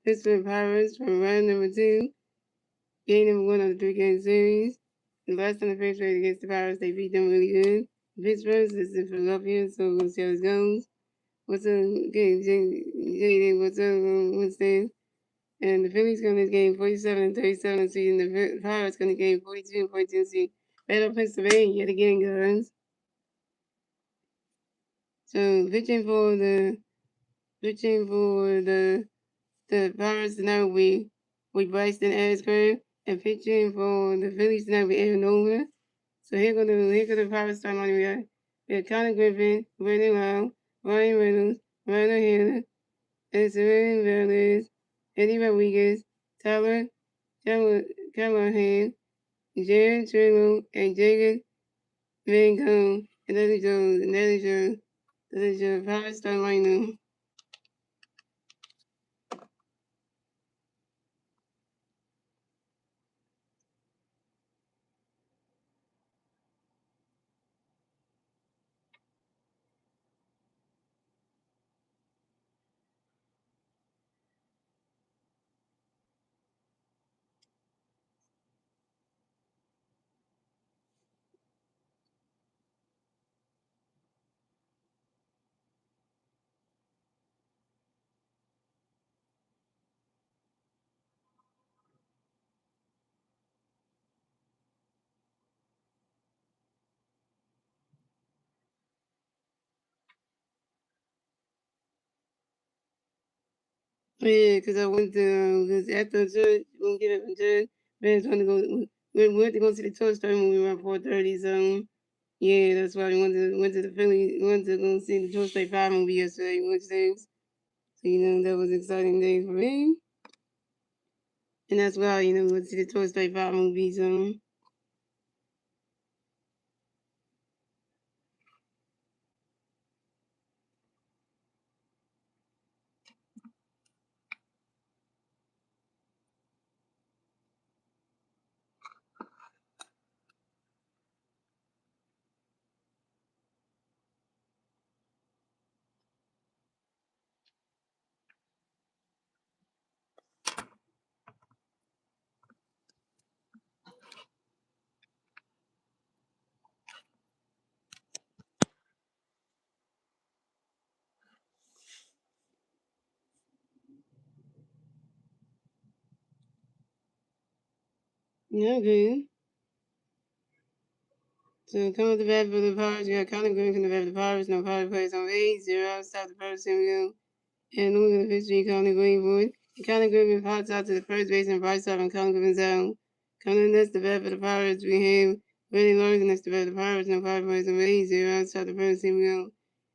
Pittsburgh Pirates from round number 2. Game number 1 of the 3-game series. The last time the Pirates played against the Pirates, they beat them really good. Pittsburgh is in Philadelphia, so we'll see how it goes. What's up, Jaden? What's up, Winston? And the Phillies going to game 47-37 season. The Pirates going to game 42-42 season. Battle Pennsylvania yet again, guys. So pitching for the Pirates tonight with Bryson Asper, and pitching for the Phillies tonight with Aaron Nola. So here go the Pirates starting line. We got Connor Griffin, Brandon Lau, Ryan Reynolds, Ryan Hill, Edson Velez, Eddie Rodriguez, Tyler Callahan, Jared Trillo, and Jacob Van Gogh, and that is your Pirates starting lineup. Yeah, because I went to, because after church, when we get up from church, parents want to go, we went to go see the Toy Story movie around 4:30, so, yeah, that's why we went to the Philly, went to go see the Toy Story 5 movie yesterday, Wednesdays. So, that was an exciting day for me. And that's why, we went to see the Toy Story 5 movie, so. Yeah, okay. So coming to the bat for the Pirates, we got Connor Griffin from the bat for the Pirates. No Pirates plays on 8-0. Stop the first, here we go. And looking at the pitch, Connor Greenwood. Connor Griffin pops out to the first base and right side, and Connor Griffin's out. Coming next to bat for the Pirates, we have Brady Larson next to bat for the Pirates. No Pirates plays on 8-0. Outside the first, here we go.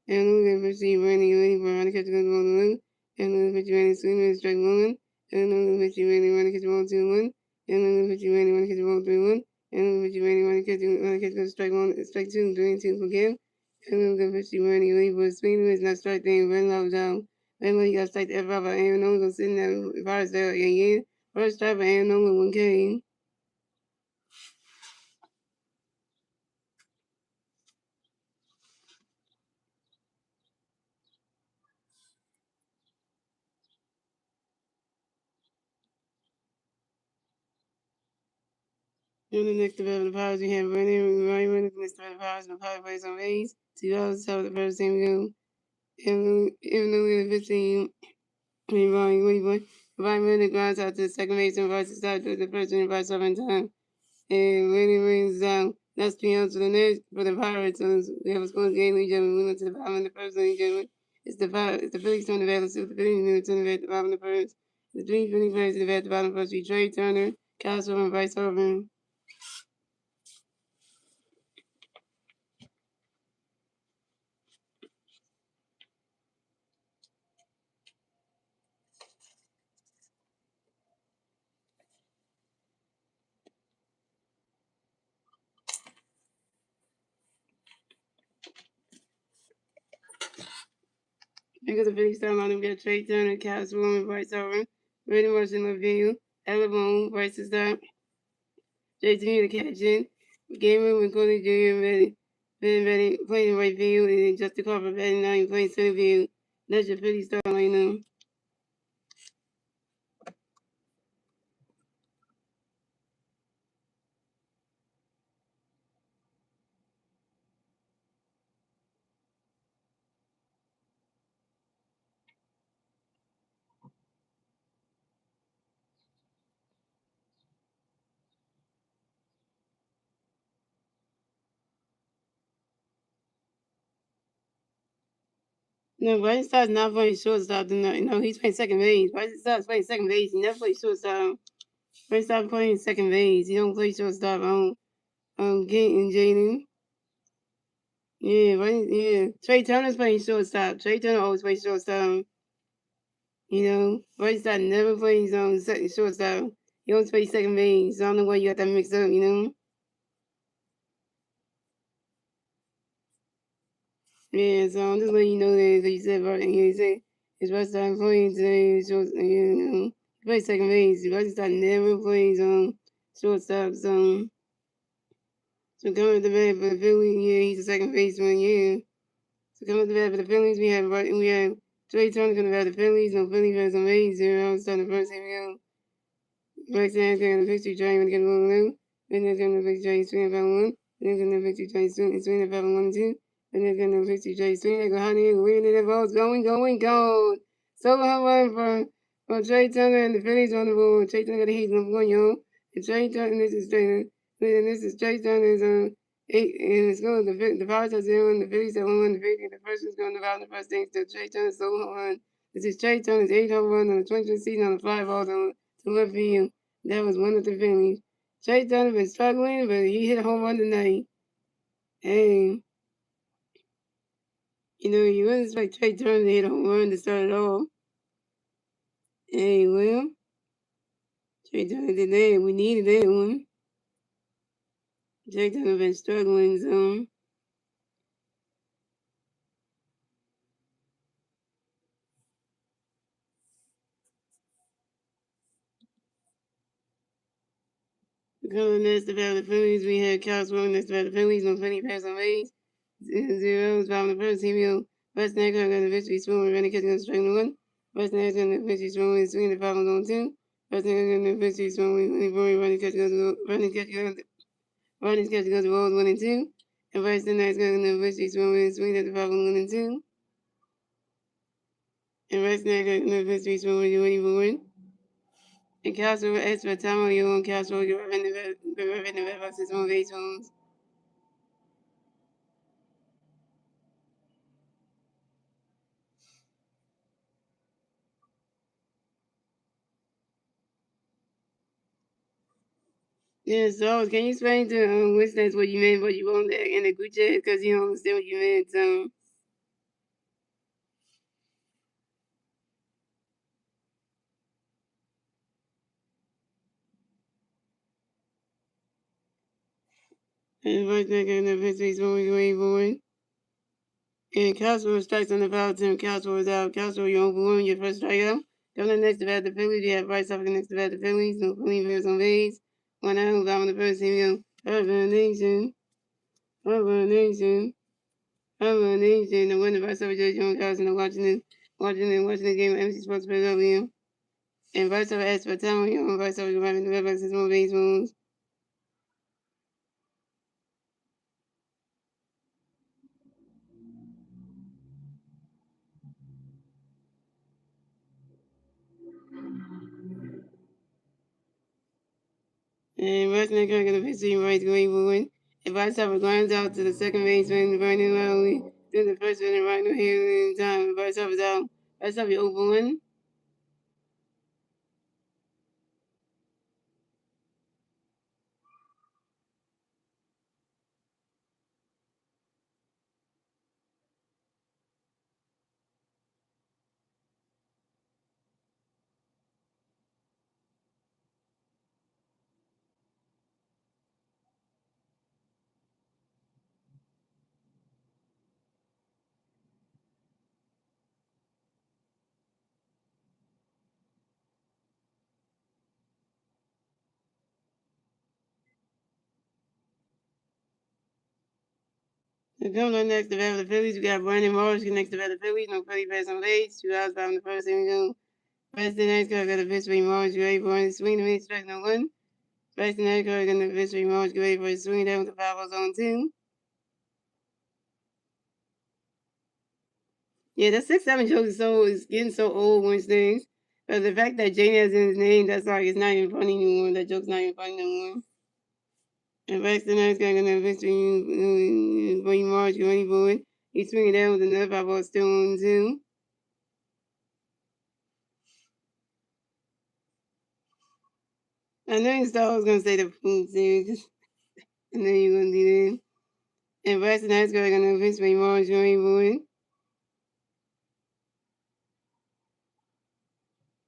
And looking at the pitch, Randy waiting for Randy catch the ball to win. And looking at the pitch, Randy swinging strike 1. And looking at the pitch, Randy catch the ball 2-1. And looking at the pitch, Randy catch the ball 3-1. And looking at the pitch, Randy catch the strike 1, strike 2, 3-2 for game. And looking at the pitch, Randy waiting for a swing, it's not strike thing, Randy loves out. Then when you got strike the F out by Aaron Nolan sitting there, Pirates there again. First strike by Aaron Nolan, 1K. And the next development of the Pirates, we have Ryan Reynolds next development of the Pirates, and the Pirates plays on base. 2 hours, so the first team go. And even though we had 15, Ryan Reynolds grounds out to the second base and Rice started to the first inning by 7 times. And Randy Reynolds down. That's 3 outs to the next for the Pirates. So we have a score game, we went to the bottom of the first inning. It's the Phillies turn the bat. Let's see what the Phillies turn the bat at the bottom of the first. The three Phillies players to the bat at the bottom of the first. We Trey Turner, Castro, and Bryce Harper. Because the Phillies starting lineup, we got Trey Turner, Castro, and Bryce Harper. Brandon Rushing left field. Alabama, Bryce is stop. JT the catching. Gamer with Cody Jr. Ready, playing right field, and Justin Carver batting 9, playing center field. That's your Phillies starting lineup. No, Bryce Stott's not playing shortstop. No, he's playing second base. Bryce Stott's playing second base. He never plays shortstop. Bryce Stott's playing second base. He don't play shortstop. Getting Jaden. Yeah, yeah. Trey Turner's playing shortstop. Trey Turner always plays shortstop. You know, Bryce Stott never plays second shortstop. He always plays second base. So I don't know why you got that mixed up. You know. Yeah, so I'm just letting you know that because you said right, you say his Bryce Stott playing today. You know, he plays second base. Bryce Stott never plays shortstop. So coming to the bat for the Phillies, yeah, he's a second baseman. Yeah. So coming to the bat for the Phillies, we have Trey Turner coming to the bat for the Phillies. No Phillies has some A's. 0 starting the first inning. Roxanne's going to victory train when they get a little new. Then there's going to victory train swing about one. Then there's going to victory train swing about 1 2. Then there's going to victory train swing. They go honey, waiting in the balls, going. Solo home run for Trey Turner and the Phillies on the board. Trey Turner got a heat number 1, yo. And Trey Turner, this is Trey Turner's 8, and it's going the Pirates are 0 and the Phillies are 1. The Phillies, the first one's going to the first thing. So Trey Turner's solo home run. This is Trey Turner's 8 home run on the 20th season on the fly ball to left field. That was one of the Phillies. Trey Turner been struggling, but he hit a home run tonight. Hey, you know, you wouldn't expect Trey Turner to hit a home run to start it off. Hey, well, Trey Turner did that. We needed that one. Trey Turner been struggling some. Coming next about the Phillies, we had Kyle Swarm next about the Phillies on 20 pass on base. 0 bottom of the first. Here West Nagler got the victory swing. Running catching on strike 1. West Nagler got the victory swing. Swinging the foul on 2. West Nagler got the victory swing. Running catch goes to rolls 1 and 2. And West Nagler got the victory swing at the foul 1 and 2. And West Nagler got the victory swing. Ready for win. And Castle asked for time on your own. Castle, you're in the red boxes on base homes. Yeah, so can you explain to listeners what you meant, what you wrote in the group chat? Because you don't understand what you meant. And right there, getting the victories when we were forward. And Castle strikes on the foul team. Castle is out. Castle, you're on balloon, your first strikeout. Coming next to bat the Phillies, you have Bryce Harper next to bat the Phillies. No Phillies on base. 1 out, down the first team. Urban Nation. Urban Nation. Urban Nation. The winner Bryce Harper, Judge Jones, Carson, watching the game on MC Sports PW. And Bryce Harper asked for time. You know, Bryce Harper driving the red boxes on base moves. And Western Kirk in the pitch team right going forward. And Bryce Harper grinds out to the second baseman, running loudly. Then the first inning, right no here in time. Bryce Harper's out. Bryce Harper open one. The coming up next to bat the Phillies, we got Brandon Morris next to bat the Phillies. No Philly pass on base. 2 outs bottom the first inning. Preston Edgar got the pitch for Morris. Ready for a swing to me, strike no one. Preston Edgar got the pitch for Morris. Ready for a swing down with the foul on 2. Yeah, that 6-7 joke is getting so old when things. But the fact that Jane has in his name, that's like it's not even funny anymore. That joke's not even funny anymore. And Braxton is going to victory for March going forward. He's swinging down with another fly ball still on 2. I know you thought I was gonna say the food series. I know you're gonna do that. And Weston High School, they're gonna pitch for Morris Joey Boy.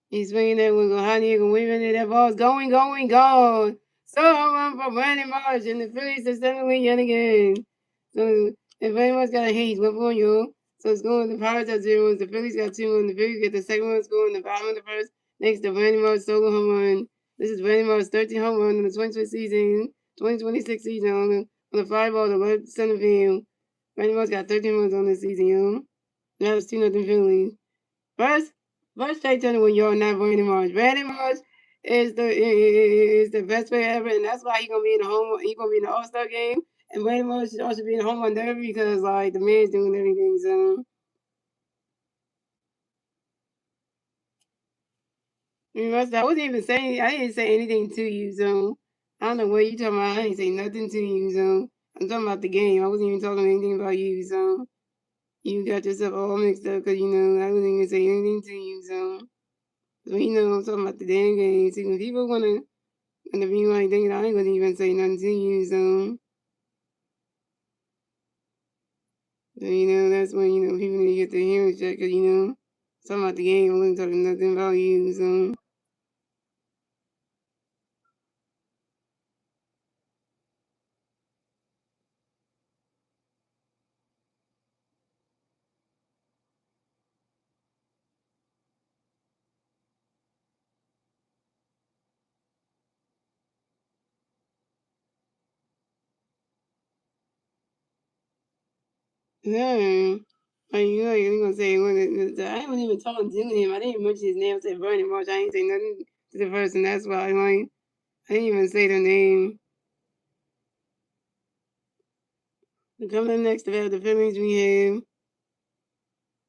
He's swinging that one, how you can wave into that ball's going. So home run for Brandon Marsh, and the Phillies are suddenly yet again. So if anyone's got a hate, he's 1-0. So it's going the Pirates at 0. The Phillies got 2 1. The Phillies get the second one score in the bottom of the first. Next to Brandon Marsh solo home run. This is Brandon Marsh's 13th home run in the 2026 season on the fly ball to left center field. Brandon Marsh got 13 runs on this season, yo. That was 2-0 Phillies. First take turn when you're not Brandon Marsh. Brandon Marsh is the best player ever, and that's why he's gonna be in the All-Star game. And Brandon Marsh should also be in the home run derby because like the man's doing everything. So I wasn't even saying I didn't say anything to you. So I don't know what you talking about. I didn't say nothing to you. So I'm talking about the game. I wasn't even talking anything about you. So you got yourself all mixed up because I wasn't even say anything to you. So I'm talking about the damn game. See, when people wanna and if you like thinking I ain't gonna even say nothing to you, so that's when people need to get their hearing checked, cause talking about the game, I wasn't talking nothing about you, so yeah. You gonna say I wasn't even talking to him. I didn't even mention his name. I said Bernie Marsh. I ain't say nothing to the person. That's why I didn't even say their name. Coming up next about the Phillies, we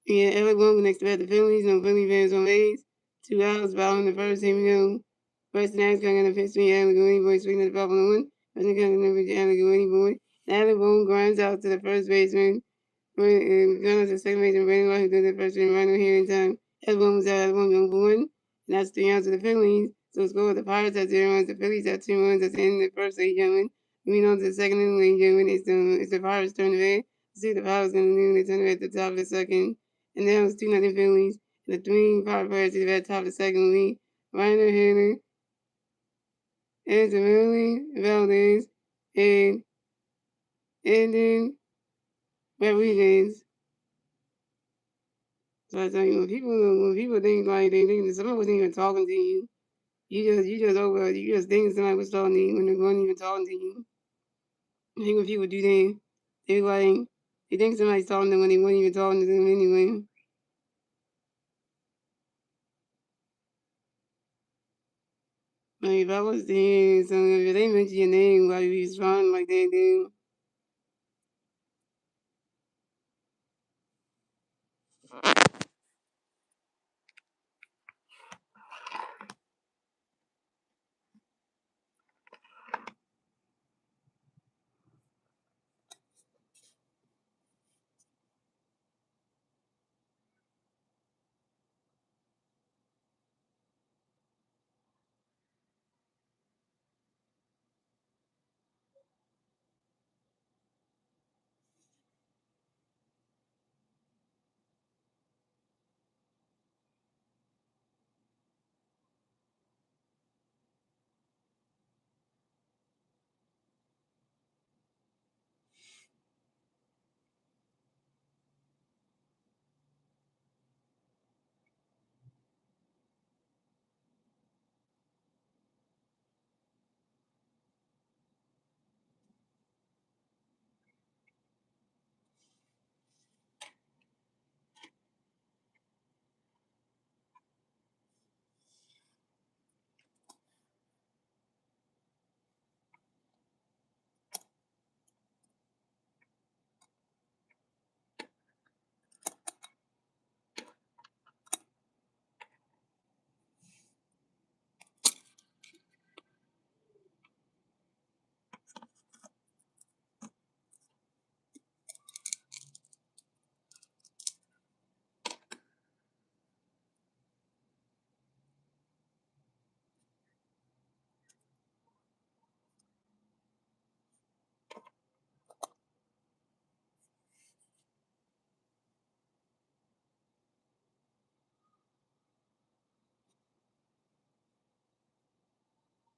have Alec Long next about the Phillies. No Philly fans on base. 2 outs, bottom in the first inning. First night's going to pitch me, Allegory Boy, swinging at the ball on 1. First night's going to pitch Allegory Boy. Alec Long grinds out to the first baseman. Going to the second baseman, Brandon Law, who did the first inning runner here in time. Alec Long was out, Alec Long going for 1. And that's 3 outs to the Phillies. So it's score with the Pirates at 0 runs, the Phillies at 2 runs. That's the end of the first, ladies and gentlemen. Moving on to the second inning, ladies and gentlemen, it's the Pirates' turn to bat. See what the Pirates going to do. They turn it at the top of the second. And now it's 2-0 Phillies. And the 3 Pirates is at the top of the second lead. Reiner Henry, Antonelli, Valdez, and then Rodriguez. So I tell you, when people think like they think that somebody wasn't even talking to you, you just think somebody was talking to you when they weren't even talking to you. I think when people do that, they think somebody's talking to them when they weren't even talking to them anyway. Like if I was there, so if they mention your name while you respond like they do.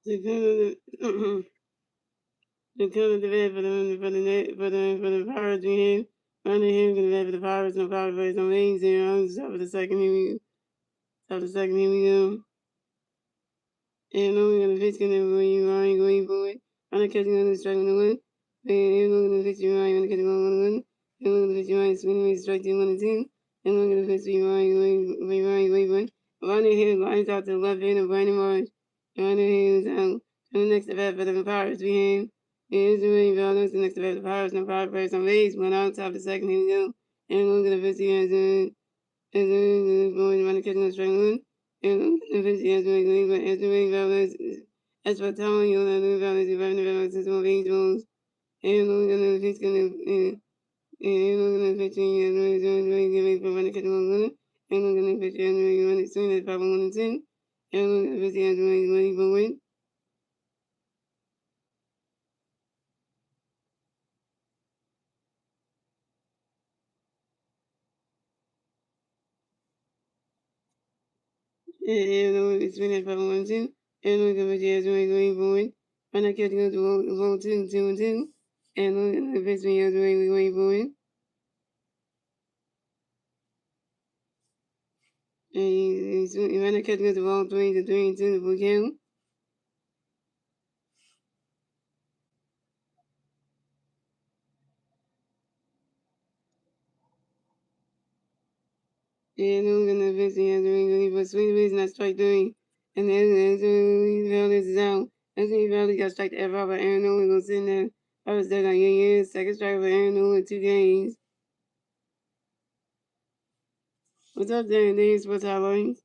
The kind of debate for the Pirates we have. On the hand, gonna for the Pirates, no power plays on main zero. Stop for the second, here we go. Stop the second, here we go. And only gonna pitch gonna going for it. On the catching on the strike on the one. And look at the pitch you on the catching on the one. And look at the pitch you on swinging strike 2 on the 2. And look at the pitch you on going for it. On the hand lines out to the left hand of Brandon Marsh. On the hand is out. And the next at bat for the Pirates we have. Here's the way Valdos, the next at bat for the Pirates, no power players on base. One out, top of the second, here we go. And look at the pitch you on going around the catching on strike 1. And the pitch you on going for it. As the way Valdos as for telling you that the values of revenue system of angels, and looking at the pitch, and looking at the pitch, and really giving for running catching on limit, and looking at the pitch, and really running soon as 5 1 and 10, and looking at the pitch, and really running for win. And looking at the pitch, 5 1 and 2, and looking at the pitch, and really going for win. Running catching on to roll 2 and 2, and looking at the pitch, and really going for win. And he's running catching on to roll 3 and 2 to full count. And I'm gonna eventually have to really for sweet reason I strike 3. And then Valdez is out. Anthony Valdez got struck the F out by Aaron Nolan was sitting there. I was dead on your years. Second strike for Aaron Nolan 2 games. What's up there? These sports highlights.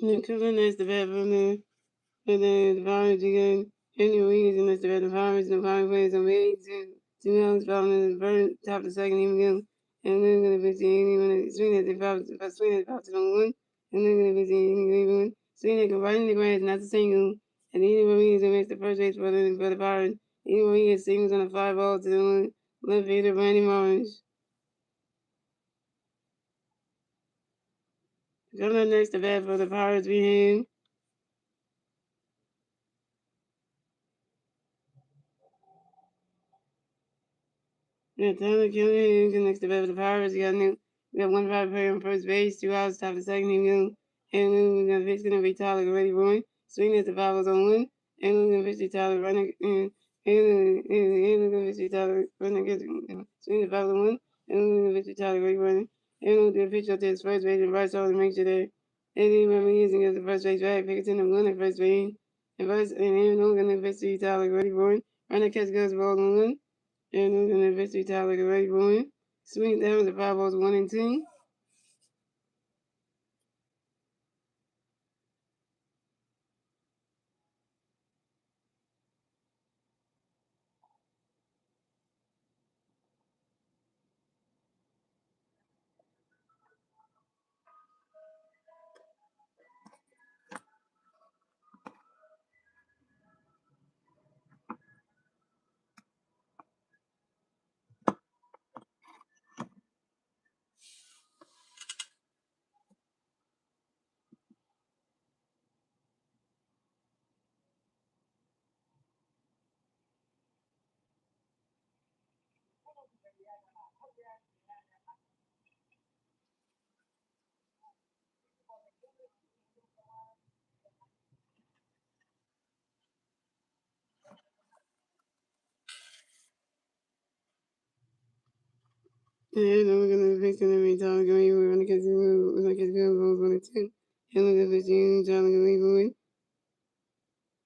And Cooper nice the bat from there. And then the Pirates again. Henry Williams and that's the bat. The Pirates and the Pirates plays on way two outs following the first top of the second even go. And then gonna pitch the when it swing at the foul to the one. And then gonna pitch the one. Swing it go right in the grass, not the single. And then Williams makes the first base for the Pirates. Henry Williams singles on a 5 ball to the one. Left fielder Brandon Marsh. Coming up next, the bat for the Pirates we have. Yeah, Tyler Kelly connects the bat for the Pirates. We got one Pirate player on first base, 2 outs, top of the second. Here we go. And then we're gonna pitch gonna be Tyler already rolling. Swing at the foul was on one. And we're gonna pitch to Tyler running and we're gonna pitch to Tyler running swing the foul on one. And we're gonna pitch to Tyler already running. And we're gonna pitch out to his first base and right side to make sure that and then when we're using as the first base back, Pickerton and one at first base. And then we're gonna pitch to Tyler already rolling. Running catch goes ball on one. And we're gonna eventually tie like a ready going. Swing down the 5 balls 1 and 2. And we're gonna fix it every time. We're gonna get to like it's good goals 1 and 2. And look at the June, John Gleewood.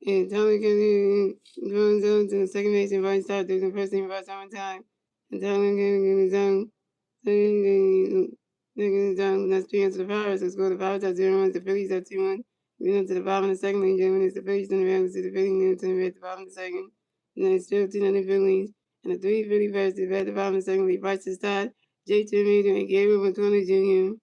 And Tommy goes on to the second base and right start. There's the first thing about time. And Tommy getting in his own. That's 3 runs to the Pirates. Let's go to the Pirates at 0 runs. The Phillies at 2 1. We went to the bottom of the second lane. Gentlemen, it's the Phillies to the Rams to the Phillies to the bottom of the second. And then it's still 2 0 Phillies. And the 3 Philly Pirates to the bottom of the second league. Bryce is tied. J.T. Meter and Gabriel McConnell Jr.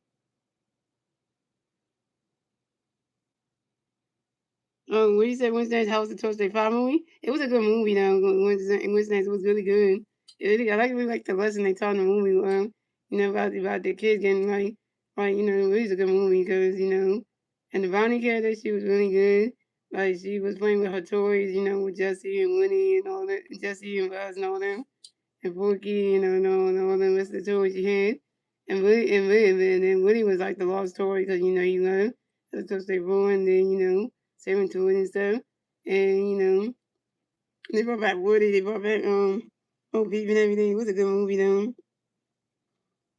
What you said, Wednesday's House of Thursday 5 movie? It was a good movie, though. Wednesday's was really good. I really like the lesson they taught in the movie, about the kids getting it was a good movie because, and the Bonnie character, she was really good. Like, she was playing with her toys, with Jesse and Winnie and all that, Jesse and Buzz and all them, and Forky, and all the rest of the toys she had. And Woody was like the lost toy because, he learned how to stay ruined, then, saving toys and stuff. And, they brought back Woody, they brought back, Bo Peep and everything. It was a good movie, though.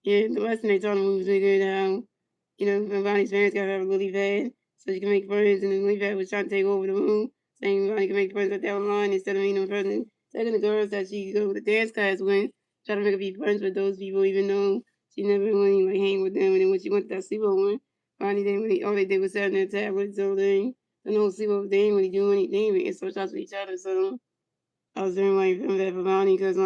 Yeah, the lesson they taught in the movie was really good. How, Bonnie's parents got her really bad so she can make friends, and then really bad was trying to take over the room, saying Bonnie can make friends with that online instead of meeting them in person. Taking the girls that she go to the dance class with, trying to make her be friends with those people, even though she never really hang with them. And then when she went to that sleepover, Bonnie didn't really, all they did was sit on their tablets, so the whole sleepover, they didn't really do anything, but social with each other. So I was doing that for Bonnie because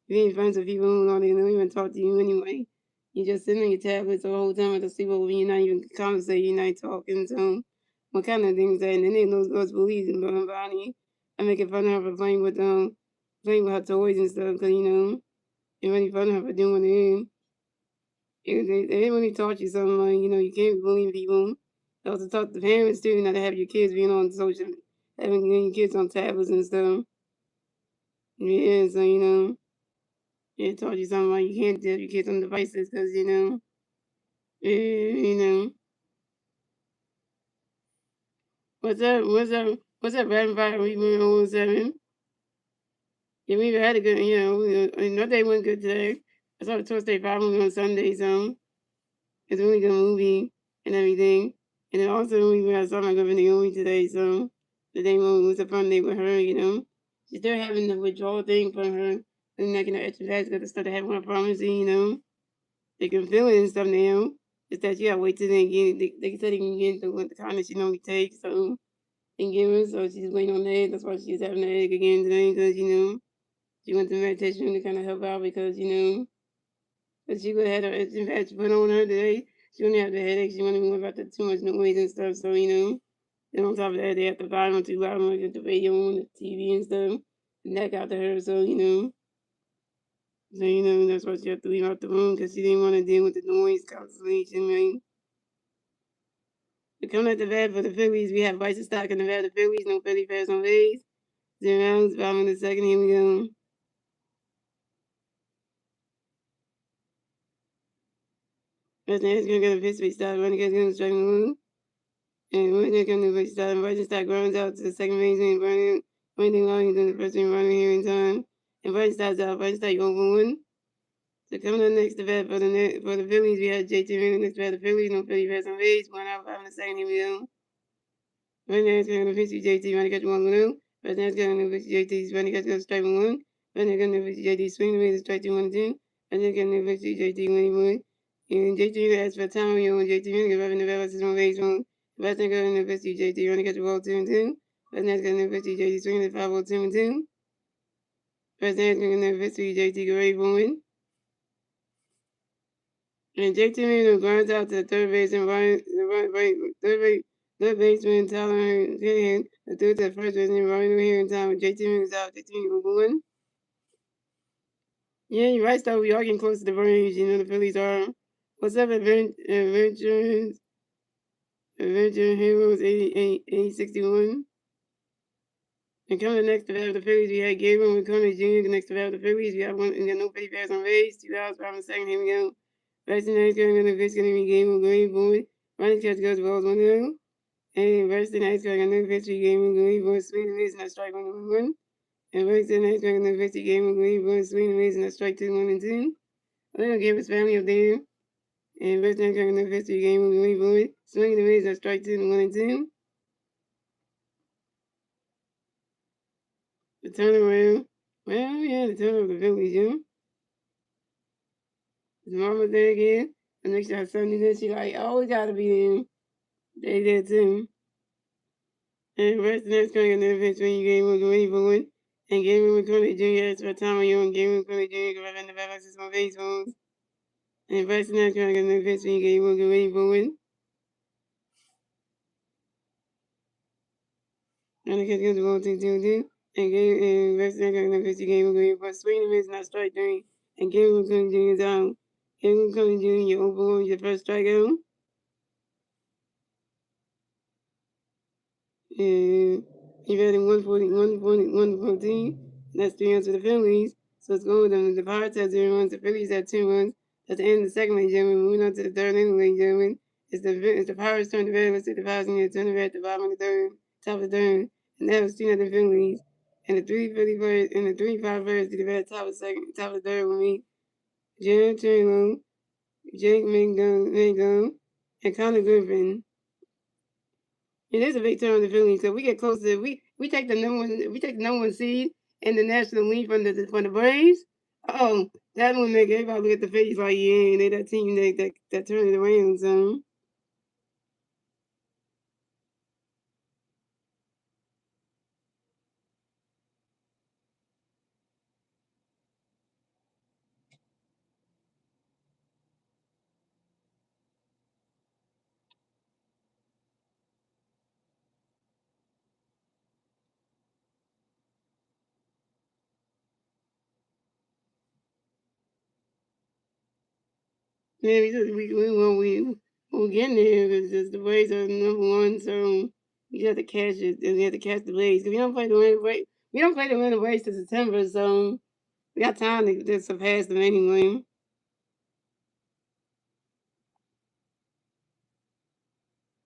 being friends with people who don't even talk to you anyway. You just sitting on your tablets the whole time at the sleepover. You're not even conversating. You're not talking. So what kind of things that? And then those girls believe in Bonnie. I'm making fun of her for playing with her toys and stuff because and making fun of her for doing it. They didn't really taught you something you can't believe people. They also taught the parents too not to have your kids being on having your kids on tablets and stuff. Yeah, so it taught you something like you can't have your kids on devices because what's up, Rapid Fire? We went 0-7. Yeah, we had a good, another day went good today. I saw the Tuesday 5 movie on Sunday, so it's a really good movie and everything. And then also I saw my girlfriend Naomi today, so the day was a fun day with her, She's still having the withdrawal thing from her, and not getting her extra because the stuff they had with her pharmacy, They can feel it and stuff now. It's that you gotta wait till they get it. They said they can get the kind that she normally takes, so they can give her. So she's waiting on that. That's why she's having the headache again today, because she went to meditation to kind of help out because that she would have had her extra patch put on her today. She wouldn't have the headache. She wouldn't worry about the too much noise and stuff. So then on top of that, they have to volume too loud and get the radio on the TV and stuff, and that got to her. So that's why she had to leave out the room because she didn't want to deal with the noise cancellation, right? Coming at the bat for the Phillies, we have Bryce Stock in the bat. The Phillies, no Philly fans on base. 0 outs, bottom in the second. Here we go. First is going to get a pitch. We start running against going to strike move. And we're going to come to the start. And Bryce Stock grounds out to the second base and running long. He's in the first inning running here in time. And Bryce Stock's out. Bryce Stock over 1. So coming up next to bat for the Phillies, we have JT Miller next to bat. The Phillies, no Philly fans on base. 1 out, bottom in the second. Here we go. Right now, it's going to pitch JT. Running catch 1 0. Right now, it's going to pitch JT. Running catch strike 1. Right now, it's going to pitch JT. Swing away the strike 2 1 2. Right now, it's going to pitch JT. Winning one. And JT asks for time. And JT running right in the back. This is one base one. Right now, it's going to pitch JT. Running catch ball 2 and 2. Right now, it's going to pitch JT. Swinging the 5 ball 2 and 2. Right now, it's going to pitch JT. Great one. And JT Miller grinds out to the third base and third baseman Tyler Hanahan, the third to the first baseman Ryan here in time. JT Miller's out. JT Miller going. Yeah, you're right, Star. We are getting close to the range. The Phillies are. What's up, Adventure Heroes 8061? And coming next to the Phillies, we had Gabriel McConnell Jr. Next to the Phillies, we got no Philly fans on base. 2 outs, bottom of the second. Here we go. Resting nice going on the pitch, going to be Gabriel Green Boy. Running catch goes balls 1 0. And resting nice going on the pitch, Gabriel Green Boy. Swing and miss, and a strike 1 1. And resting nice going on the pitch, Gabriel Green Boy. Swing and miss, and a strike 2 1 and 2. We're gonna give his family up there. And first time coming in the history game, we're going to leave it. Swinging the mids at strike 2 and 1 and 2. The turnaround. Well, yeah, the turn of the Phillies, yeah. His mama's there again. And next to her son is she like, oh, we gotta be there. They did too. And rest of the next coming in the history game, we're going to leave it. And Game Room McCormick Jr. It's for time on you and Game Room McCormick Jr. Go in the back of my face phones. And rest of the next coming in the history game, we're going to leave it. And the kids go to go to do. And game and rest of the next 50 game, we're going for swing the mids, not strike 3. And Game Room McCormick Jr. is out. Game Room McCormick Jr. You're over your first strikeout. And he had in 114. That's 3 runs for the Phillies. So it's going with them. The Pirates have 0 runs. The Phillies have 2 runs. At the end of the second, ladies and gentlemen, moving on to the third inning, ladies and gentlemen. It's the Pirates turn the red. Let's see the Pirates in here turn the red at the bottom of the third, top of the third. And that was 2 0 Phillies. And the 3-5 Pirates did the red top of the third with me. Jared Turlo, Jake Mangum, and Connor Griffin. It is a big turn on the Phillies. So we get close to we take the number one seed in the National League from the Braves. Oh, that would make everybody look at the Phillies like, yeah, they that team that turned it around. So yeah, we're getting there because the Braves are number one. So you have to catch it, and you have to catch the Braves. Because we don't play the Atlanta Braves till September, so we got time to surpass them anyway.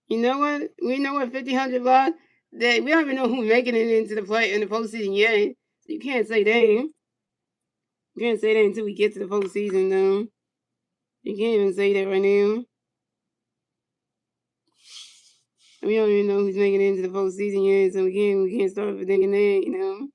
You know what? We know what 50-100 block. That we don't even know who's making it into the play in the postseason yet. So you can't say that. You can't say that until we get to the postseason, though. You can't even say that right now. We don't even know who's making it into the postseason yet, so we can't start predicting that, you know.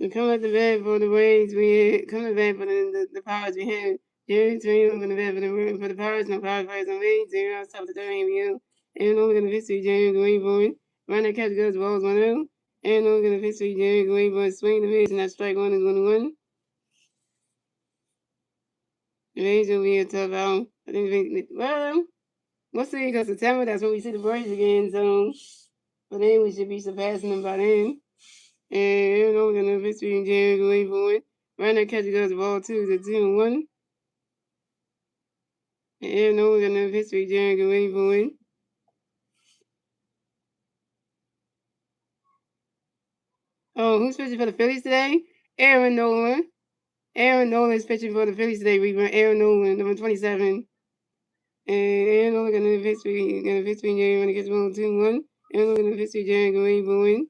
So coming at the bat for the Rays, coming back for the Pirates, we had Jerry Train on the bat for the Pirates, no Pirates on Rays, 0 outs top of the third inning, and over the victory, Jerry Green Boy. Run that catch goes balls 1-0. And over the victory, Jerry Green Boy swing the miss, and that strike one is 1-1. The Rays will be a tough out. I think, well, we'll see, because September, that's when we see the Braves again, so but then we should be surpassing them by then. And over the victory, Jerry Green Boy. Run that catch goes ball 2 to 2-1. And no one got history during the way boy. Oh, who's pitching for the Phillies today? Aaron Nolan. Aaron Nolan is pitching for the Phillies today. We run Aaron Nolan, number 27. And Aaron Nolan got another victory. Got a victory game when it gets 1-2-1. Aaron Nolan got a victory during the way boy.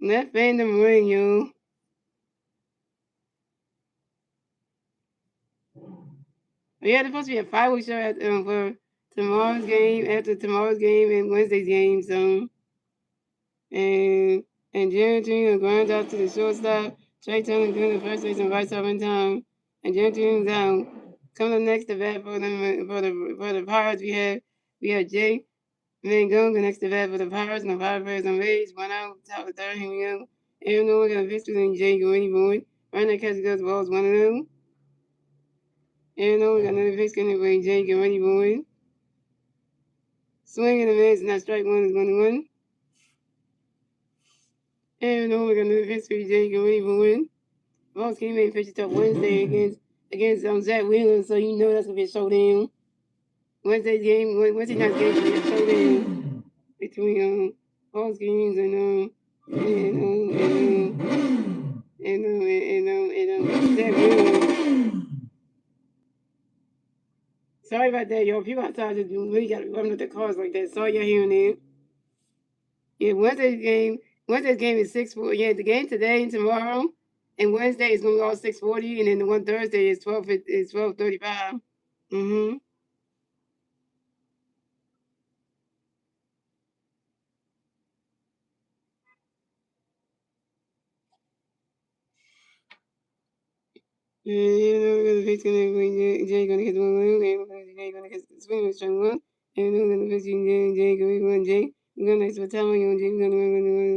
Let fandom ring, yo. Yeah, there's supposed to be a fireworks show for tomorrow's game, after tomorrow's game and Wednesday's game, so. And Jerry Jr. grinds out to the shortstop. Trey Turner doing the first base and right up in time. And Jerry Jr. is out. Coming up next to bat for the Pirates, we have Jay Van Gunga next to bat for the Pirates, and the Pirates on base. 1 out, top of the third. Here we go. Aaron Nolan got a victory in Jay Green Boy. Right now, catch goes balls 1-0. Aaron Nolan got another victory in Jay Green Boy. Swing and a miss, and that strike one is 1-1. Aaron Nolan got another victory, Jay Green Boy. Vols came in pitched up Wednesday against Zach Wheeler, so you know that's gonna be a showdown. Wednesday night's game will be a showdown between Paul's Games and Zach Williams. Sorry about that, y'all. People outside just really got to run up their cars like that. Sorry y'all hearing that. Yeah, Wednesday's game is 6:40. Yeah, the game today and tomorrow, and Wednesday is gonna be all 6:40, and then the one Thursday is 12:35. Mm-hmm. Jay gonna hit the one, Jay gonna hit the swing with strong one, and we're gonna pitch Jay going one Jay. We're gonna next for time on Jay, we're gonna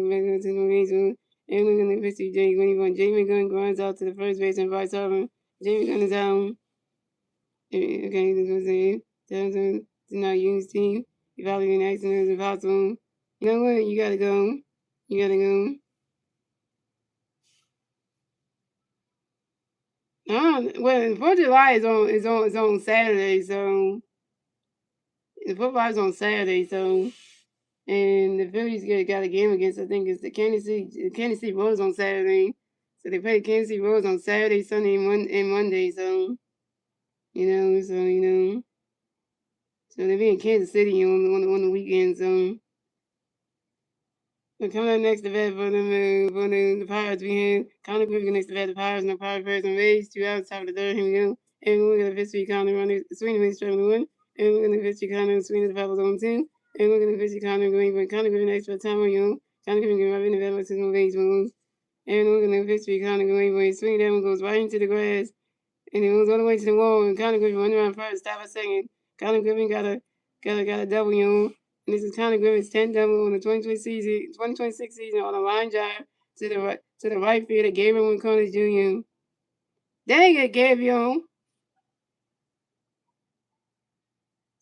back to the race one, and we're gonna pitch Jay going one. Jamie gun grinds out to the first base and vice over. Jamie gun is down. Okay, this was it. Did not use team. Evaluating accidents if possible. You know what? You gotta go. You gotta go. Well, the 4th of July is on Saturday, so the football is on Saturday, so and the Phillies got a game against, I think it's the Kansas City Royals on Saturday. So they play Kansas City Royals on Saturday, Sunday, and Monday. So so they be in Kansas City on the weekend. So coming up next to bat for the Pirates, we have Connor Griffin next to bat the Pirates, and the Pirates on base, 2 outs, top of the third. Here we go. And we're going to pitch to Connor running, swinging away, struggling one. And we're going to pitch to Connor, swinging the Pebbles on 2. And we're going to pitch to Connor Griffin. Connor Griffin next for time on you. Connor Griffin can rub in the bat with no base moves. And we're going to pitch to Connor Griffin. Swing that one goes right into the grass. And it goes all the way to the wall. And Connor Griffin running around first, stop a second. Connor Griffin got a double, And this is Connor Griffin's 10th double on the 2026 season on a line drive to the right field of Gabriel Winconis Jr. Dang it, Gabriel.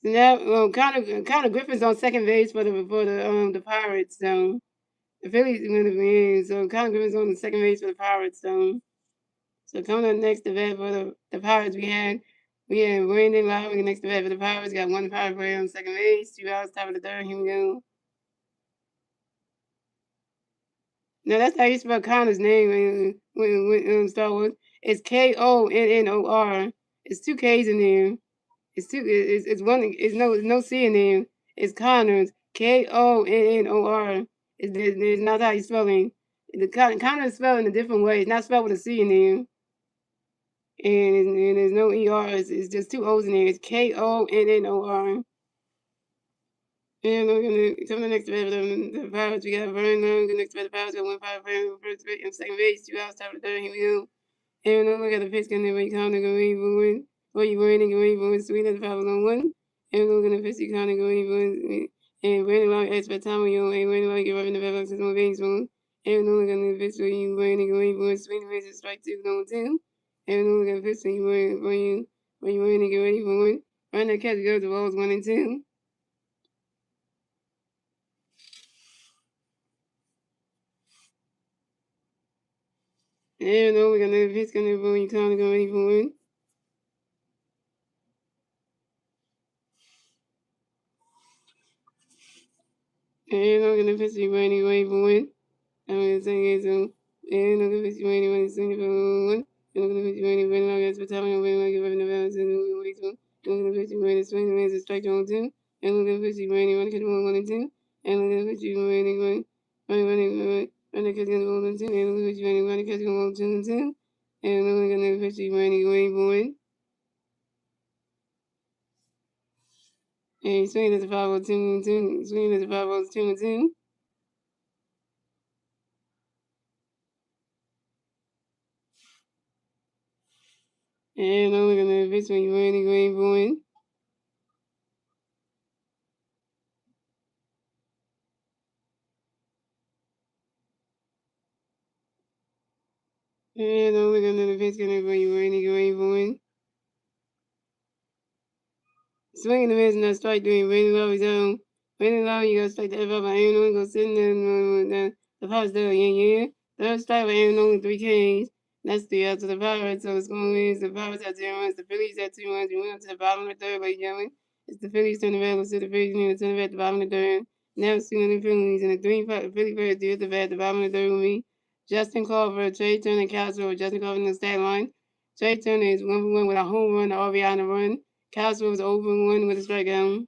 So now, Connor Griffin's on second base for the Pirates. So the Phillies are going to win. So Connor Griffin's on the second base for the Pirates. So coming up next to bat for the Pirates, we had Brandon Lowry next to bat for the Pirates. Got one Pirate player on second base, 2 outs, top of the third. Here we go. Now that's how you spell Connor's name when Star Wars. It's Konnor. It's 2 K's in there. It's one. It's no C in there. It's Connor's Konnor. It's not how you spelling. The Connor is spelled in a different way. It's not spelled with a C in there. And there's no ER. It's just 2 O's in there. It's Konnor. And we're going to come to the next bat the Pirates. We got Vernon Long. The next bat the Pirates got 1 5 first base and second base, 2 outs, top of the third. Here we go. And look at the pitch coming in. Connor going in. Well, you were in and going in. Sweet as the Pirates on 1. And look at the pitch. Connor going in. And Brandon Long asked for time on you. And Brandon Long get right in the back since one baseball. And look at the pitch where you were in and going in. Sweet as strike 2 on 2. And look at the pitch where you were in and get ready for 1. Right now, catch goes the balls 1 and 2. And we're gonna pitch gonna go you kind of go ready for 1. And I'm gonna pitch you ready for 1. I'm gonna say it so. And I'm gonna pitch you ready for 1. And I'm gonna pitch you ready I guess for time I'm ready give up the balance and we're wait for. I'm gonna pitch you ready swing the man's strike on 2. And I'm gonna pitch you ready catch the ball 1 and 2. And I'm gonna pitch you ready catch the ball 1 and 2. And I'm gonna pitch you ready catch the ball 2 and 2. And I'm gonna pitch you ready for 1. And swing at the 5 2 and 2. Swing at the 5 2 and 2. And I'm gonna pitch when you're ready going for 1. And I'm gonna pitch when you're ready going for 1. Swinging the miss and that strike doing really low his own. Really low, you gotta strike the F up. I ain't only gonna sit in there the Pirates there, yeah. Third strike, I ain't only 3 Ks. That's 3 out to the Pirates, so it's gonna lose. The Pirates have 0 runs, the Phillies have 2 runs. We went up to the bottom of the third, ladies and gentlemen. It's the Phillies turn the red. Let's see the Phillies need to turn the red at the bottom of the third. Now seeing the Phillies and the Philly Pirates do the red at the bottom of the third with me. Justin Culver, Trey Turner, Castro. Justin Culver in the stat line. Trey Turner is 1-for-1 with a home run, an RBI and a run. Castro is 0-for-1 with a strikeout.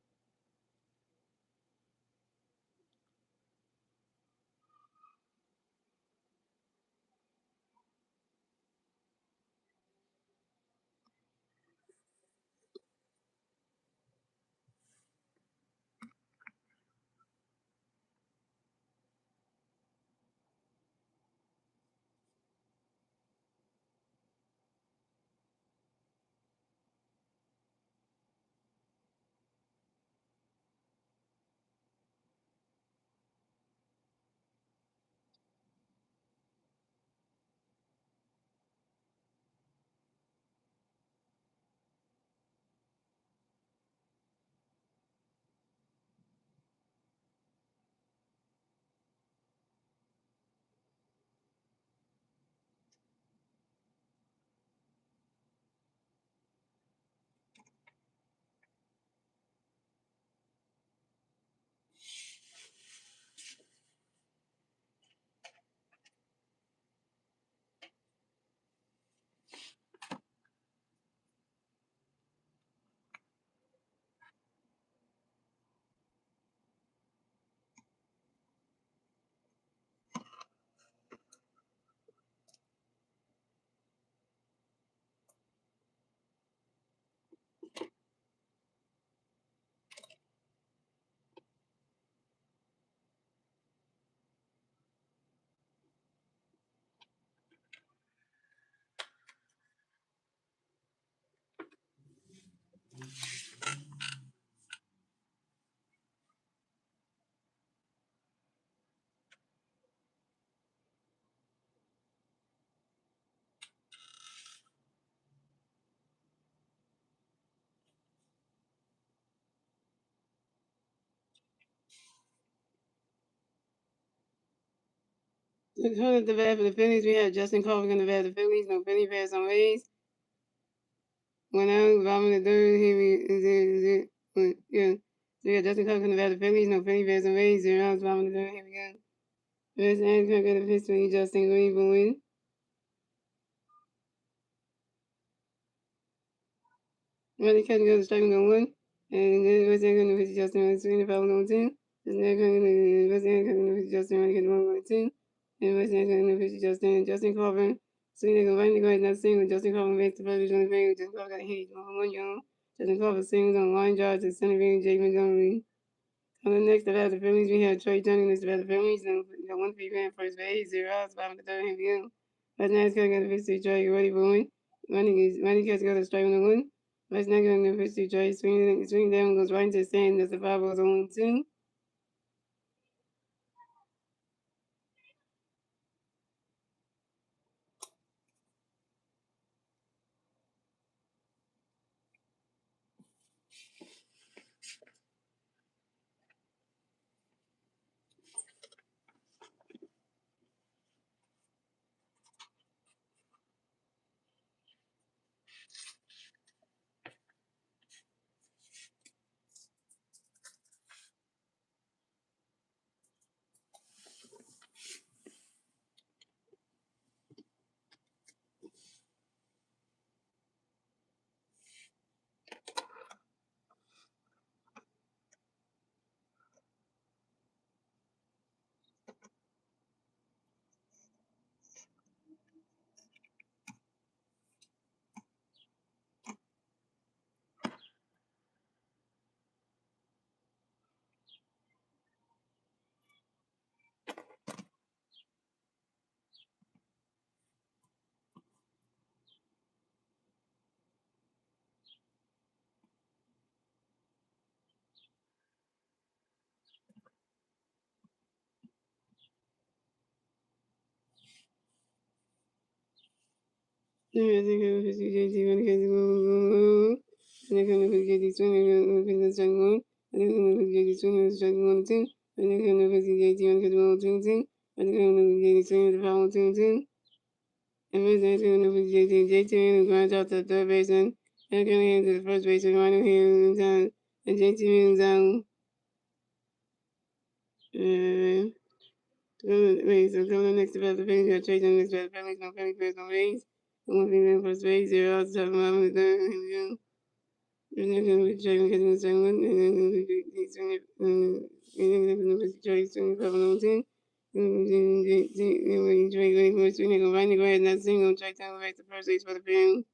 To come at the bat for the Phillies, we have Justin Culver in the bat for the Phillies. No Philly bats on Rays. One out, bottom of the third. Here we yeah. So we got Justin Culver in the bat for the Phillies. No Philly bats on Rays. 0 outs, bottom of the third. Here we go. First and come get the pitch to Justin Cleveland. Ready, catch, go to strike on 1. And then West End coming to pitch Justin on the swing. The foul on 2. West End coming to pitch Justin on the 1 2. And West End coming to pitch Justin Culver. Swing they go right and go ahead, not single. Justin Culver makes the first on the field. Justin Culver got hit. 1 young. Justin Culver sings on line drive to center field. Jake Montgomery. On the next about the Phillies, we have Trey Turner. This about the Phillies. And we got 1 3 grand first base. 0 outs. Bottom of the third. Here we go. West End's going to pitch to Trey. Ready for one. Running catch go to strike on the 1. West End going to pitch to Trey. Swing down goes right into the stand. That's the 5 balls on 2. I think I'm going to pitch to JT. Running catch go. And they're going to pitch JT. Swing. They're going to pitch the strike 1. And they're going to pitch JT. Swing. And strike 1 2. And they're going to pitch JT. Running catch 1 2 2. And they're going to pitch JT. Swing. The foul 2 2. And West End's going to pitch JT. JT and ground out to the third baseman. And going to hand to the first baseman. Right here in time. and JT zone. Wait, so coming next to the Phillies, got Trey Turner next to the Phillies, no Phillies, first no Rays. The one thing then first base, 0 out, 7 out, and then here we go. And then going to be Trey getting the second one, and then going to be swinging, and then going to be Trey swinging 5 on 10. Trey going for swinging, go right, go ahead, and that single, Trey Turner back to first base for the Phillies.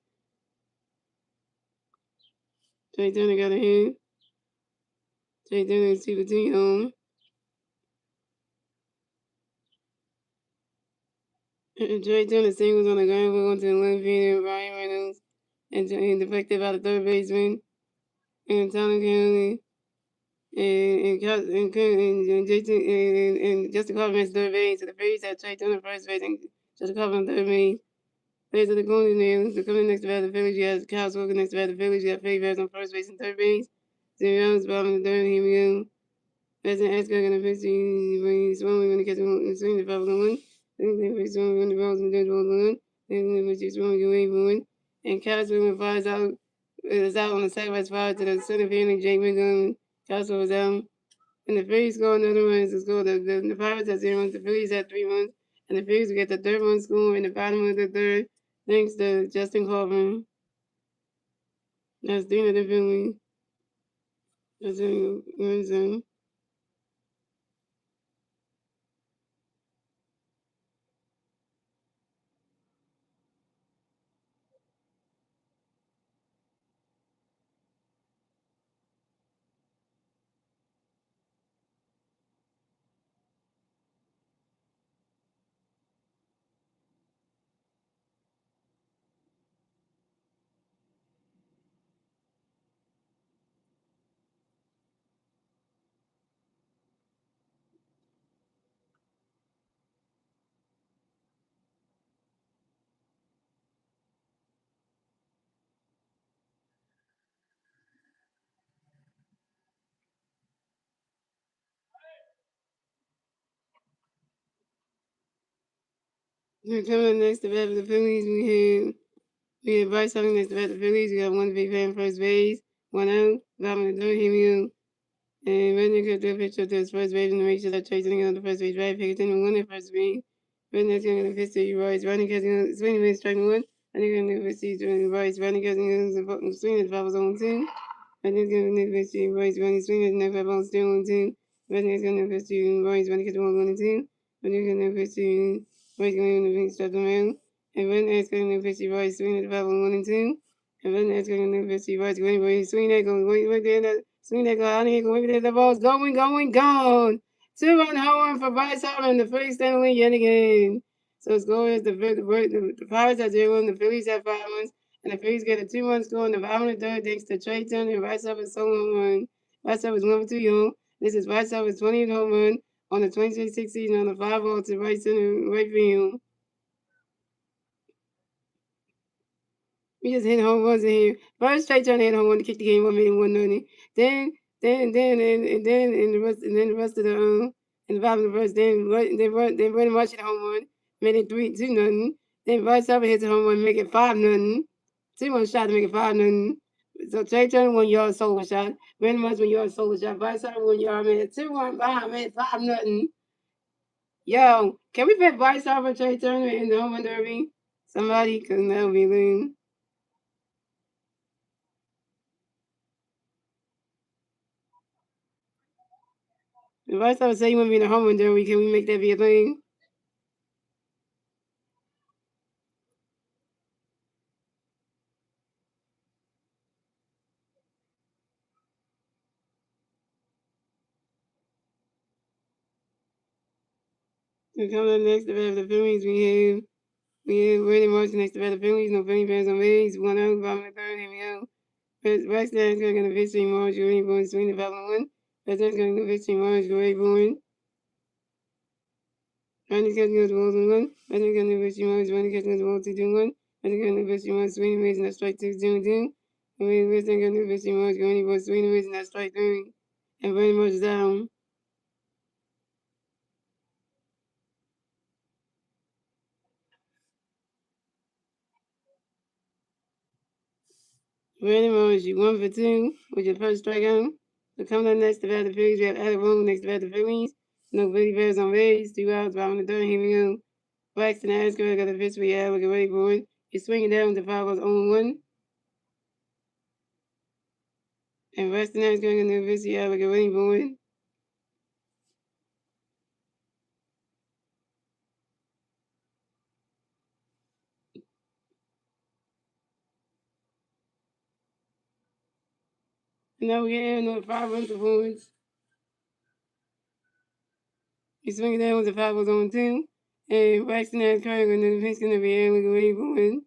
Trey Turner got a hit. Trey Turner is 2-2 home. Trey Turner singles on the ground, we're going to the left field, and Ryan Reynolds, and deflected by the third baseman, and Tyler County, and Jason, and Justin Coleman at third base. So the Phillies have Trey Turner first base, and Justin Coleman third base. Phillies are the Golden Nails. They're coming next to bat the Phillies. You have Kyle Swogan next to bat the Phillies. You have Phillies on first base and third base. Zero outs, bottom of the third. Here we go. President Ascot going to pitch the Swami going to catch him swing the 5-1. Then they pitch Swami when the balls and the ball one. Then they pitch Swami get away for one. And Castro flies out. Is out on the sacrifice fly to the center field, and Jake McGovern. Castro was out. And the Phillies score another run to score. The Pirates have 0 runs. The Phillies have 3 runs. And the Phillies will get the third run score in the bottom of the third. Thanks to Justin Coleman. That's Dina the Phillies. That's in coming next to bat for the Phillies, we have Bryce Harper next to bat the Phillies. We have one big fan first base, 1 out. Bottom of the third, here we go. And Redneck got the pitch up to his first base and make sure that Trey's on the first base. Right, pick it in one at first base. Redneck's going to pitch to Royce. Redneck has swinging base striking one. And they're going to pitch to Royce. Redneck has swing at 5 on 2. Redneck's going to pitch to Royce. Redneck swing at 5 on still on 2. Redneck's going to pitch to Royce. Redneck has 1 on 2. Redneck's going to pitch to Royce going to pitch to around. And Redneck's going to pitch to Royce. Swing at 5 on 1 and 2. And Redneck's going to pitch to Royce. Going to swing that going right there. Swing that guy, I need to go over the ball's going, gone. 2-run home run for Bryce Harper, and the Phillies stand away yet again. So it's going the Pirates have 0 the Phillies have 5 runs, and the Phillies get a 2-run score in the bottom of the third thanks to Trey Turner and Bryce Harper's solo home run. Bryce Harper's 1-2 young. This is Bryce Harper's 20th home run on the 2026 season on the 5-ball to right center, right field. We just hit home runs in here. First, Trey Turner hit home run to kick the game 1-1-0. Then the rest of the in the bottom of the first, then Brandon Marsh hit a home run, made it 3-2-0. Then Bryce Harper hits a home run, make it 5-0. 2-1 shot to make it 5-0. So Trey Turner 1 yard solo shot. Brandon Marsh 1 yard solo shot. Bryce Harper 1 yard, made it 2-1 behind, made it 5-0. Yo, can we put Bryce Harper, Trey Turner in the home run derby? Somebody, because that would be lame. If I start saying you want to be in a home run derby, can we make that be a thing? So coming up next, the the Phillies, we have Brandon Marsh next to the Phillies, no Philly fans on base, 1 out, bottom of the third, here we go. Backstand's going to pitch Marsh, Gray Bourne, swing the foul 1. Backstand's going to pitch Marsh, Gray Bourne. Randy's catching goes balls on 1. Backstand's going to pitch Marsh, Randy catching goes balls 2-1. Backstand's going to pitch Marsh, swing the and that's strike 2-2. And Backstand's going to pitch Marsh, Gray Bourne, swing the and that's strike 3. And Brandon Marsh is down. Brandon Marsh, you 1 for 2 with your first strikeout. So coming up next to bat the Phillies, we have Adam Romo next to bat the Phillies. No Billy Bears on base. 2 outs, bottom of the third. Here we go. Braxton Askew got the pitch we have. Get ready for it. He's swinging down with the 5 balls on 1. And Braxton Askew got the pitch we have. Get ready for it. And now we have another 5 run performance. He's swinging down with the 5 balls on 2. And Braxton Askew got the pitch going to be able to get ready for it.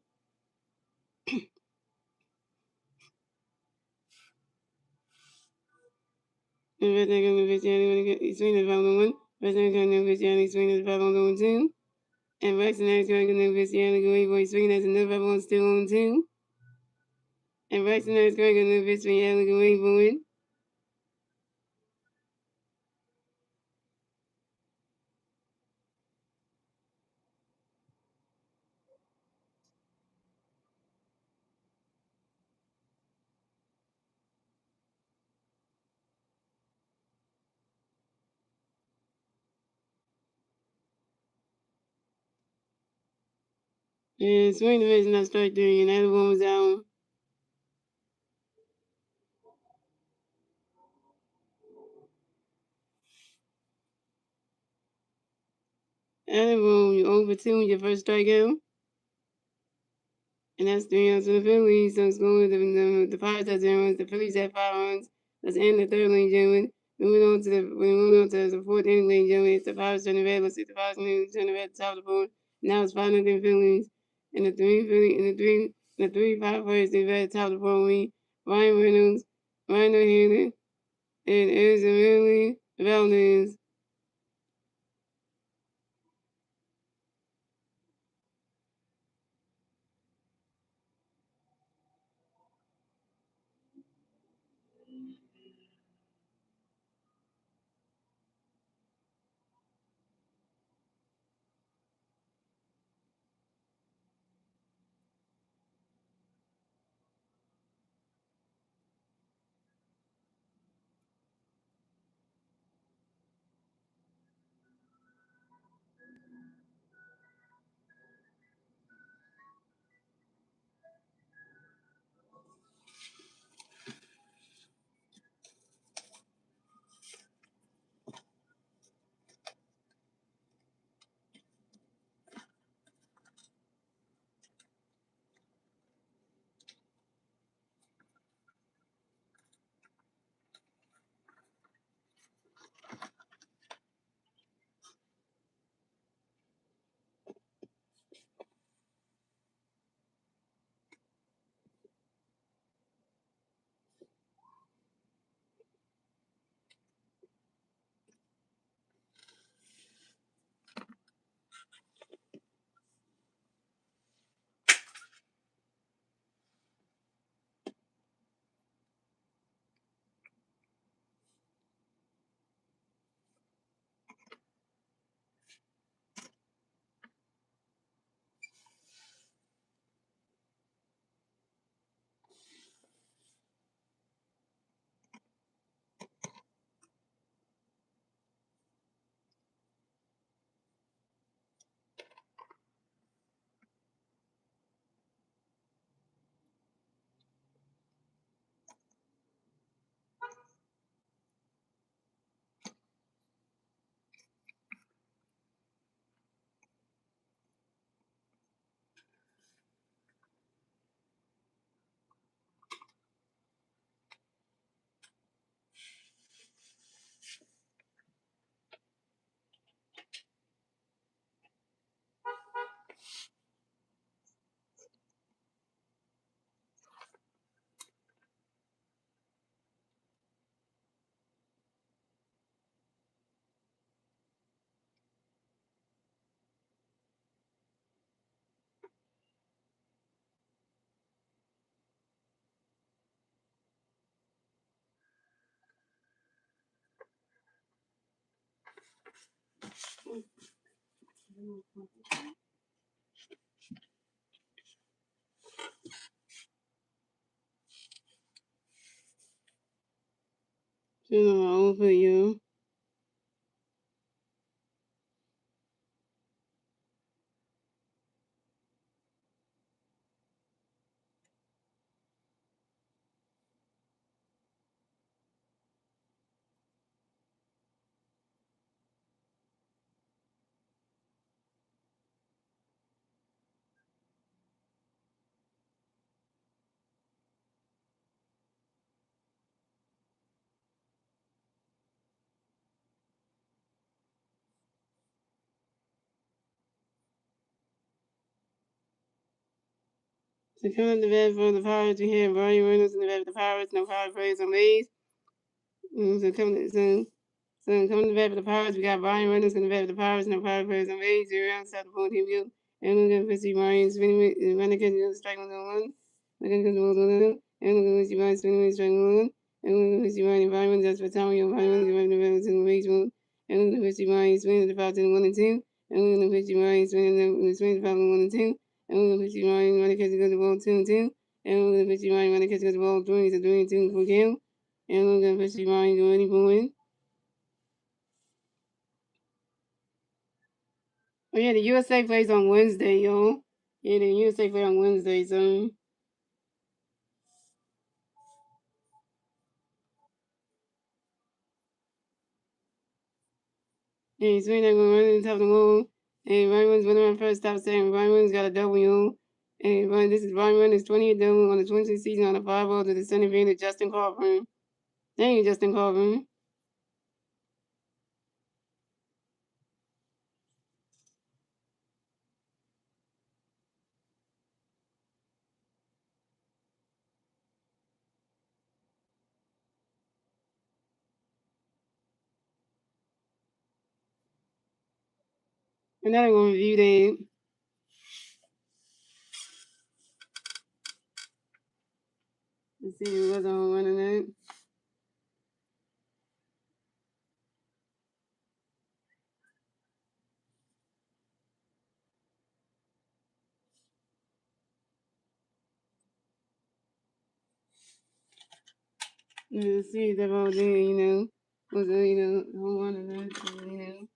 And Braxton got the pitch he's swinging the 5 on 1. Braxton got the pitch he's swinging the 5 on 2. And Braxton Askew got the pitch get ready for it. He's swinging as another 5 on still on 2. And Braxton Askew got the pitch get ready for it. And swing the pitch, not strike 3, and that one was down. That one, you over 2 with your first strikeout. And that's 3 outs for the Phillies. So it's going to the Pirates at 0 runs. The Phillies at 5 runs. Let's end the third lane, gentlemen. Moving on to the fourth inning lane, gentlemen. It's the Pirates turn the red. Let's see the Pirates turn the red at the top of the board. Now it's 5-0 Phillies. And the three Pirates they at the top of the board. Ryan Reynolds, Ryan O'Hanlon, and Arizona Valdez. So coming up the bat for the Pirates, we have Brian Reynolds in the bat for the Pirates, no power plays on base. So coming to bat for the Pirates, we got Brian Reynolds in the bat for the Pirates, no power plays on base. 0 outside the phone team view. And we're going to see Brian spinning with running catching the strike on the one. Looking at the ball on the and we're going to see Brian spinning with strike on one. And we're going to see Brian environment just for time. Brian Reynolds running the Reynolds in the base mode. And we're going to see Brian spinning the foul to the 1 and 2. And we're going to see Brian spinning the foul to the 1 and 2. And we're going to see Brian running catching the ball 2 and 2. And we're going to see Brian running catching the ball 3 and 2 for Gale. And we're going to see Brian go any point. Oh yeah, the USA plays on Wednesday, y'all. Yeah, the USA play on Wednesday, so yeah, so they're gonna run in the top of the wall. And Ryan Williams winning on first stop second. Ryan Williams got a W. And this is Ryan Williams' 20th double on the 20th season on the 5-0 to the center field of Justin Carver. Thank you, Justin Carver. And now they're gonna review that. Let's see who was on one of that. Let's see if they're all there, was home run of that,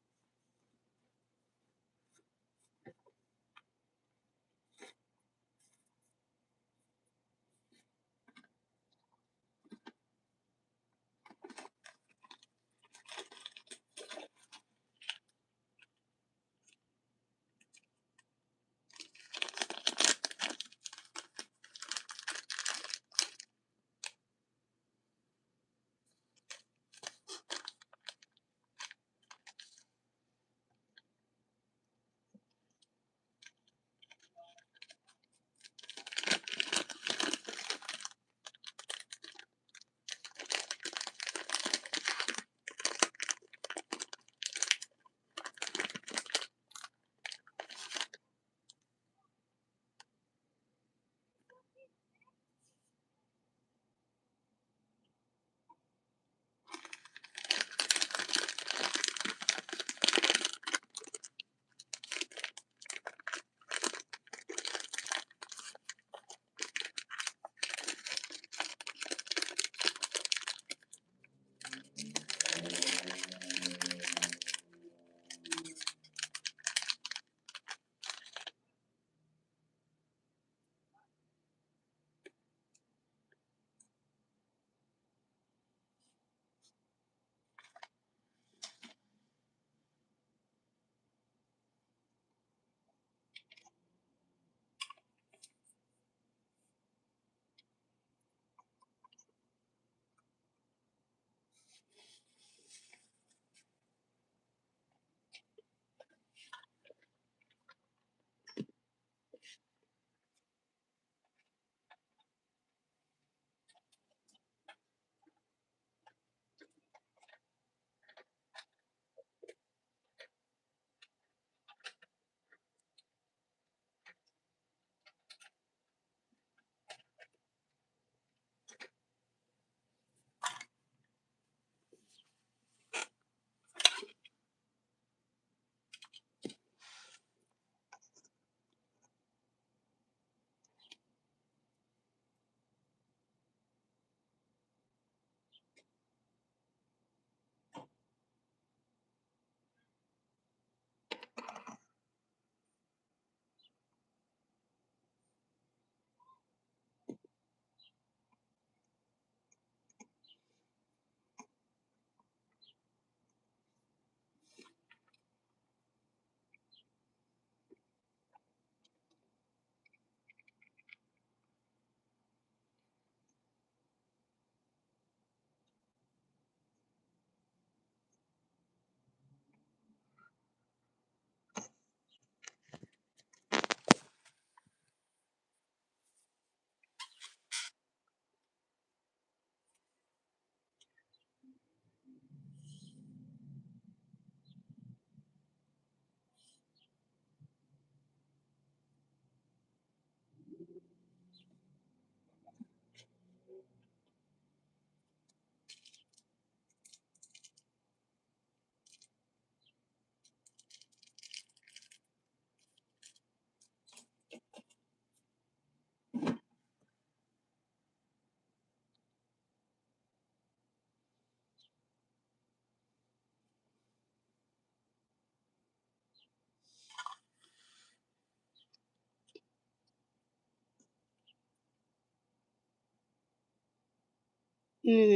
So next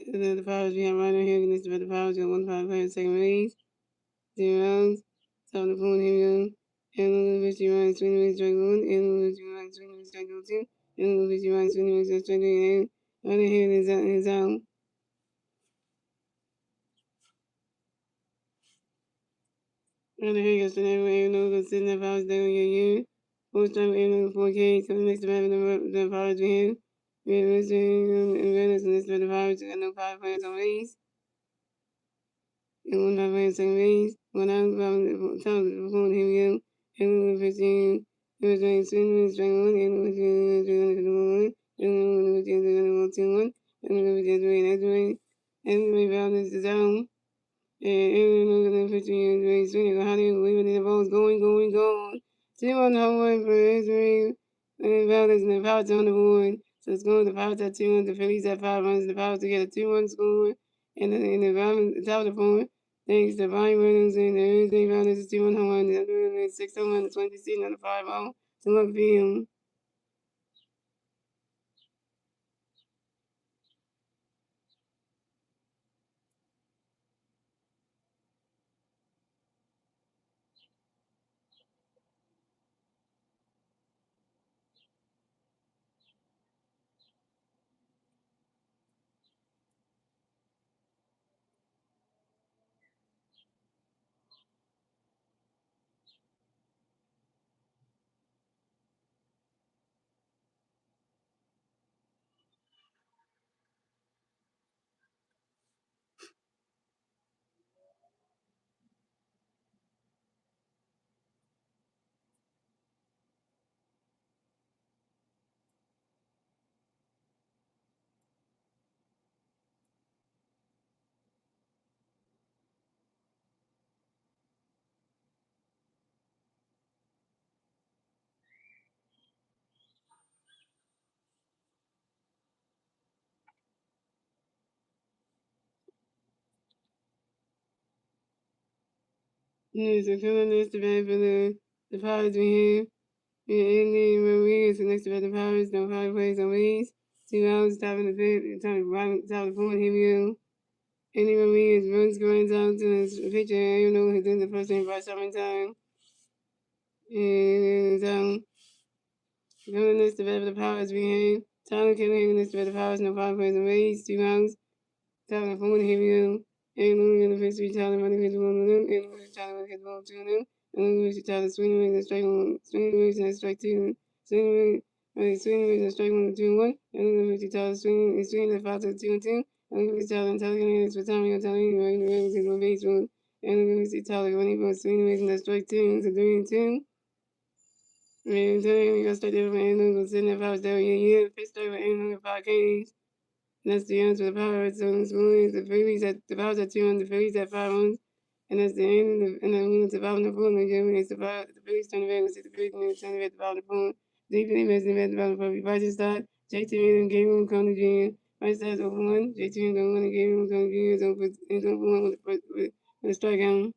to the powers we have right here next to the powers got 1 5 second release. 0 top of the phone here and which you want swing with strike 1 and which you want swing with strike 2 and which you want swing with strike 3 and here is out. And here goes the name of no sitting the powers there in your year. Post time in 4K, so next to having the powers we have. We have and Venice and next to the powers got no power players on these. And 1 5 second base. When I was top of the phone here we go. And 15 it was like swing with strike 1 and which you and which you 1 and which is doing and we found this is down. And look at the picture here, swinging, how do you believe it? The ball's going. 2 on home run for history. And the Pirates and the Pirates on the board. So it's going the Pirates at 2 runs, the Phillies at 5 runs, the Pirates to get a 2 1 score. And the top of the fourth. Thanks to Brian Reynolds and the Thursday Pirates is 2 1 home run. The other is 6 home run, the 20 season on the 5 0 to left field. So feeling this to bad for the Pirates we have. Andy Rodriguez next to the Pirates, no power plays on Reeds. 2 hours, top of the fifth, top of the fourth, here we go. Andy Rodriguez runs going down to his pitcher, you know, he's in the first inning by summertime. And coming next to the Pirates we have. Tyler Kelly next to the Pirates, no power plays on Reeds. 2 hours, top of the fourth, here we go. And looking at the pitch, we Tyler running his ball on them, and we Tyler with his ball to them. And we Tyler swinging with a strike one, swinging with a strike 2, swinging with a strike 1 2 1. And we Tyler swinging the 5 to 2 and 2. And we Tyler and Tyler getting this for Tommy and Tommy running with his one base run. And we see Tyler running for swinging with a strike 2 to 3 and 2. And then we got started with and we sitting at 5 there. Yeah, Pittsburgh with 805 games. And that's the answer. The Pirates on this morning. The Phillies at the Pirates at 2 and the Phillies at 5 runs. And that's the end. And then we went to bottom of the pool. And again, it's the Phillies turn around. The Phillies turn at the bottom of the pool. Deep in the at the bottom of the pool. Price start. JT in the game room Coney Jr. Price starts over 1. JT in the one in the game room Coney Jr. is over 1 with a strikeout.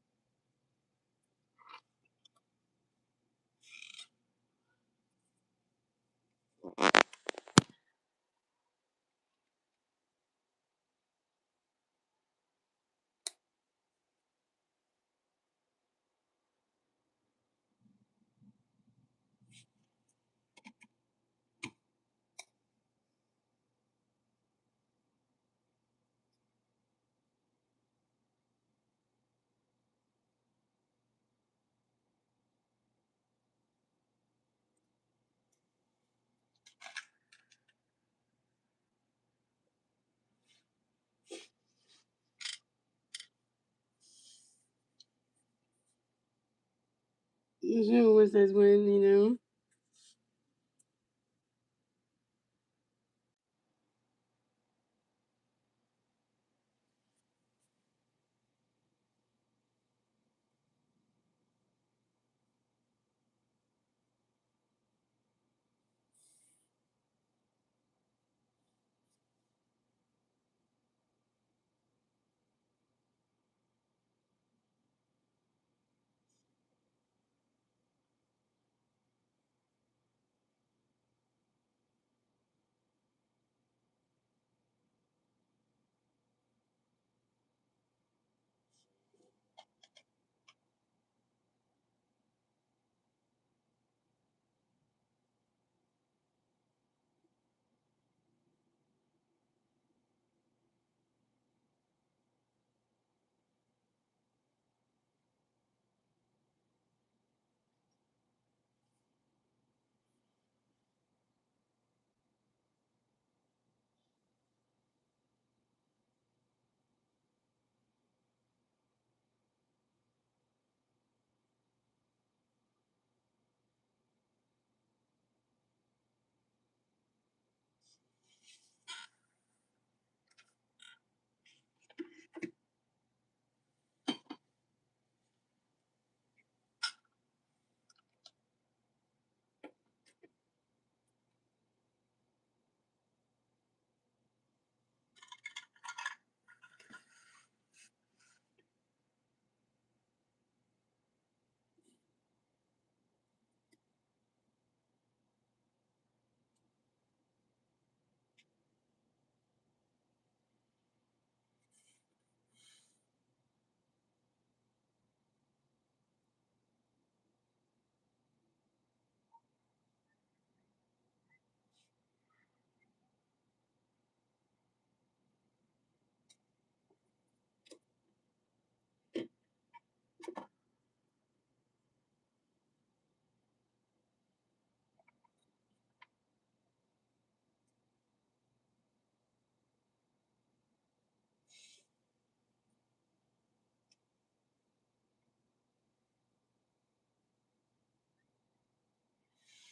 Sure, what's that win, you know?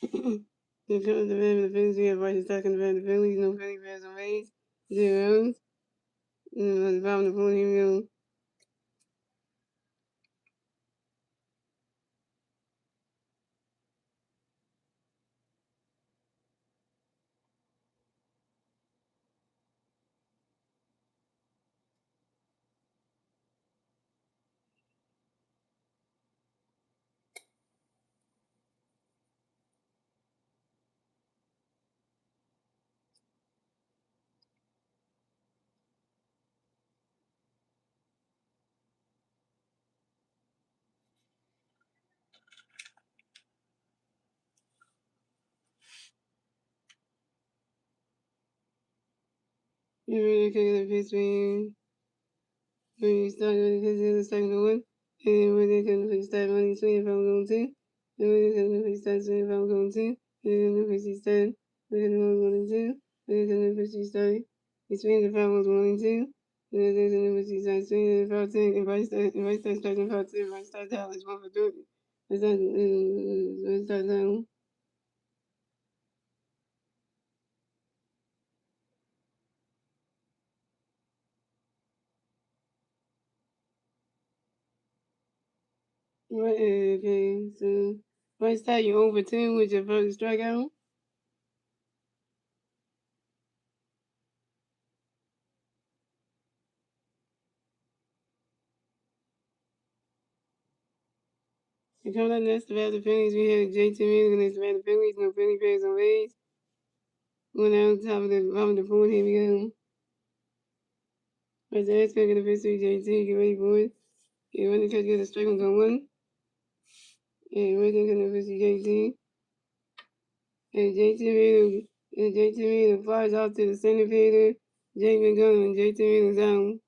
The current demand of the Phillies, we have right to stock in the demand of the Phillies, no Philly fans on base, 0 runs. The bottom of the phone, here we go. You're really kicking the Pittsburgh. When you start running because the second one, and when they can start running 20 if I'm going to, and when they can start 20 if I'm going to, and then if he start, when they can 1 and 2, when they can if he start, between the 5 was 1 and 2, and then there's an if he starts 20 and 5 10, if I start starting 5 10, if I start down, it's 1 for 30. If I start down. Right, okay, so first time you over 10 with your first strikeout. And coming up next about the Phillies, we have JT Music next about the Phillies, no Philly fans on base. Going out top of the board, here we go. Right there, it's going to get the first three, JT, get ready for it. And when the catch gets a strike on 1. And right there, going to first JT. And JT Music flies out to the center fielder. Jake McGowan, JT Music's down.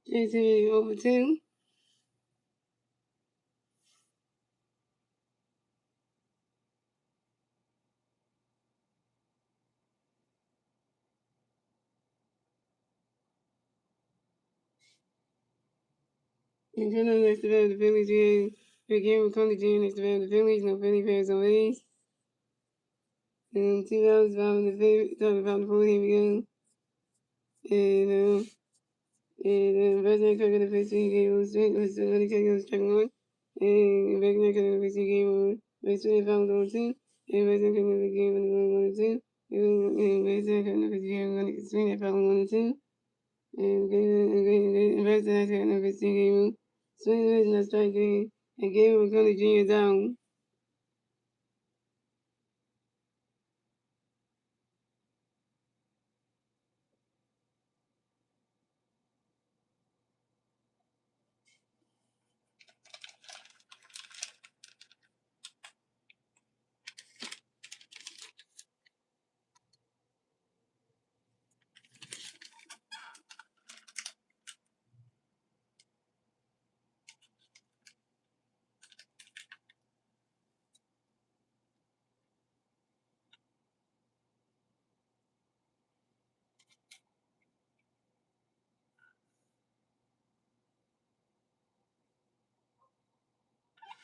JT Music over 2. And coming up next about the Phillies, we have Game McCullough Jr. next about the Phillies, no Philly fans on base. And 2 hours talking about the board, here we go. And Western Cook in the first three games was really taking on strike 1. And Western Cook in the first three games was 25 on 2. And Western Cook in the game was 1 and 2. And Western Cook in the first game was 25 on 1 and 2. And Western Cook in the first three games swing was not striking. And Game McCullough Jr. down.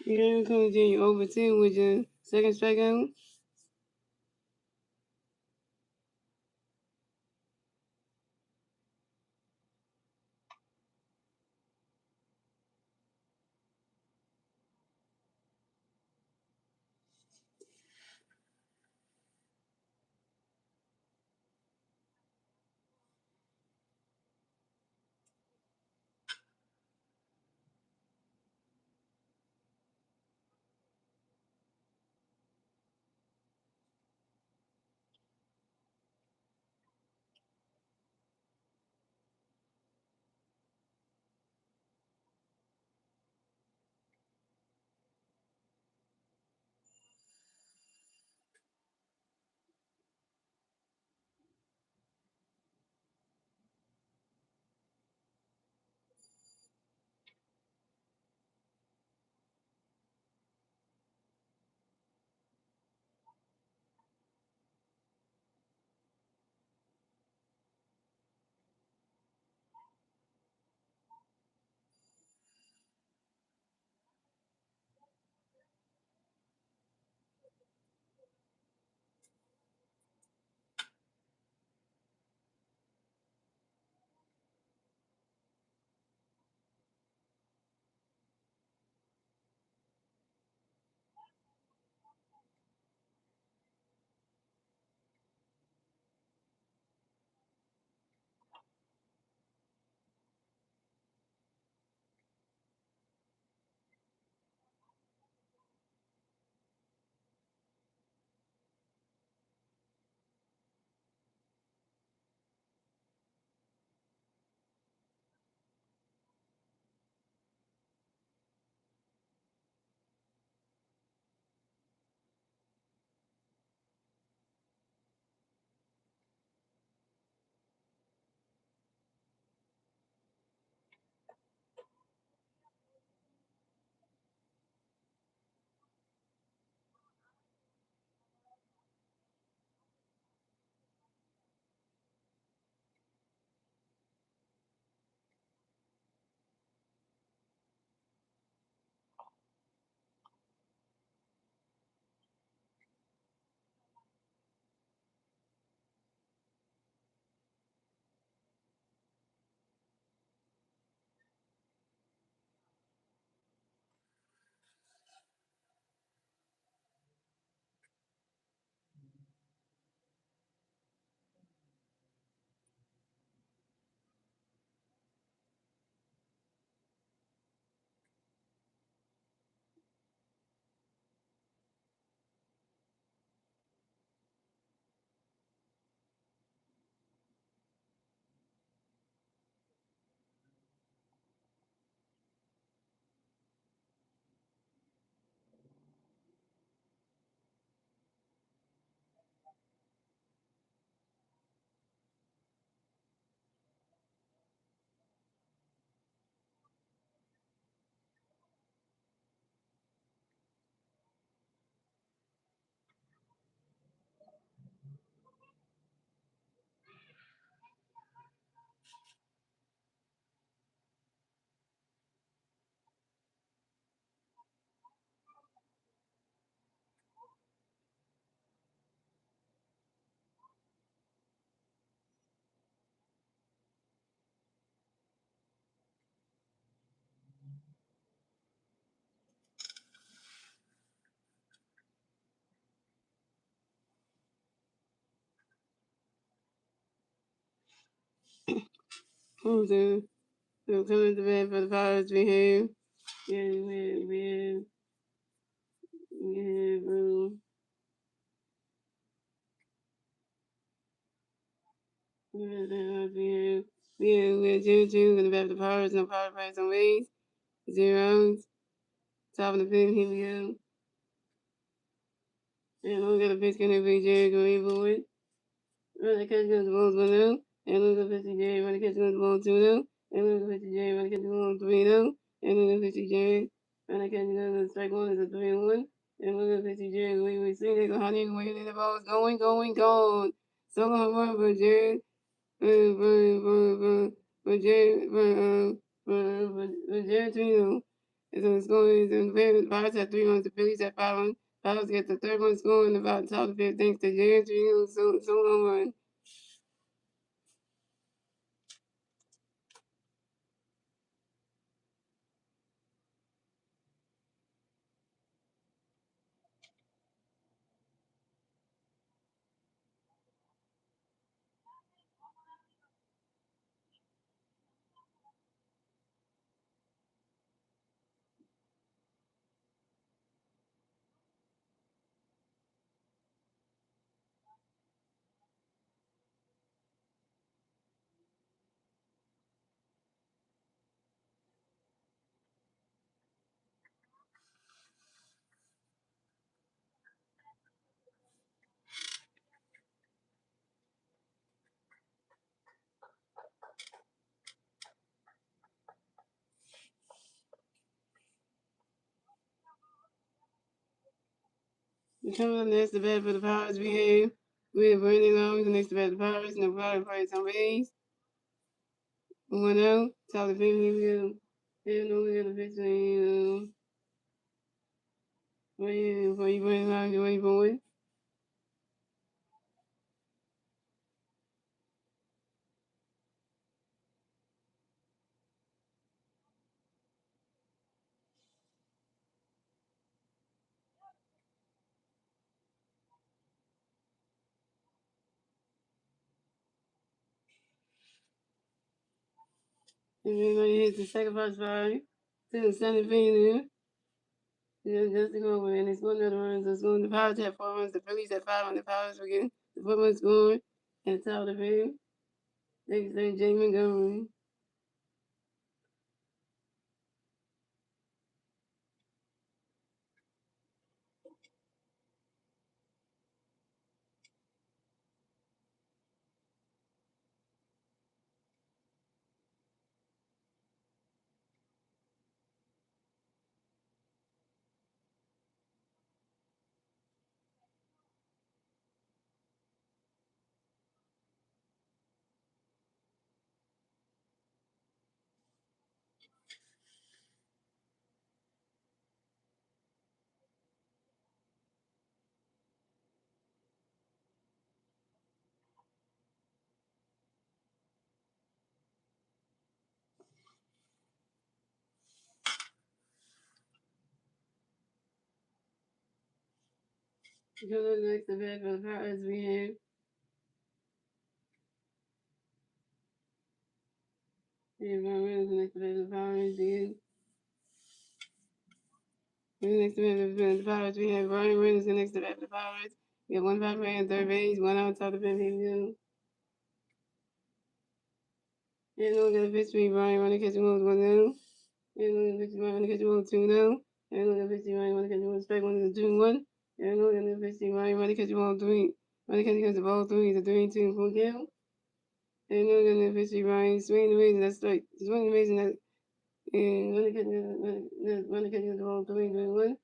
Game McCullough Jr. over 10 with your second strikeout. So coming to bat for the Pirates, we have we have we have 2-2 in the bat for the Pirates. No power plays on base. 0. Top of the fifth, here we go. And look at the pitch, gonna be Jerry going for it. Run the catch goes the ball's 1-0. And look at the pitch, Jerry. Run the catch goes the ball 2-0. And look at the pitch, Jerry. Run the catch goes the ball 3-0. And look at the pitch, Jerry. Run the catch goes the strike one is a 3-1. And look at the pitch, Jerry. We see they go honey away. The ball's going, gone. So long run for Jerry. For Jerry. For Jerry 3-0. And so the score is in the Pirates at 3 runs, the Phillies at 5 runs. Pirates get the third one score in about the top of the fifth thanks to Jerry 3 so long run. Coming up next, the bat for the Pirates we have Brandon Long, the next to bat for the Pirates, no Pirates plays on base. 1-0, top of the fifth, here we go. Here we go, the pitch, where you Brandon Long, you're waiting for it. And then when he hits the second first fly to the center field here, just to go over, and it's going to the runs, it's going to the Pirates at 4 runs, the Phillies at 5 runs, the Pirates were getting the 4 runs scoring, and the top of the field. Thanks to Jay Montgomery. Coming up next, the bat for the Pirates, we have Ron Reynolds, the next to bat for the Pirates again. The next to bat for the Pirates, we have Ryan Reynolds, the next to bat for the Pirates. We have 1 Pirates on third base, 1 out top of the fifth, here we go. And look at the pitch, Ryan running catch the ball 1-0. And look at the pitch, Ryan running catch the ball 2-0. And look at the pitch, Ryan running catch the ball strike 1 is a 2-1. And look at the pitch, Ryan running catch the ball 3. Running catch the ball 3 is a 3-2 full count. And look at the pitch, Ryan swinging the base, that's like swinging the base, and that. And running catch the ball 3-1.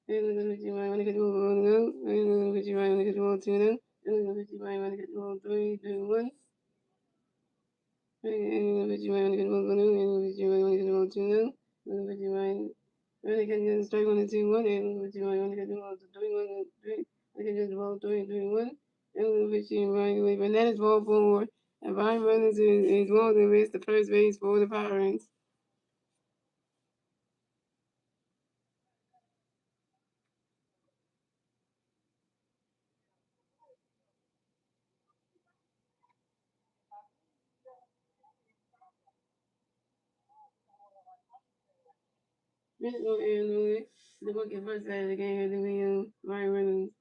And look at the pitch, Ryan running catch the ball 1-0. And look at the pitch, Ryan running catch the ball 2-0. And look at the pitch, Ryan running catch the ball 3-1. And look at the pitch, Ryan running catch the ball 1-0. And look at the pitch, Ryan running catch the ball 2-0. And look at the pitch, Ryan running catch the strike 1 and 2-1. And look at the pitch, Ryan running catch the ball 3-1 and 3. Running catch the ball 3-1. And look at the pitch, Ryan away. But that is ball 4. And Ryan Reynolds is one of the best, the first base for the Pirates. Pittsburgh and Louis. The book at first side of the game had to be Ryan Reynolds.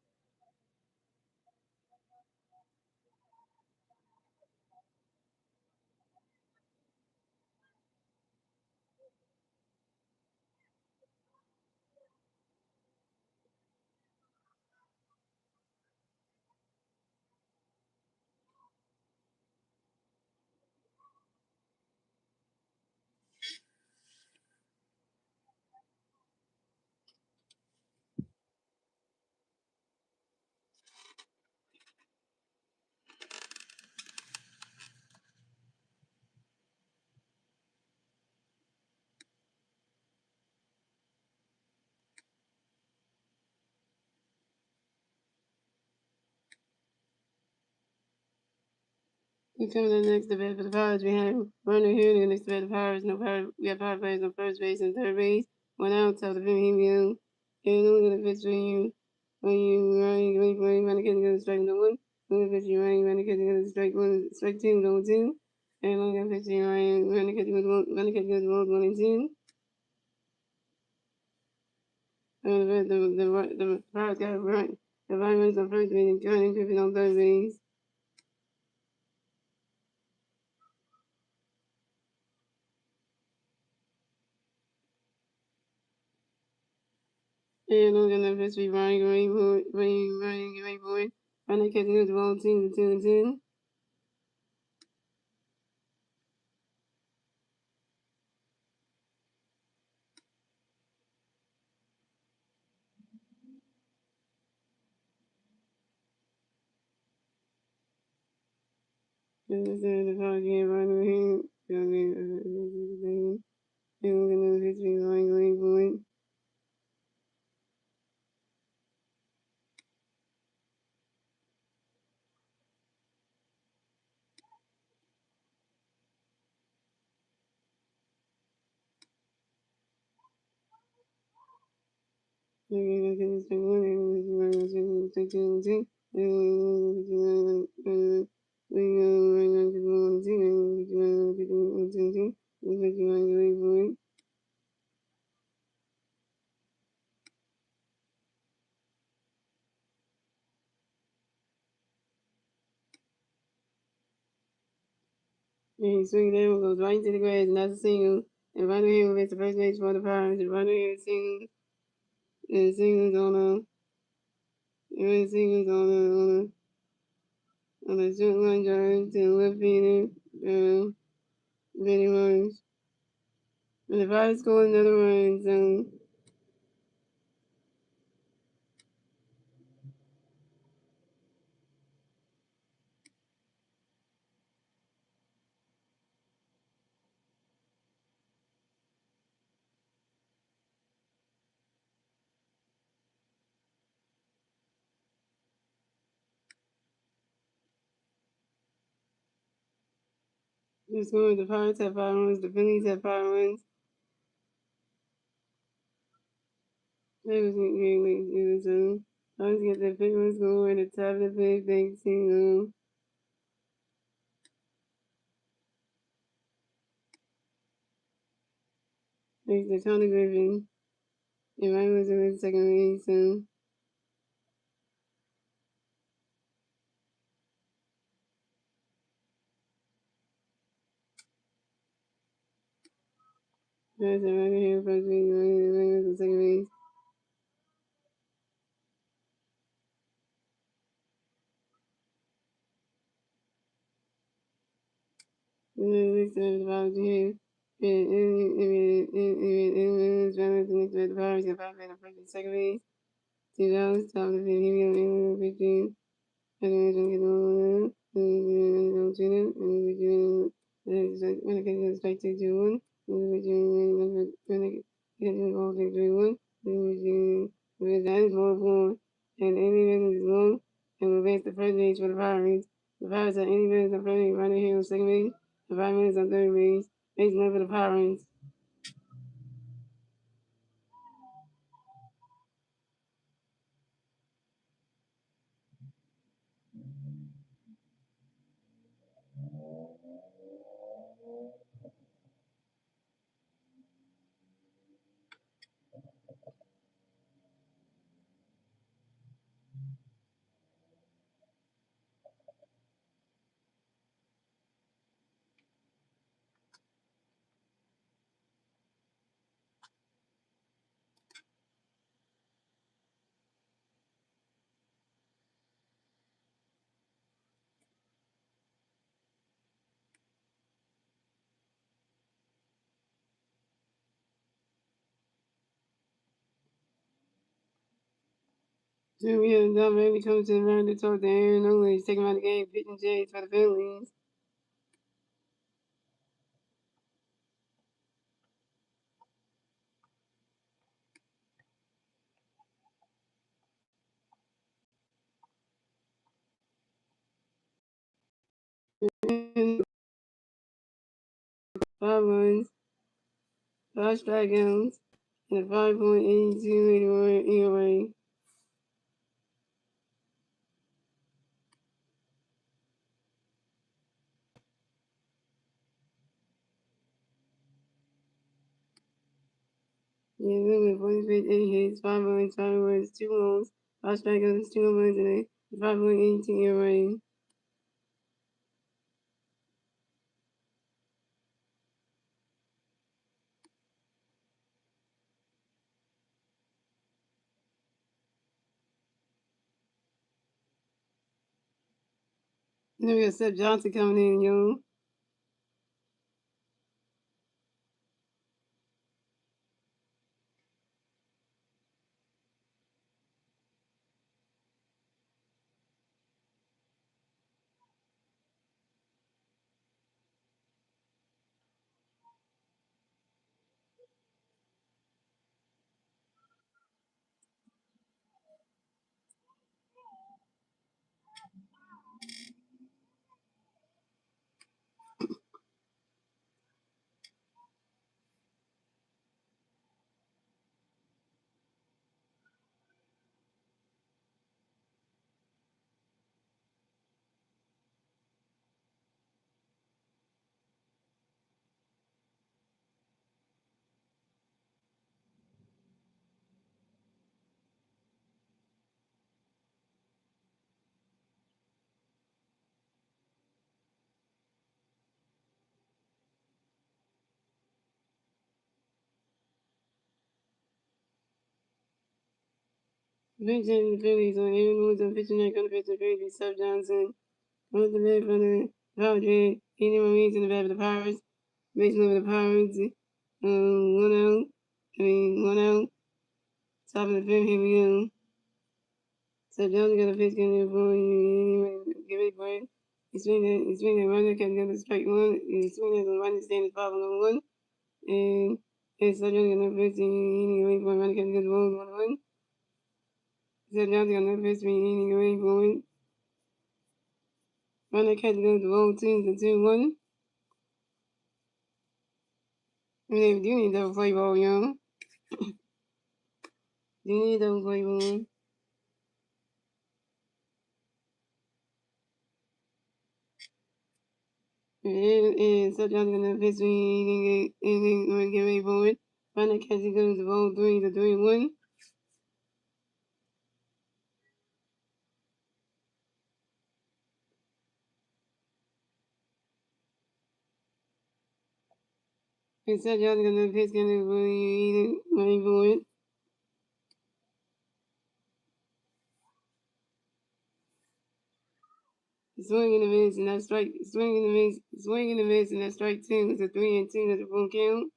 We come to the next debate for the Pirates. We have Runner here in the next debate. The Pirates, no Pirates. We have Pirate players on first base and third base. 1 out, top of the Phillies. And only going to pitch for you. When you running, wait for him, running, getting strike number one. Only pitch you running, running, getting strike one, strike two, number two. And only going to pitch you running, getting good, 1 and 2. And the Pirates got a run. The Pirates on first base and Johnny Griffin on third base. And I'm gonna first be running away for it, running away for it. Running catching up the ball 2 and 2. And the ball game running away. And we're gonna first be running away for it. And we're gonna get this thing one and we're gonna take 2 and 2. And we're gonna run to 1 and 2 and we're gonna get 2 and 2. We're gonna be running away for it. And he swings that one goes right into the grass, and that's a single. And Runner here will get the first base for the Pirates. And Runner here singles. And singles on a short line drive to the left fielder, Benny Rose. And the Pirates scored another run, so the score, the Pirates have 5 runs, the Phillies have 5 runs. That was really, so Pirates get their fifth one score at the top of the fifth, thanks to Tony Griffin. And Ryan was in the second base, so that's a Ryan here, first base, Ryan was in second base. And then the next time the Pirates here. And the next time the Pirates got 5 and first and second base. 2 outs, top of the fifth, here we go, 15. And then we're going to get on and when it gets strike 2-2-1, when it gets the ball 3-1, that is more form, and any business is long, and we'll advance the first base for the Pirates. The Pirates are any business on first base, running here on second base, the 5 minutes on third base, base one for the Pirates. So we have done maybe come to the round to talk to Aaron Only. He's taking out the game, pitching Jays for the Phillies. And 5 runs, 5 strikeouts, and a 5.82 ERA. Yeah, really, 46, 8 hits, 5 runs, 5 runs, 2 runs, 5 strikeouts, 2 runs, and a 5.82 ERA. And then we got Seth Johnson coming in, yo. Pitching the Phillies on Aaron Woods on pitching that going to pitch the Phillies, Seth Johnson. On the bat from the Padres, Andy Ruiz in the bat for the Pirates. Mason over the Pirates. 1 out. 1 out. Top of the fifth, here we go. So Jones got a pitch in there for you. Give it for it. He's swinging that runner, kept the strike one. He's swinging at the runner, stand is 5-1. And so Jones got no pitch, and away for it. Runner kept the ball 1-1. So Jones got no pitch, and away for it. Runner kept the ball 2-1. And they do need to play ball, yo. Do need to play ball. And such other than this week, anything going to get ready for it. Runner catches goes the ball 3-1. And such other than the pitch going to be ready for it. Swing and a miss, and that strike. Swing and a miss, and that strike 2. It's a 3-2 at the full count.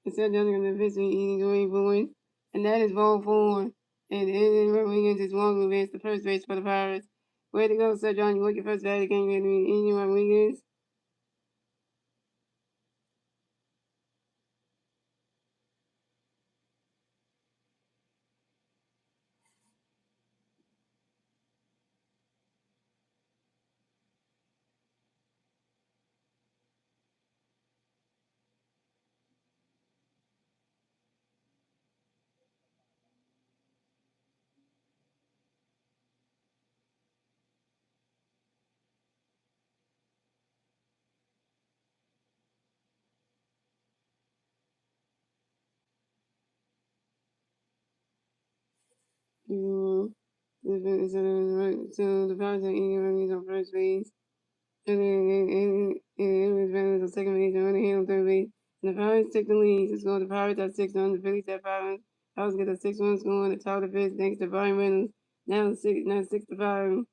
And such other than the pitch eating away for it. And that is ball 4. And Rodriguez is walking advance the first base for the Pirates. Way to go, Sir John. You work your first bat of the game. Andy Rodriguez. So the Pirates are eating runners on first base. And it was runners on second base and running here on third base. And the Pirates took the lead. The score, the Pirates at 6-1. The Phillies at 5-1. Pirates get a 6-1 score on the top of the fifth thanks to Brian Reynolds. Now 6-5.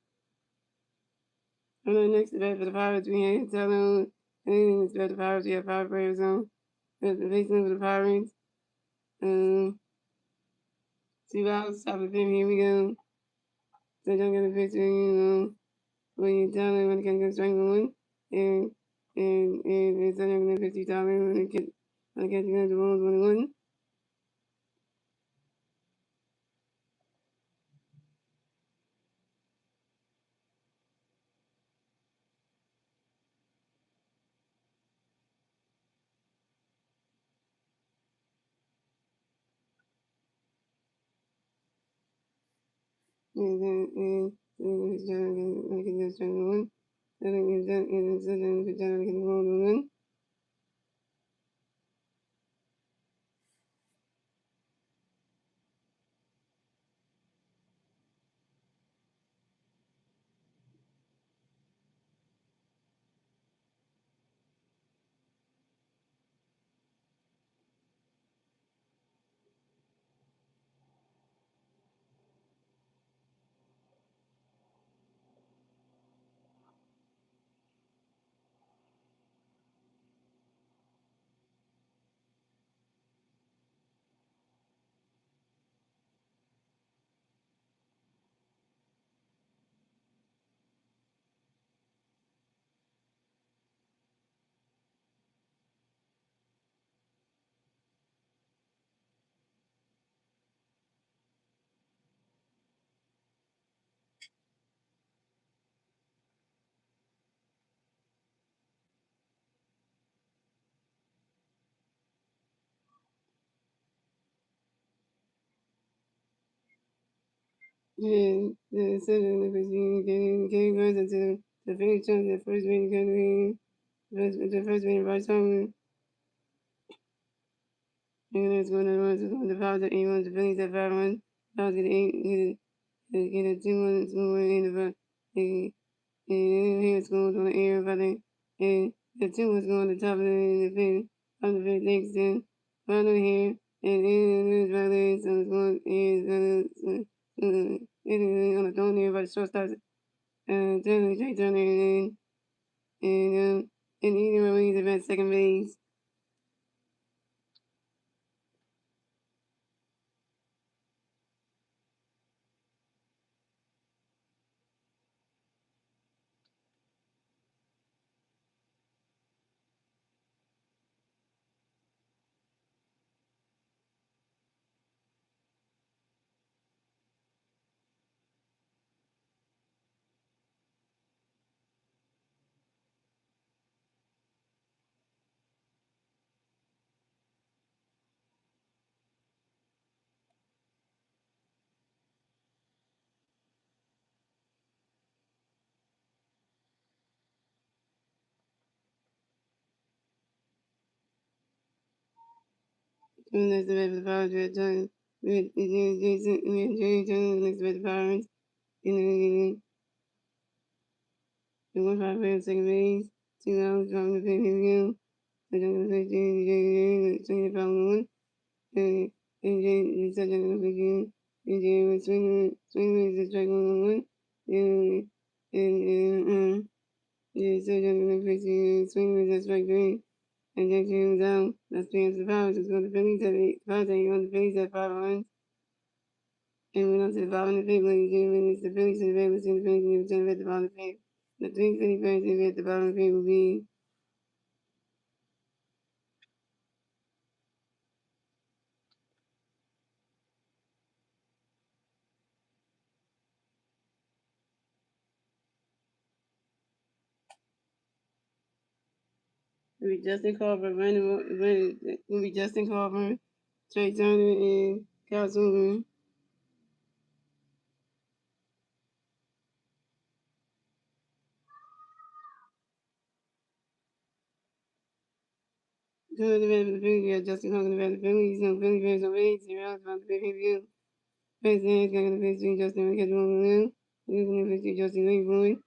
And then next to bat for the Pirates, we had Talon. And then next to bat the Pirates, we have 5 players on. The basement for the Pirates. 2 outs, top of the fifth. Here we go. So don't get a picture, when you tell them when it can go strike one, and it's not going to 50 dollars when it gets you the rolls 1-1. And it's when it can go strike one. I think it's done, and it's done, it's done, it can roll 1-1. And the second of his getting runs into the finish on the first rating country, the first rating right song. And it's going to run to the Pirates at 8-1, the Phillies at 5-1. Pirates get a 2-1 score in the and here's going on the air by and the 2-1 going on the top of the fifth, thanks to Ronald here, and it's right there, so it's going, on the throne there by the shortstop, Turner, Jay Turner, and either way, he's at second base. And that's the way for the Pirates, with Jerry Jones, next to the Pirates, and the 1-5 player second base, 2 outs, dropping the fifth, here we go. The jungle of the Jerry, swinging the foul one. And Jay said that in the beginning, and Jay was swinging the strike 1-1. And Jay said that in the beginning, swinging the strike 3. And Jack Jay was out. That's the answer to the Pirates. It's going to Phillies at 8. Pirates on the Phillies at 5 runs. And went on to the bottom of the fifth, ladies and gentlemen. It's the Phillies to the Ravens, and the Phillies and the Return at the bottom of the fifth. The 3 Philly fans at the bottom of the fifth will be Justin Carver, will be Justin Carver, Trey Turner, and Kyle Swinton. Good the bad for the Phillies, yeah, Justin Carver the bad for the Phillies, no Philly fans on 8, 0 about the big review. First name is going to pitch Justin Ricketts Blue. Who's going to pitch Justin Ricketts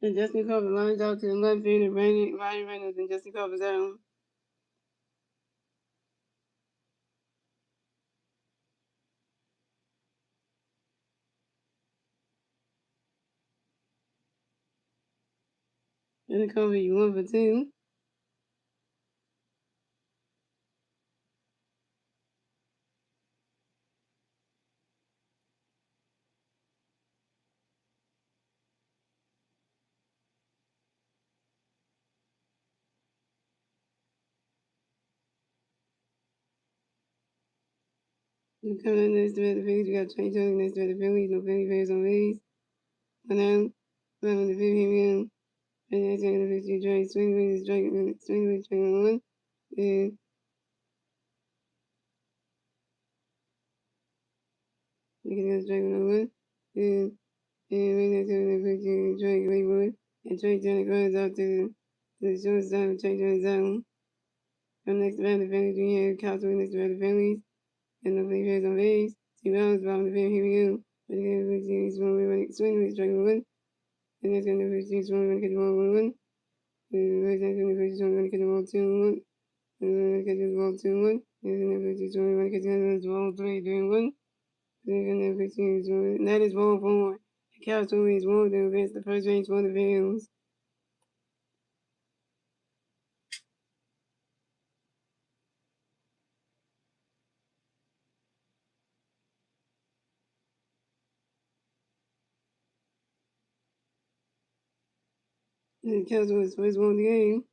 and Justin Cover lines out to the left field and Ryan Reynolds and Justin Cover's out. Justin Cover, you 1 for 2. You come in next to the Phillies, we got Trey Turner next to the Phillies, no Philly Bears on base. 1 out. 11 to 15 and that's going to pitch you Trey swing with strike 1. And you can strike 1. And right next to the pitch you Trey Greenwood. And Trey Turner goes out to the shortstop, Trey Turner's out. From next to the Phillies, we have Cowboys next to the Phillies. And nobody Bears on base. 2 outs, bottom of the 5th, here we go. But again, pitch you swing with strike 1. And that's going to pitch you swing with catch ball 1. And right next to the pitch swing with catch ball 2-1. And catch ball 2-1. And then the pitch swing with catch ball 3-1. And that is ball 4. The Cowboys won to advance the first range for the Bills. The Cowboys first won the game.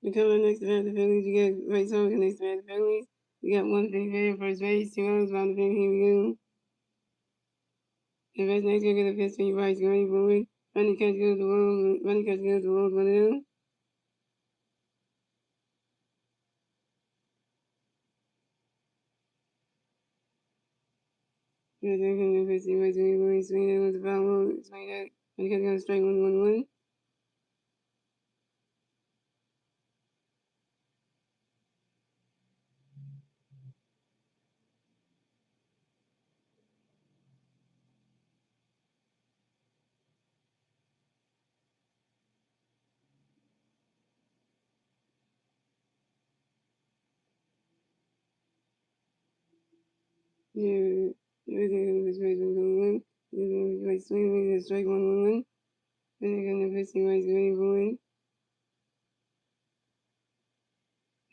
We come up next to the Phillies. You got Ray Thomas next to the Phillies. You got 1 big man first base, 2 outs, bottom of the 5th, here we go. The rest next going to get a pitch for you, Rice, going forward. Running catch goes to Wolves, 1 out. Yeah, they're going to pitch you, Rice, going forward. Swing that was a foul, swing that. Running catch going to strike 1-1-1. Yeah, everything was right 1-1-1. Right swing, right strike 1-1-1. Then they're going to pitch you, Rice, going forward.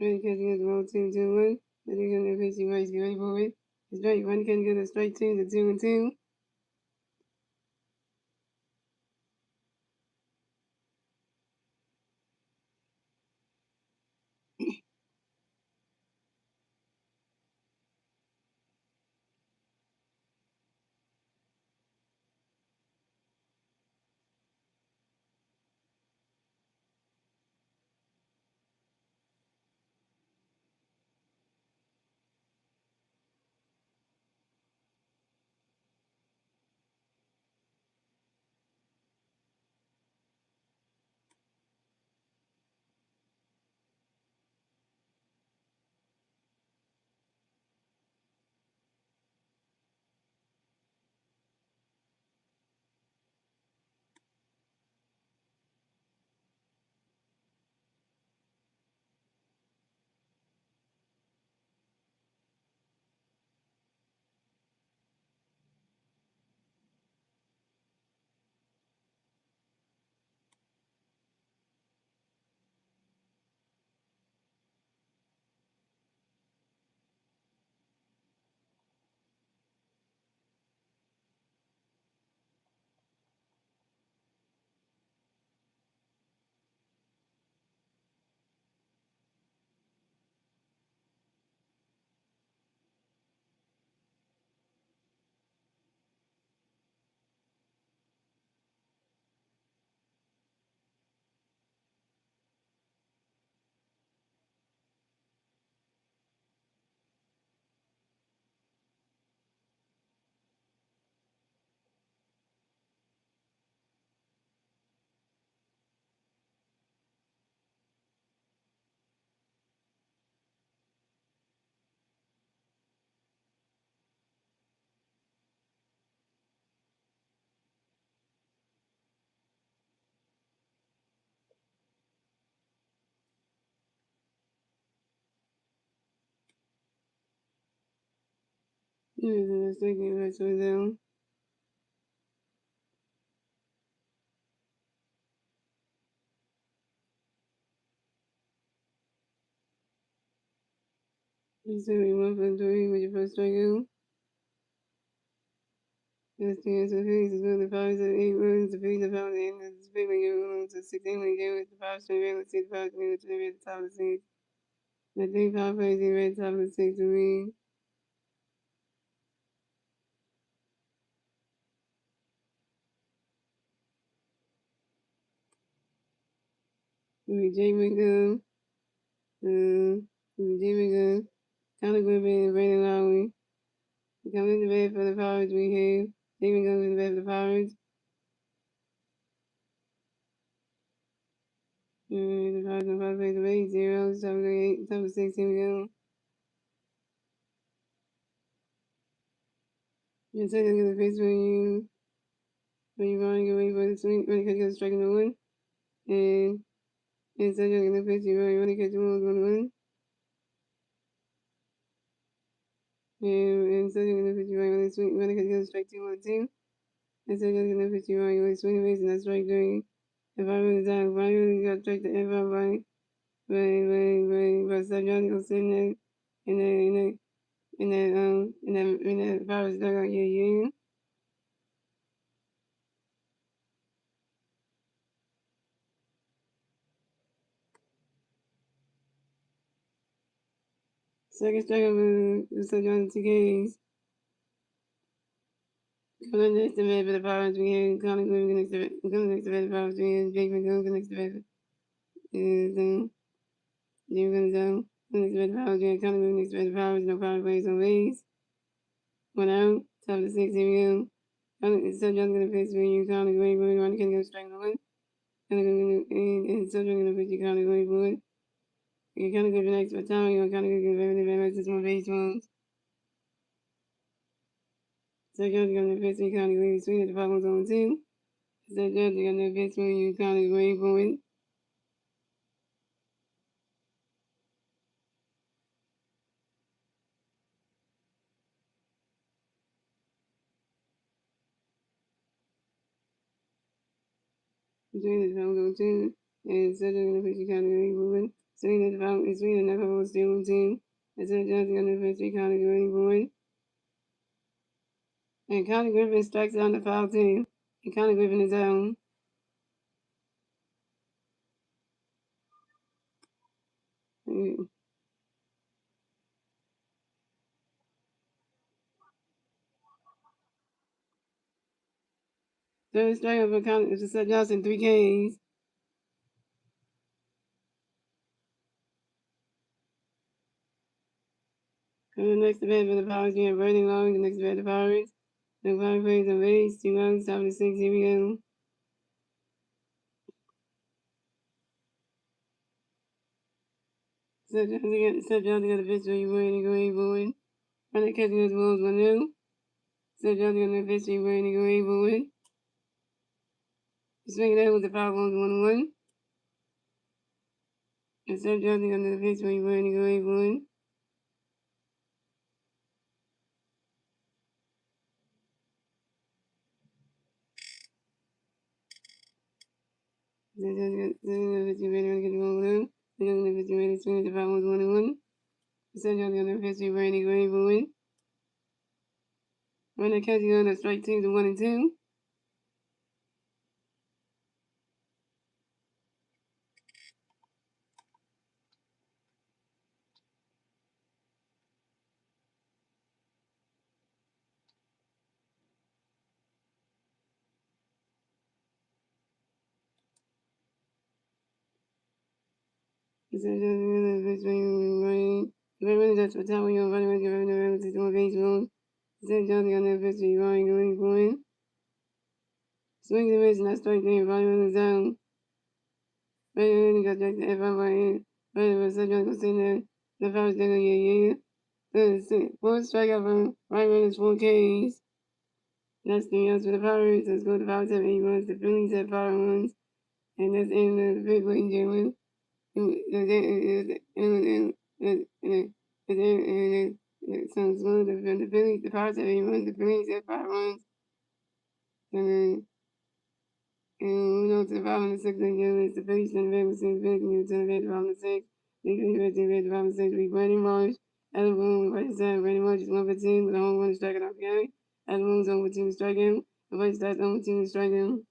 Running catch goes to ball 2-1. Then they're going to pitch you, Rice, going forward. It's right, running catch goes to strike 2 to 2-2. Let's take it back to them. Let's say we 1 for 3 with your first strikeout. Let's the answer the Phillies is the Pirates at 8 runs. The Phillies have found the end of the big league runs to 16 game with the Pirates to the Let's see the Pirates to the top of the six. The 3-5 plays the red top of the six to win. Jay McGum, Jay McGum, Tyler Griffin, and Brandon Lowry. Coming in the bed for the Pirates, we have Jay McGum in the bed for the Pirates. The Pirates and Pirates play the 8-0, top of 6, here we go. And second to the face when you running away for the swing, running catch goes striking the one. And second in the face, you running catch one. And second in the face, you running catch goes strike 2-1-2. And second in the face, you running swing base, and that's strike 3. If I really die, if I really got strike the F out right, but Sergio was sitting there in that virus dugout, yeah. Second strike of Sergio 2 Ks. Coming next to bed for the Pirates, we had Connie Griffin next to bed for the Pirates, we had Jake McGowan next to bed for Jimmy Gonzalez next to bed for the Pirates, we had Connie Griffin next to bed for the Pirates, no power plays on base. 1 out, top of the 6, here we go. Sergio's gonna face for you, Connie Griffin, Ronnie can go strike 1. And Sergio's gonna face you, Connie Griffin. You kind of give an extra time, you're kind of give everything very much just more base ones. So you're going to face me kind of really sweet at the bottom zone too. So you're going to face me, you kind of wait for it. Between the bottom zone too. And so you're going to face you kind of wait for it. Swing at the bottom, it's swinging at the bottom zone too. And so you're going to face me kind of wait for it. And Connie Griffin strikes on the foul too. And Connie Griffin is down. Third strike of a Connie, it's Seth Johnson, 3 Ks. Coming next to bat for the Pirates, we have Brandon Lowry, the next to bat the Pirates. The Pirates plays a base, 2 outs, top of the 6, here we go. Seth Johnson got the pitch where you wearing the gray board. Running catching his balls 1-0. Seth Johnson got the pitch where you wearing the gray board. Swinging that with the foul balls 1-1. And Seth Johnson got the pitch where you wearing the gray board. Seth Johnson got the pitch ready to get the ball down. Seth Johnson got the pitch ready to swing at the foul balls 1-1. Seth Johnson got the pitch where you wearing the gray board. Running catching on the strike teams 1 and 2. Seth Johnson got the pitch where you wearing. Remember that's what time when you're running with your revenue to do baseball. Seth Johnson got the pitch where you wearing the gray board. Swing the miss and I strike three and volume in the zone. Right got Jack the F out right here. Right was such a sitting there. The first thing yeah. Fourth strikeout from right runners 4 Ks. That's the outs for the Pirates. Let's go. The Pirates have 8 runs. The Phillies have 5 runs. And that's in the big win, Jalen. Sounds good. The Phillies, the Pirates have 8 runs. The Phillies have 5 runs. And then, we know to the bottom of the 6th inning, it's the Phillies and the Phillies and the Phillies to the bottom of the 6th. The Phillies to the bottom of the 6th. We Brandon Marsh. Adam Boone, right side. Brandon Marsh is 1 for 10 with a home run striking out the game. Adam Boone's on for 2 to strike him. The right side's on for 2 to strike him.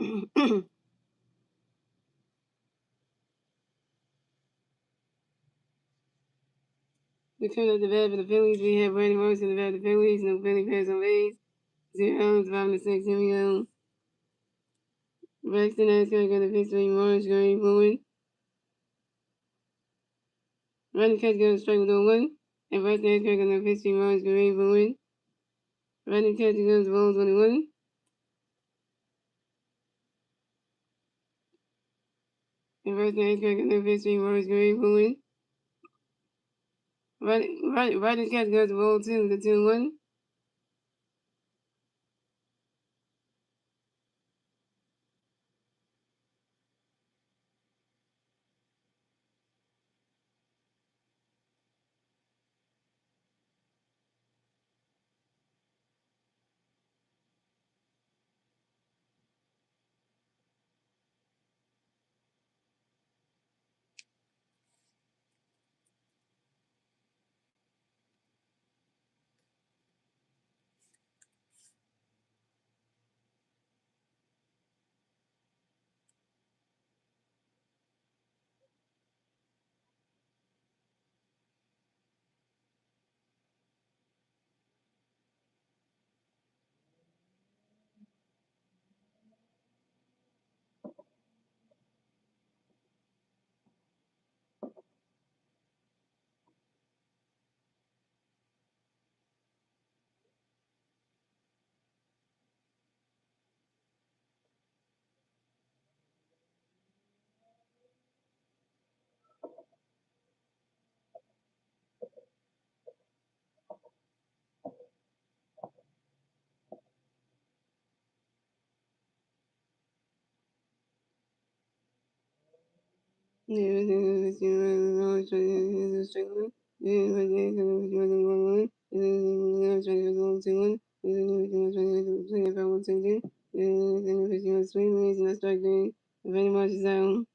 We turn up the bat for the Phillies. We have Brandon Marsh in the bat for the Phillies. No Philly pairs on base. 0 runs, 5 to 6. Here we go. Braxton Ascot got a pitch for Marsh. Green Bowen. Running catch goes strike with 1. And Braxton Ascot got a pitch for Marsh. Green Bowen. Running catch goes ball 21. And Braxton Ascot got a pitch for Marsh. Green Bowen. Running catch goes ball 2 to 2-1. Very much down.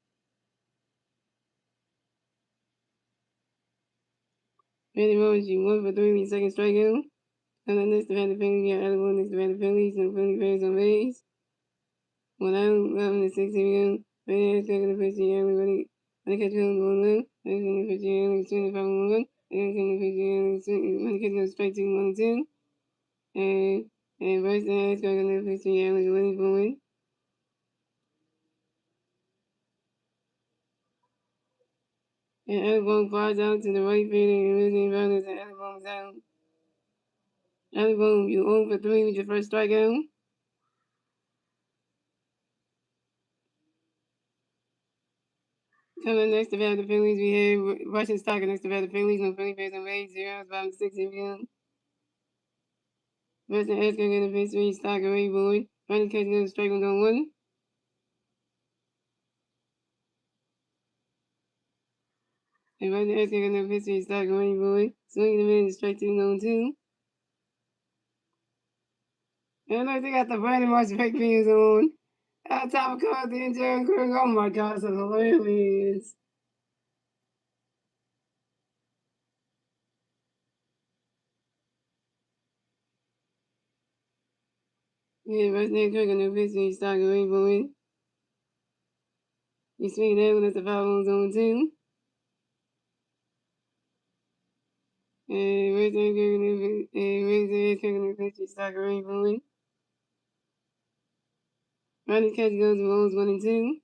Very much you 1 for 3 second strikeout. And then next to the Phillies, yeah, other one next to the Phillies, no Philly pairs on base. 1 out, 11 to 6, here we go. Ready to take the pitch, yeah, everybody. Ready to catch on the 1 Ready to pitch, yeah, ready to the 1 Ready to pitch, yeah, ready to catch strike 2, 1 and 2. And Bryce has got a pitch, yeah, ready for it. And Elbow flies out to the right field and losing runners and Elbow's out. Elbow, you 0 for 3 with your first strikeout. Coming next to bat the Phillies, we have Russian Stocker next to bat the Phillies. No Philly base on base. 0 5 6 if you Russian Edge going to get a pitch 3. Stocker, Ray Boyd. Running catch goes strike on 1. And Russian Edge going to get a pitch 3. Stocker, Ray Boyd. Swinging the man strike 2 on 2. And look, they got the Brandon Marsh fake beans on. Top of card, the injury, oh my god, so hilarious. Yeah, first name Kirk and the pitch, he's talking rainbow in. He's swinging that one at the foul on zone 2. And first name Kirk and the pitch, and first name Kirk and the pitch, he's talking rainbow in. Running catch goes to Rose 1 and 2.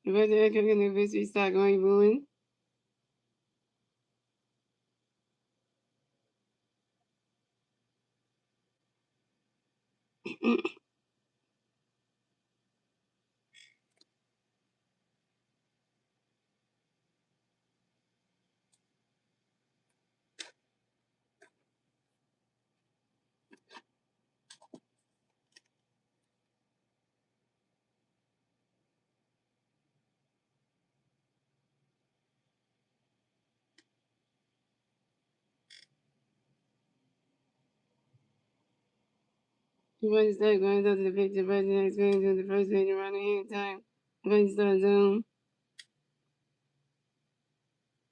And first name Kirk and the pitch, he's talking rainbow in. Everybody start going up to the picture, but the next man to the first man around the hand time. Everybody start zone.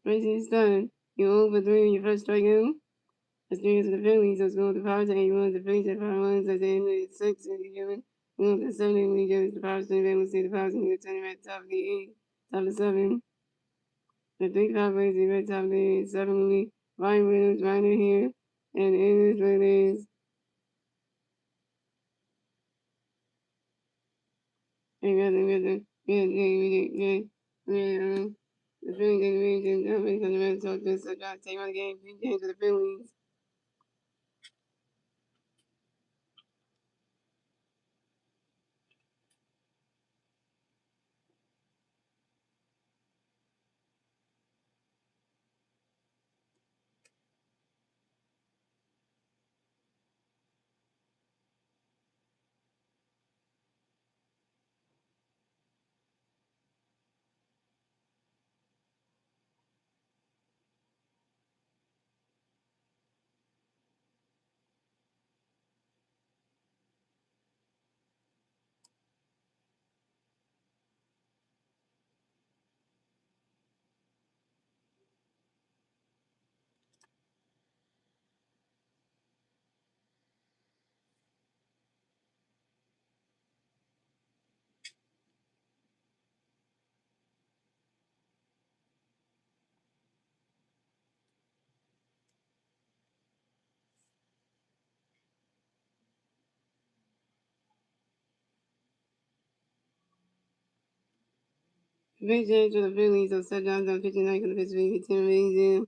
Racing start. You over 3 on your first strikeout. Experience with the Phillies, so go with the Pirates, and you want the Phillies at 5 runs at the end of the 6, and you're given. You want the 7 and we give the Pirates, and then we'll see the Pirates, and you're turning at the top of the 8, top of the 7. The 3-5 race, the red top of the 8, 7 will be Ryan Williams, right in here, and it is what it is. And the Phillies and the Rangers, and the Red Sox just trying to take on the game, 3 games to the Phillies. Big change for the Phillies, so Seth John's on 59 for the Pittsburgh 10 rings in.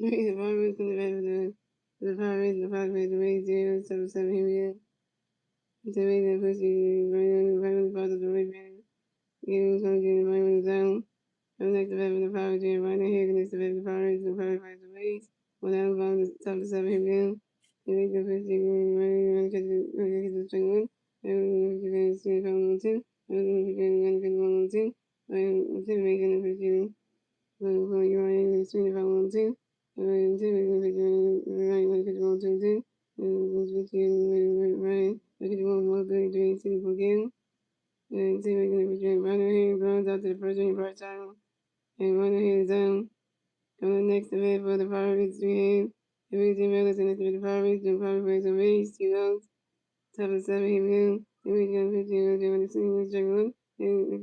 The Pirates in the Pirates, the Pirates, the Pirates, the Rays 077 here. The Rays and Pussy, the Pirates, part of the Rays, Games on the Pirates zone. I'm next to the Pirates, and right here, next to the Pirates, the Pirates, the Rays. When I'm on the top of 7 here, the Rays and Pussy, running, catch the string one. I'm going to see if I'm on 2. I'm going to get 1 on 2. I'm making the Pussy. When you are in the screen if I want to. And typically, if you want to, and with you, right, look at you want more good doing simple game. And typically, if you run ahead, runs out to the first ring part time, and run ahead zone. Coming next event for the Pirates, we have the Raising Medals and the Pirates, the Pirates and Race, 2 outs. 7-7 here, and we're going to put you doing the single check one, and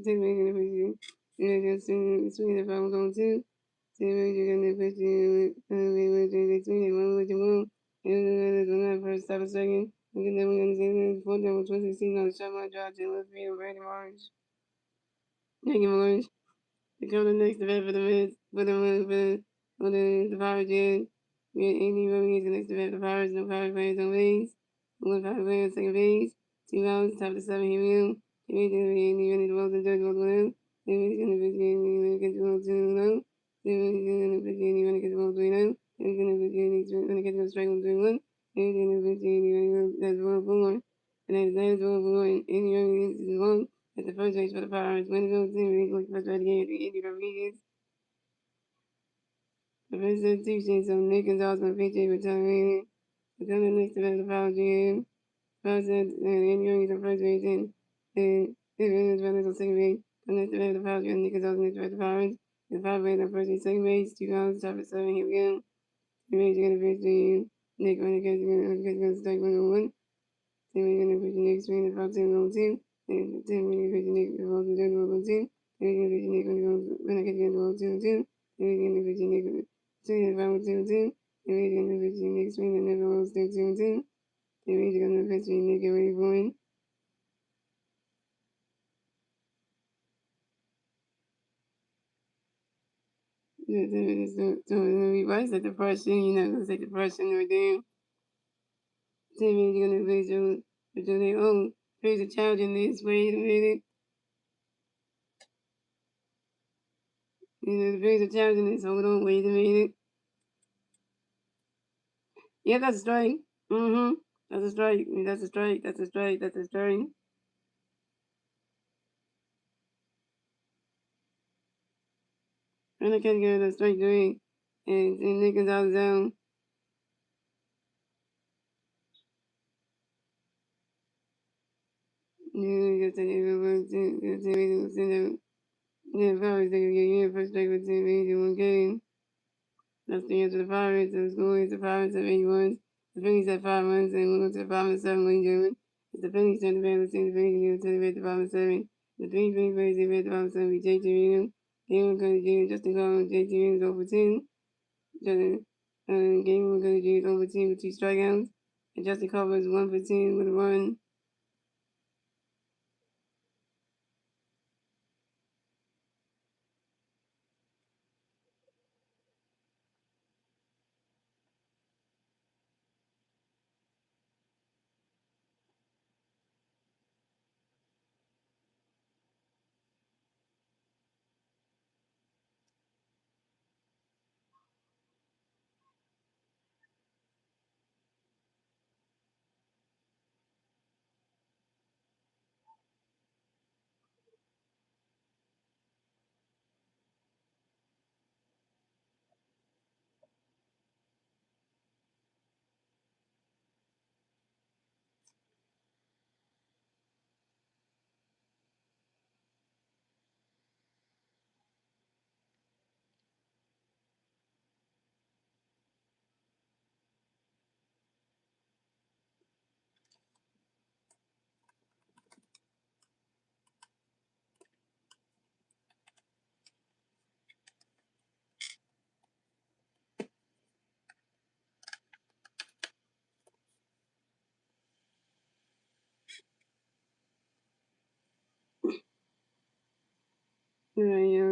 take making the put you. And just swing if I was on 2. So you're going to put you, we were doing the swing, one with your move, and then first stop a second. And then we're going to say the 4 down with 2016 on the shot my drive to left field, Brandon Orange. Thank you, Orange. We come to the next event for the Mets, for the Pirates, yeah. We had 80 running the next event for the Pirates, no Pirates players on base. One Pirates player on second base. 2 outs, top of the 7 here, real. They made the 80 running the balls and third, goes 1 out. They made the 50 running to get the ball 2 0. They made the 50 running to get the ball 3 0. They made the 50 running to get the ball strike 1 3 1. They made the 50 running that's 1 4. And that's 1 4 and 80 running is 1. At the first race for the Pirates, when it goes in, we look first right again, Andy Rodriguez. The first substitution, so Nick Gonzalez and PJ retiring. The coming next to the Pirates GM. First and Andy Rodriguez on first race, and it was runners on second race. The next to the Pirates, and Nick Gonzalez next to the Pirates. The Pirates on first and second race, 2 rounds, top of 7, here we go. The race are going to face the Nick running going to strike 1 on 1. Then we're going to put the next screen, the Fox on 2. And then we're going to put the next ball to the on 2. Then we're going to put the next when I get the ball 2 on 2. Then we're going to put the next screen, the ball 2 on 2. Then we're going to put the next screen, and the ball still 2 on 2. Then we're going to put the next ready for it. So we watch the depression, let's take the depression right there. Then we're going to put their own, there's a child in this, wait a minute. There's a child in this, hold on, wait a minute. Yeah, that's a strike. Mm-hmm. That's a strike. That's a strike. That's a strike. That's a strike. And I can't get a strike 3. And Nick is out of zone. Yeah, Pirates, they get first strike with 1 game. That's the answer to the Pirates. The score is the Pirates have 8 runs. The Phillies have 5 runs, and we'll go to the bottom of 7 when German. It's the Phillies turn the band, the Phillies to the bottom of 7. The 3 Phillies players, they at the bottom of 7 with JT Reno. They will go to Jr. Justin Collins, JT Reno's over 10. Game will go to Jr. over 10 with 2 strikeouts. And Justin Collins 1 for 10 with a run.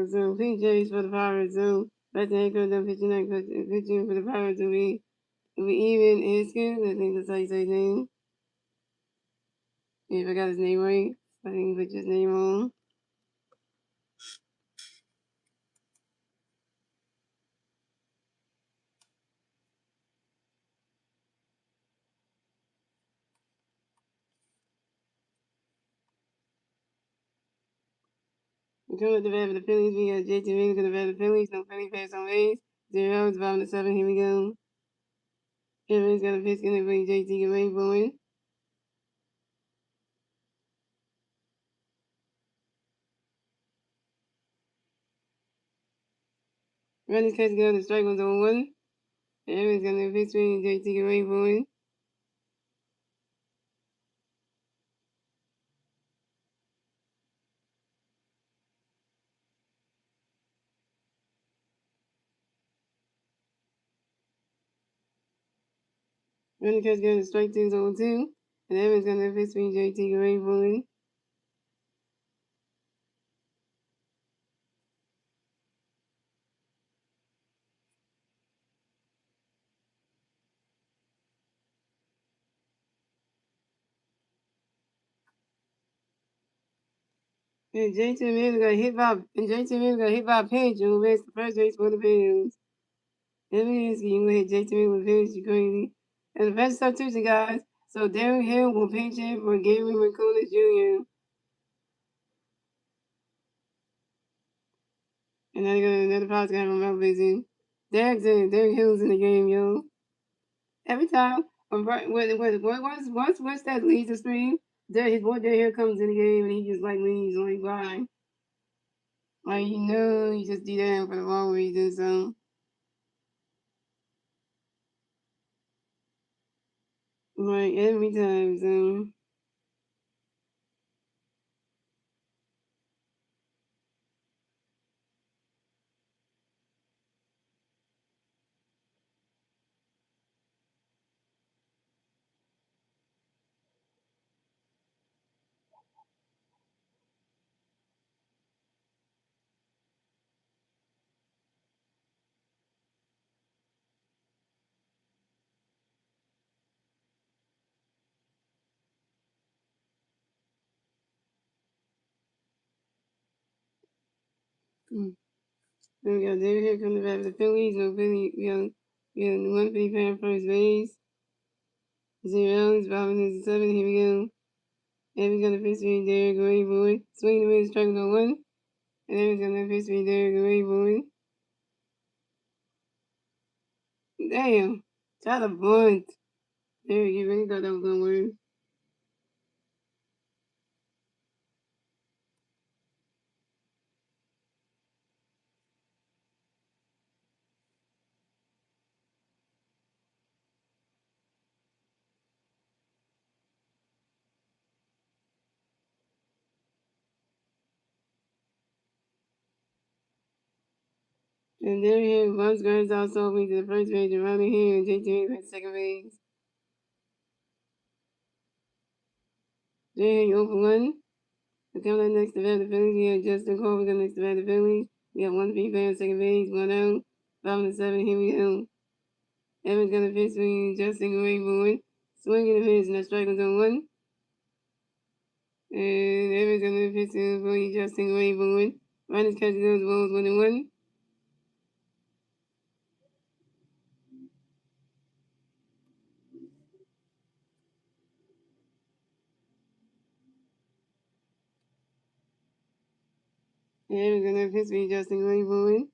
So PJ's for the Pirates, so First and coach, then pitching for the Pirates will be even Hiskins. I think that's how you say his name. If I got his name right, I think put his name on. We're coming at the bat for the Phillies. We got JT Reed going to bat for the Phillies. No Philly fans on base. 0 outs, bottom of the 7. Here we go. Everyone's got a pitch going to bring JT away going. Running catch go. The strike was on 1. Everyone's got a pitch bring JT away going. Running catch go. The strike 2's on 2. And Evans got a pitch bring JT away going. And JT Reed got hit by a pitch and missed the first base for the Phillies. Evans, you gonna hit JT Reed with a pitch, you crazy. And the best substitution, guys. So Derek Hill will pinch hit for Gary McCollum Jr. And then another Pirates gonna have a mouth vision. Derek Hill's in the game, yo. Every time once that leads the stream, his boy Derek Hill comes in the game and he just like leaves like why? Like he just did that for the wrong reason, so like every time, so then we got Derek Hill coming back for the Phillies, no Philly, we got one Philly fan first base. 0 outs, bottom of the 7, here we go. Evans got a pitch for Derek away boy. Swing the miss, strike on 1. And Evans got a pitch for Derek away boy. Damn. Try to bunt. Derek, you really thought that was gonna work. And there he is, once guards also me to the first base and running here and JT back to second base. J. 0 for 1. The count next to the Phillies. We have Justin Colby next to the Phillies. We have one free fan second base, 1 out. 5 and 7, here we go. Evans got a pitch for Justin Gray boy. Swinging the pitch and the strike was on 1. And Evans got a pitch for Justin Gray boy. Runners catch those balls 1 and 1. And Evans got a pitch for Justin Gray boy.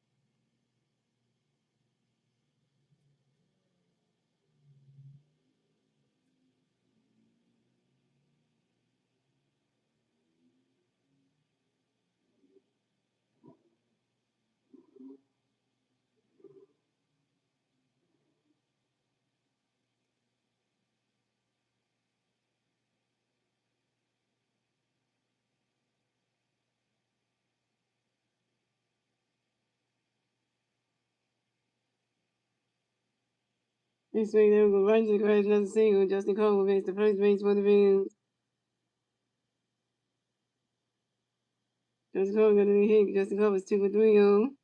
This week they will go right to the grass, another single. Justin Cole makes the first base for the Phillies. Justin Cole got a hit. Justin Cole was 2 for 3 on.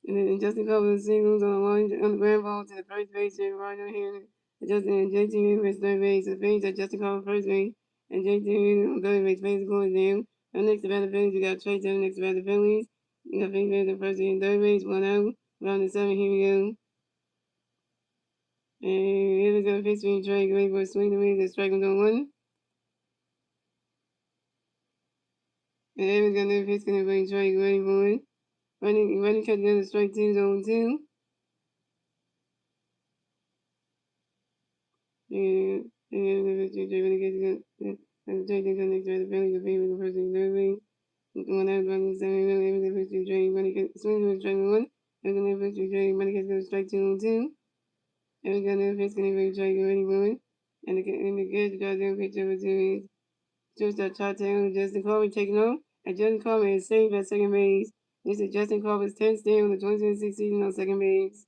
And then Justin Coleman singles on the ground ball to the first base, right on here. Justin JT Reed third base. The Phillies at Justin Coleman first base, and JT Reed on third base. Phillies going down. And next to bat the Phillies, you got Trey Taylor next to bat the Phillies. You got Phillies at first base and third base, 1 out. Round the 7, here we go. And Evans got a pitch between Trey, great for a swing away. The strike was on 1. And Evans got another pitch between Trey, ready for it. Running catch the strike 2 on 2. And the Trey really gets good. And Trey takes the next to the Phillies, the Phillies, the first and third base. 1 out, round the 7, Evans got a pitch between Trey, running catch, swing with strike 1. Evans got a pitch between Trey, running catch the strike 2 on 2. Evans got another pitch between Trey, ready for it. And the catch got their pitch over 2. Shortstop touchdown, Justin Coleman taking off. And Justin Coleman is saved at second base. This is Justin Coleman's 10th stay on the 2026 season on second base.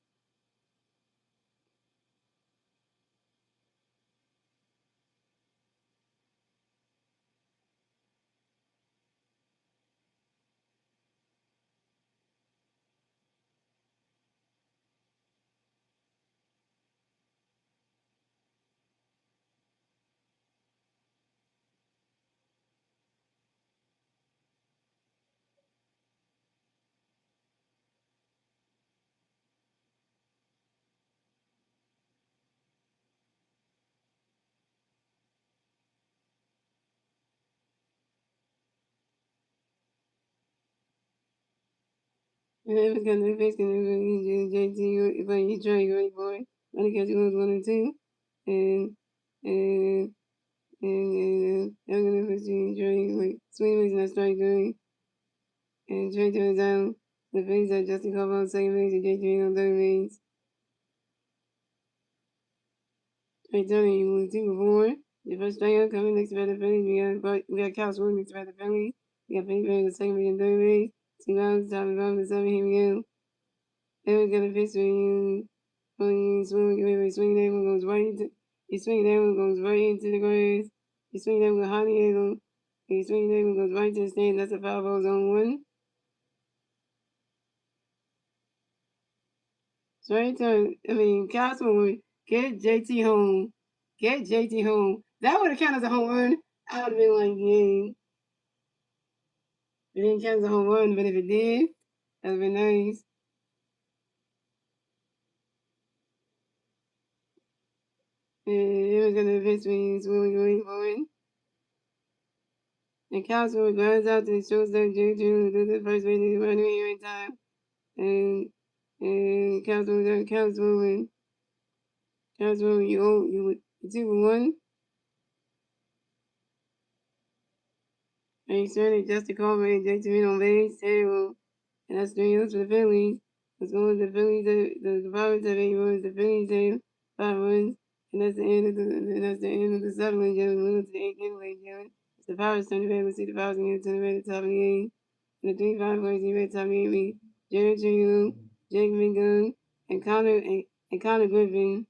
And Evans got the face, and JT, but he tried ready for it. Running catch goes 1 and 2. And, and, I'm going to push the Trey, like, swing was not strike three. And Trey turns down. The face at Justin Coleman on second base, and JT on third base. Trey Turner, you won 2 before. The first strikeout coming next to the Phillies. We got Cal Swing next to the Phillies. We got Penny Perry the second base and third base. 2 outs, top of the 7. Here we go. Evans got a pitch swing. Swing that one goes right into. He swing that one goes right into the grass. He swing that one high angle. He swing that one goes right to the stand. That's a foul ball zone 1. So every time, Cal Swing would get JT home. Get JT home. That would have counted as a home run. I would have been like, yeah. It didn't count as a home run, but if it did, that would have been nice. And it was gonna pitch when he's really going for it. And Cowsville runs out to the shortstop Juju to the first base and running here in time. And Cowsville you 2-1. And he started Justin Coleman and Jason on base, terrible. And that's 3 outs for the Phillies. Let's go with the Phillies. The Pirates have 8 runs. The Phillies have 5 runs. And that's the end of the 7th, gentlemen. We're to the 8th game, ladies and gentlemen. The Pirates turn the red. We'll see the Pirates again turn the red at the top of the game. And the 3-5 players in the red top of the game. Jared Trigo, Jake McGunn, and Connor Griffin.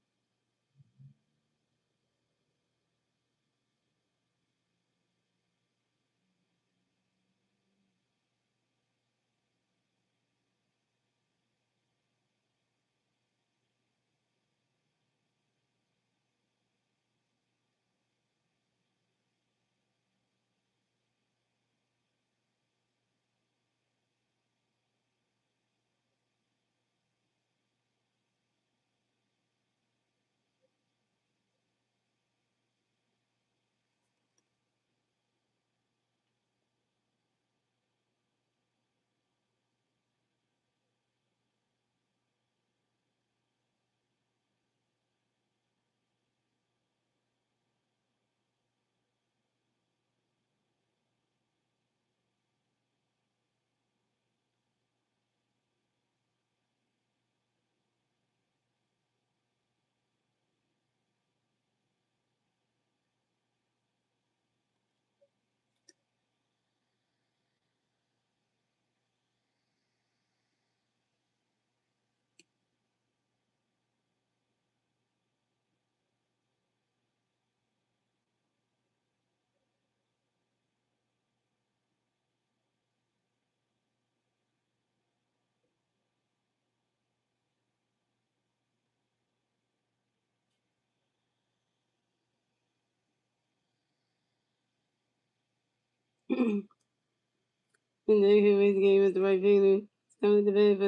And they who raised the game was the right fielder. Coming to bed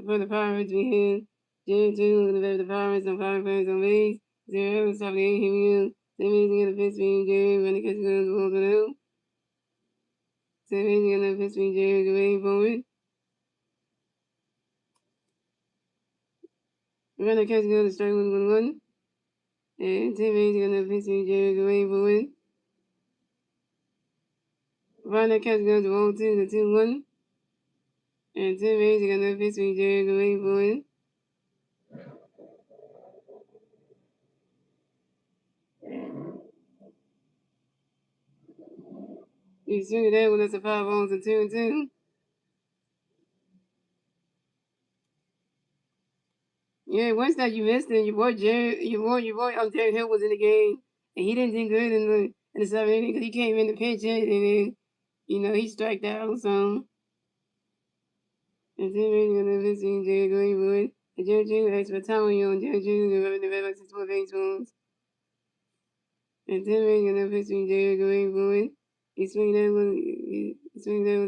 for the Pirates, we had Jared June looking to bed for the Pirates on 5 players on base. 0 top of the 8 here. Same amazing in the pitch being Jerry running catch goes the ball out. Same amazing in the pitch being Jerry away forward. Running catch goes to strike 1-1. And Tim Amazing in the pitch being Jerry away forward. Running catch goes to 1-2 to 2-1. And Tim Amazing in the pitch being Jerry away forward. You swing it out when it's a 5 balls and 2-2. Yeah, once that you missed it, your boy Derek Hill was in the game, and he didn't do good in the 7th inning because he came in to pitch it, and then he struck out. So and then we're gonna visit Jerry Greenwood. And Jerry Jr. asked for time on you on Jerry Jr. the red lights for baseballs. And then we're gonna visit Jerry Greenwood. He swing that with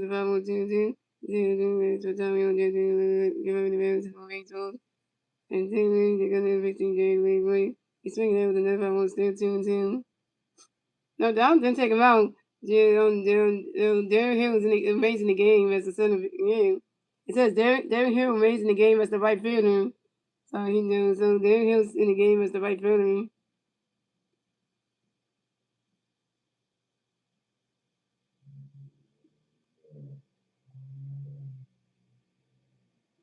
the 5-1-2-2. Jerry asked for time on Jerry Jr. the red lights for baseballs. And then they're gonna everything Jerry Greenwood. He's swinging that with another one still 2-2. No, Downs didn't take him out. Darren Hill was amazing the game as the center of the game. It says Darren Hill amazing the game as the right fielder. So Darren Hill's in the game as the right fielder.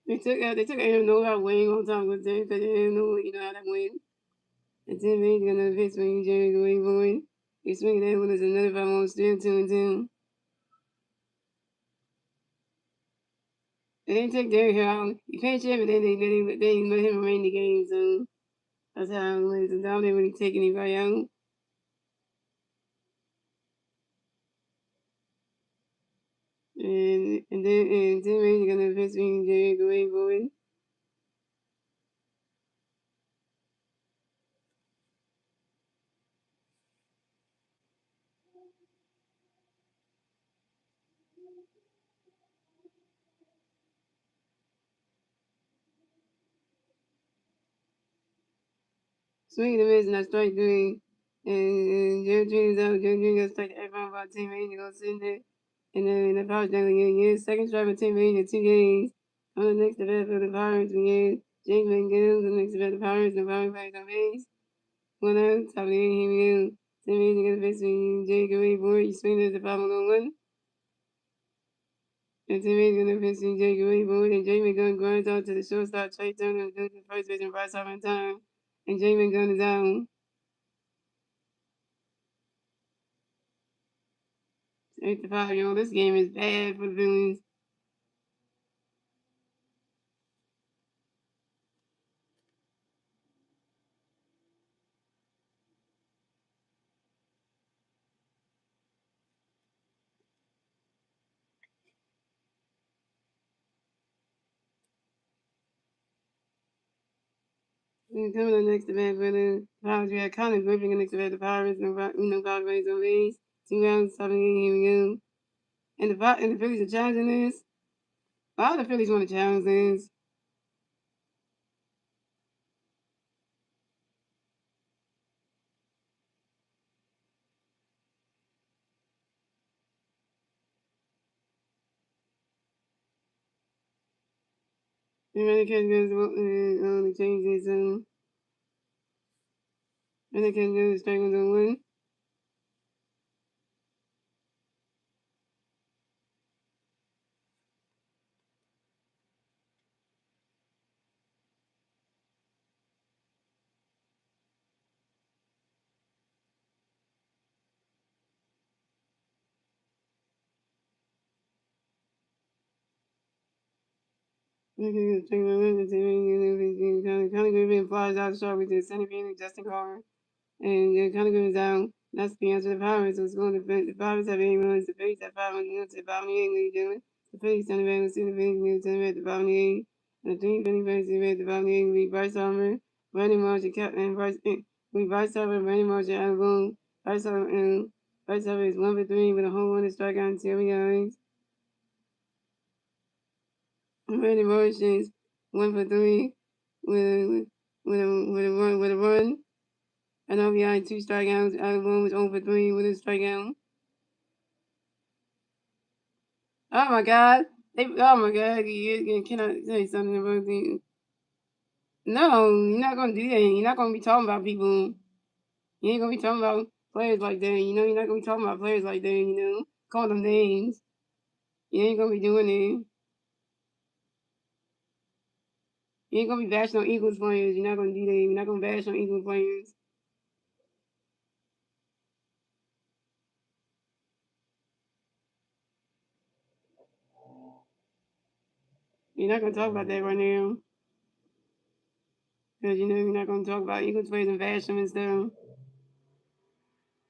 They took Aaron Noah wing on top of Darren because they didn't know how that went. And then Reed's gonna pitch swing Jerry Greenwood. He's swinging that one as another 5-1 still 2-2. They didn't take Derek Hill out. He pitched him, and then they let him remain in the game. So that's how it was. And now they really take anybody out. And then Reed's gonna pitch swing Jerry Greenwood. Swing the miss, and I strike 3. And Jerry Jr.'s out. Jerry Jr. got strike everyone about Team Reed to go send it. And then the Pirates down again. Second strike for Team Reed in 2 games. On the next event for the Pirates, we had Jake McGill. The next event for the Pirates, the Pirates players on base. 1 out, top of the 8, here we go. Team Reed to get the pitch swing. Jake Greenwood, you swing it at the 5-1. And Team Reed gonna pitch swing Jake Greenwood. And Jake McGill grinds out to the shortstop, Trey Turner, who the first base and Bryce in time. And Jake McGill is out. 8-5, this game is bad for the Phillies. Coming up next to bat for the Pirates, we have Connor Griffin next to bat the Pirates. Pirates on base. 2 rounds, top of the 8, here we go. And the Phillies are challenging this. All the Phillies want to challenge this. And then the catch goes to change this. And the catch goes to strike 1-1. Connor Griffin flies out short with the center fielder Justin Carter. And Connor Griffin is down. That's the answer to the Pirates. So it's going to the Pirates have 8 runs. The Phillies have 5 runs to the bottom of the 8th, ladies and gentlemen. The Phillies center fielder is the Phillies center at the bottom of the 8th. And the 3 Phillies players at the bottom of the 8th will be Bryce Harper, Brandon Marshall, and Bryce Harper, Brandon Marshall, Adam Boone, Bryce Harper, First over is 1 for 3 with a home run and strikeout and 7 yards. Randy Motions 1 for 3 with a run. An RBI and 2 strikeouts. Out one was 0 for 3 with a strikeout. Oh my God! Oh my God! Can I say something about the? No, you're not gonna do that. You're not gonna be talking about people. You ain't gonna be talking about players like that. You know, you're not gonna be talking about players like that. You know, call them names. You ain't gonna be doing it. You ain't gonna be bashing on Eagles players. You're not gonna do that. You're not gonna bash on Eagles players. You're not gonna talk about that right now. Because, you know, you're not gonna talk about Eagles players and bash them and stuff.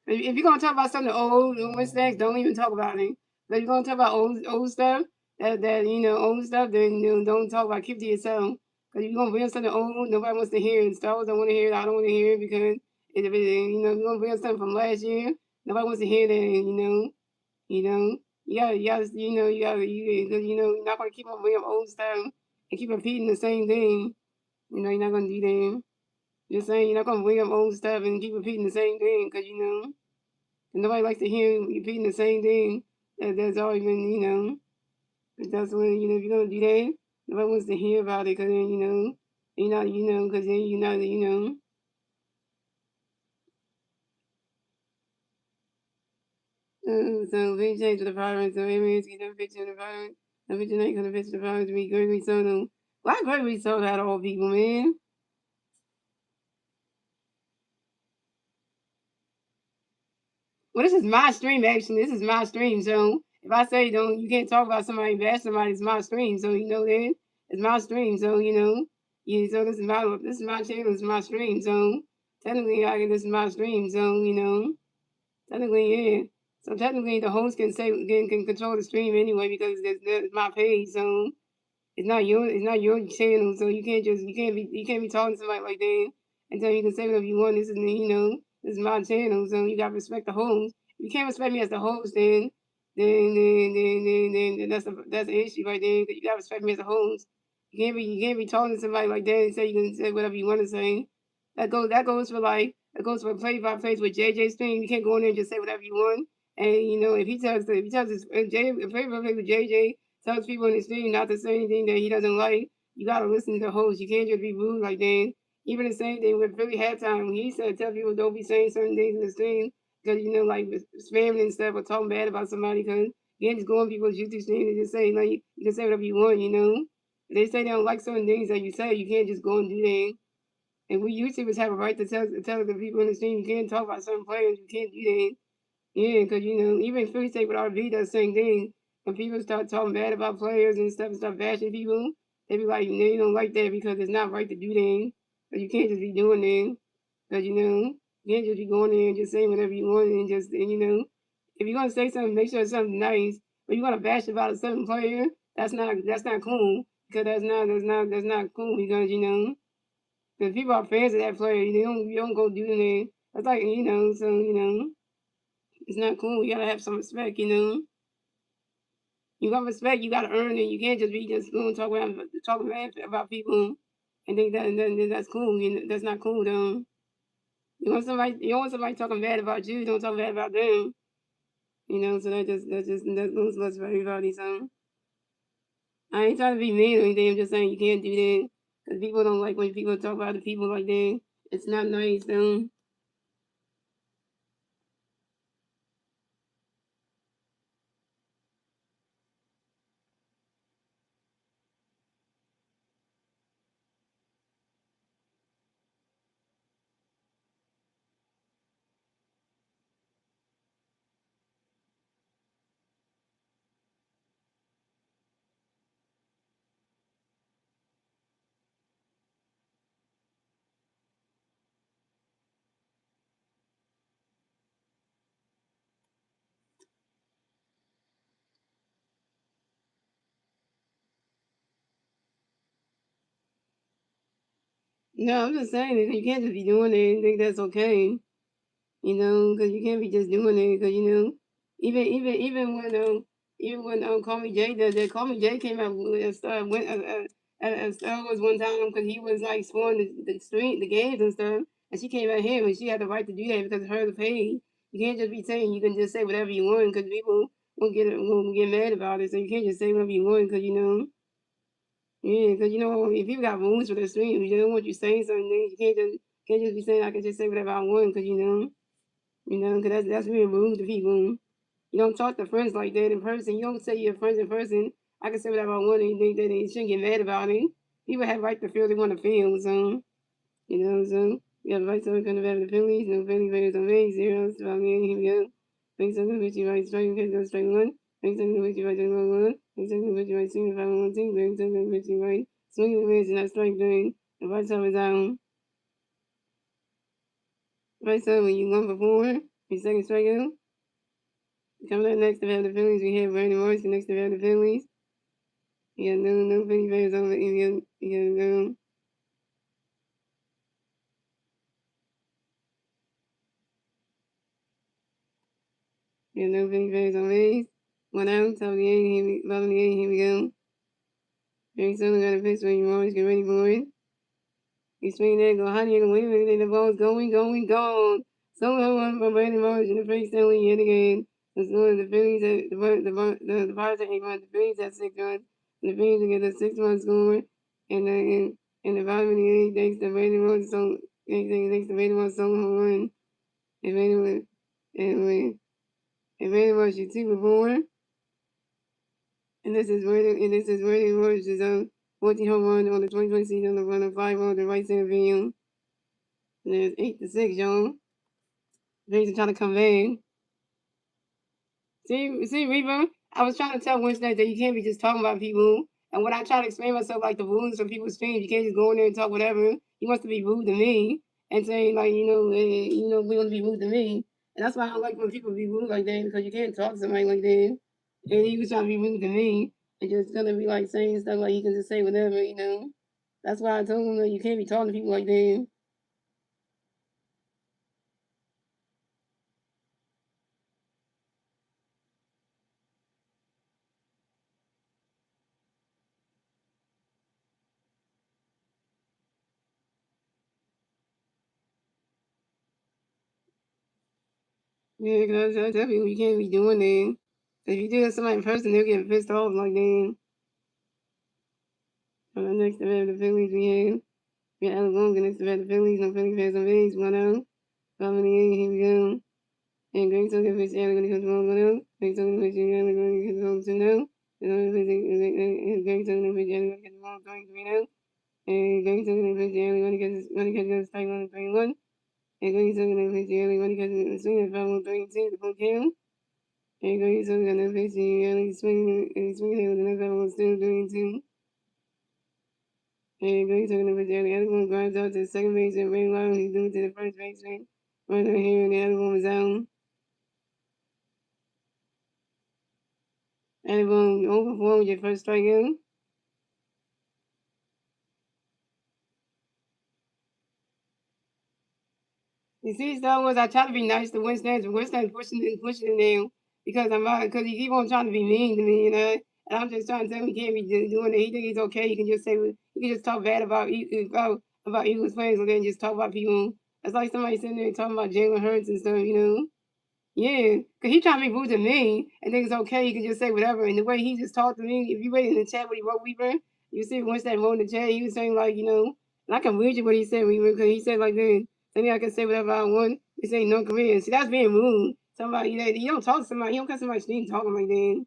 If you're gonna talk about something old, mistakes, don't even talk about it. But if you're gonna talk about old stuff, that you know, old stuff, then you know, don't talk about. Keep to yourself. Because if you're gonna bring up something old, nobody wants to hear it. Star Wars don't want to hear it. I don't want to hear it because if you know, if you're gonna bring up something from last year, nobody wants to hear that. You know, you know, you're not gonna keep on bringing up old stuff and keep repeating the same thing. You know, you're not gonna do that. Just saying, you're not gonna bring up old stuff and keep repeating the same thing because you know. And nobody likes to hear you repeating the same thing that's always been, you know. But that's when, you know, if you're going to do that, nobody wants to hear about it because then, you know, because then you know that, you know. So, big change to the Pirates. So, Amos, he's never pitching the Pirates. The pitcher ain't going to pitch the Pirates to be Gregory Soto. Why Gregory Soto out of all people, man? Well, this is my stream, actually. This is my stream. So, if I say don't, you can't talk about somebody, bash somebody, it's my stream. So, you know that. It's my stream. So, you know. Yeah, so this is my channel, it's my stream. So technically this is my stream. So, you know, technically, yeah. So technically the host can say can control the stream anyway because that's my page. So it's not your channel, so you can't be talking to somebody like that and tell you can say whatever you want. This is you know, this is my channel, so you gotta respect the host. If you can't respect me as the host, then that's an issue right there. Cause you gotta respect me as a host. You can't be talking to somebody like that and say you can say whatever you want to say. That goes for play by plays with JJ stream. You can't go in there and just say whatever you want. And you know if he tells his if play by play with JJ tells people in the stream not to say anything that he doesn't like, you gotta listen to the host. You can't just be rude like that. Even the same thing with Philly halftime when he said tell people don't be saying certain things in the stream because you know like spamming and stuff or talking bad about somebody because you can't just go on people's YouTube stream and just say like you can say whatever you want, you know. If they say they don't like certain things that you say, you can't just go and do that. And we YouTubers have a right to tell the people in the stream you can't talk about certain players, you can't do that. Yeah, because you know, even Philly State with RV does the same thing. When people start talking bad about players and start bashing people, they be like, no, you don't like that because it's not right to do that. But you can't just be doing that. Because, you know, you can't just be going there and just saying whatever you want and you know, if you're going to say something, make sure it's something nice. But you want to bash about a certain player, that's not cool. Because that's not cool because, you know, because people are fans of that player. You don't go do that. That's like, you know, so, you know. It's not cool. You gotta have some respect, you know. You got respect. You gotta earn it. You can't just be just going talking about people, and think that's cool. You know, that's not cool, though. You want somebody talking bad about you. Don't talk bad about them. You know, so that goes less for everybody. So I ain't trying to be mean or anything. I'm just saying you can't do that because people don't like when people talk about the people like that. It's not nice, though. No, I'm just saying that you can't just be doing it and think that's okay. you know, because you can't be just doing it, because, you know, even when Call Me Jay does that, Call Me Jay came out with Star Wars one time because he was like spoiling the games and stuff, and she came at him and she had the right to do that because her the page. You can't just be saying you can just say whatever you want because people won't get mad about it. So you can't just say whatever you want because, you know. Yeah, because, you know, if people got rules for the stream, they don't want you saying certain things. You can't just be saying I can just say whatever I want because, you know, because that's really rude to people. You don't talk to friends like that in person. You don't say you're friends in person. I can say whatever I want and think that they shouldn't get mad about it. People have right to feel they want to feel, so, you know, so, you have the right to look on the back of the Phillies, no Philly players on base, zeros, about me, here we go. Thanks so much, you right, strike, okay, go strike one. Thanks so much, you right, strike one. Thanks so much, you right, swing, 5-1 team, thanks so much, you right, swing the pitch, and I strike three. The right side is down. Right side, when you 1 for 4, your second strikeout. Coming up next to have the Phillies, we have Brandon Morrison next to have the Phillies. Yeah, no Philly fans over here. No. Yeah, no Philly fans on base. 1 out, top of the 8th, bottom of the 8th, here we go. Very soon, got a pitch for you, Morris, get ready for it. He's swinging there, go high, go wait a minute, the ball's going, gone. Somehow one from Brandon Morris in the first Stanley yet again. The score the Phillies at the Pirates at 8 runs, the Phillies at 6 runs, and the Phillies get a 6-run score. And the bottom of the 8th, thanks to Brandon Morris, thanks to Brandon Morris, home run. And Brandon Morris is 2 for 4. And this is Brandon Morris' 14 home run on the 2020 season, the run of 5 on the right center field. And there's 8-6, y'all. Phillies are trying to come in. See, Reaper, I was trying to tell Winston that you can't be just talking about people. And when I try to explain myself, like the rules for people's streams, you can't just go in there and talk whatever. He wants to be rude to me and say, like, we want to be rude to me. And that's why I don't like when people be rude like that, because you can't talk to somebody like that. And he was trying to be rude to me and just gonna be like saying stuff like he can just say whatever, you know. That's why I told him that you can't be talking to people like that. Yeah, because I tell people you can't be doing that. If you do that to somebody in person, they'll get pissed off like that. Next to the Phillies, we have Alabama next to the Phillies. No Philly fans on base. 1-0. Bottom of the 8th, here we go. And Greg Tucker pitch Allen going to come to 1-0. Greg Tucker pitch Allen going to come to home 2-0. And Greg Tucker pitch Allen going to come to home 3-0. And Greg Tucker pitch Allen going to catch the strike 1 3-1. And Greg Tucker pitch Allen going to catch the swing at 5-1-3-2 to pull count. And Greg Tucker going to pitch Allen swinging with another 5-1-2-3-2. And Greg Tucker number the other one grinds out to the second base and Ray Long, he's doing to the first baseman. Right over here, and the other one was out. And one over 4 with your first strikeout. You see, Star Wars, I try to be nice to Winston, but Winston's pushing it down because he keep on trying to be mean to me, you know. And I'm just trying to tell him he can't be doing it. He think he's okay. He can just say he can just talk bad about Eagles players, and then just talk about people. It's like somebody sitting there talking about Jalen Hurts and stuff, you know. Yeah, because he trying to be rude to me and think it's okay. He can just say whatever. And the way he just talked to me, if you read in the chat what he wrote, Weaver, you see once that wrote in the chat, he was saying, like, and I can read you what he said, Weaver, because he said, like, this. Then I can say whatever I want. This ain't North Korea. See, that's being rude. Somebody, you don't talk to somebody, you don't cut somebody's name talking like that.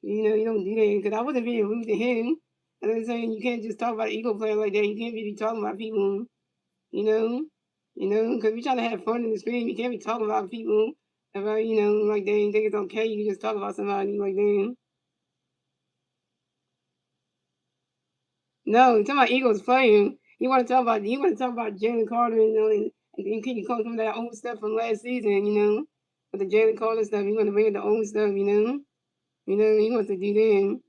You don't do that, because I wasn't being rude to him. And I'm saying you can't just talk about an Eagle player like that. You can't be talking about people, you know? Because we trying to have fun in the stream. You can't be talking about people about, like they think it's okay. You can just talk about somebody like that. No, talking about Eagles playing. You want to talk about Jalen Carter, and can you come from that old stuff from last season, with the Jalen Carter stuff. You want to bring in the old stuff, he wants to do that.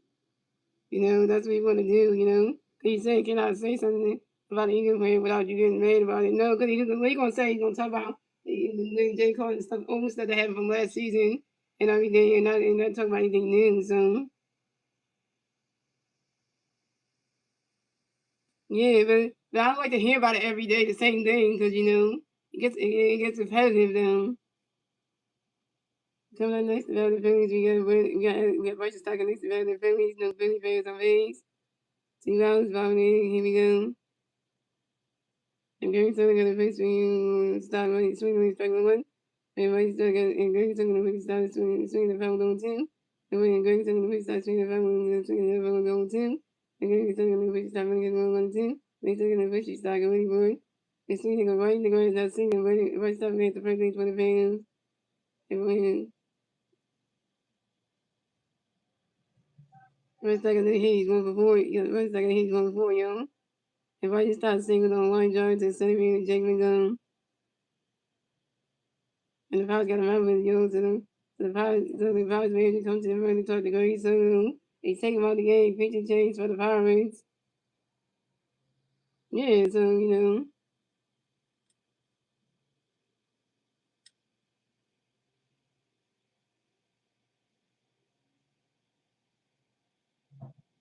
That's what he want to do, He said, can I say something about the Eagles player without you getting mad about it? No, because he's going to say he's going to talk about They call it stuff, old stuff that happened from last season and everything, and not talking about anything new. So yeah, but I don't like to hear about it every day, the same thing, because it gets repetitive. Though. Coming up next about the Phillies, we got Bryce talking next about the Phillies, no Philly fans on base. 2 hours, 5 minutes, here we go. I'm going to go to face when you start running, swinging with strike one. Everybody's still got, and Greg took the quick start swinging the phone on 2. And when Greg took the quick start swinging the phone, swinging the phone on 2. And Greg took the quick start running on 2. They took the quick start going for it. They swing, they go right, they go right, that singing, right stop, at the first base for the fans. And when first second, they hit, he's 1 for 4. First second, he's 1 for 4, yo. If I just start singing on line drive to center field, Jake McGum. And the Pirates got a member of the Pirates manager come to the room to talk to Greg. So they take him out the game, pitching change for the Pirates. Yeah, so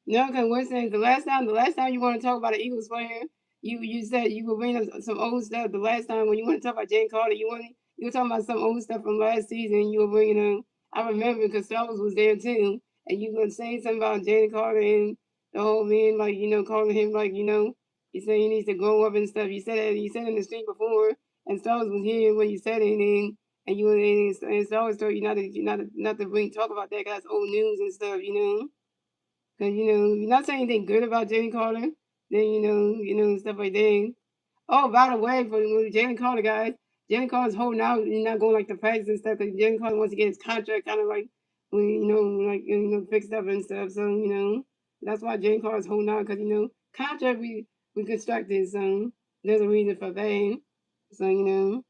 no, because we're saying the last time you want to talk about an Eagles player, you said you were bringing up some old stuff. The last time when you want to talk about Jane Carter, you were talking about some old stuff from last season. You were bringing up. I remember because Starks was there too, and you were saying something about Jane Carter and the whole man, like calling him like you say he needs to grow up and stuff. You said it. You said it in the street before, and Starks was here when you said it, and you were and Starks told you not to bring talk about that. 'Cause that's old news and stuff. Because, you're not saying anything good about Jalen Carter, then, stuff like that. Oh, by the way, for Jalen Carter, guys, Jalen Carter's holding out and not going like the practice and stuff because Jalen Carter wants to get his contract kind of like, fixed up and stuff. So, that's why Jalen Carter's holding out because, contract we constructed. So, there's a reason for that. So,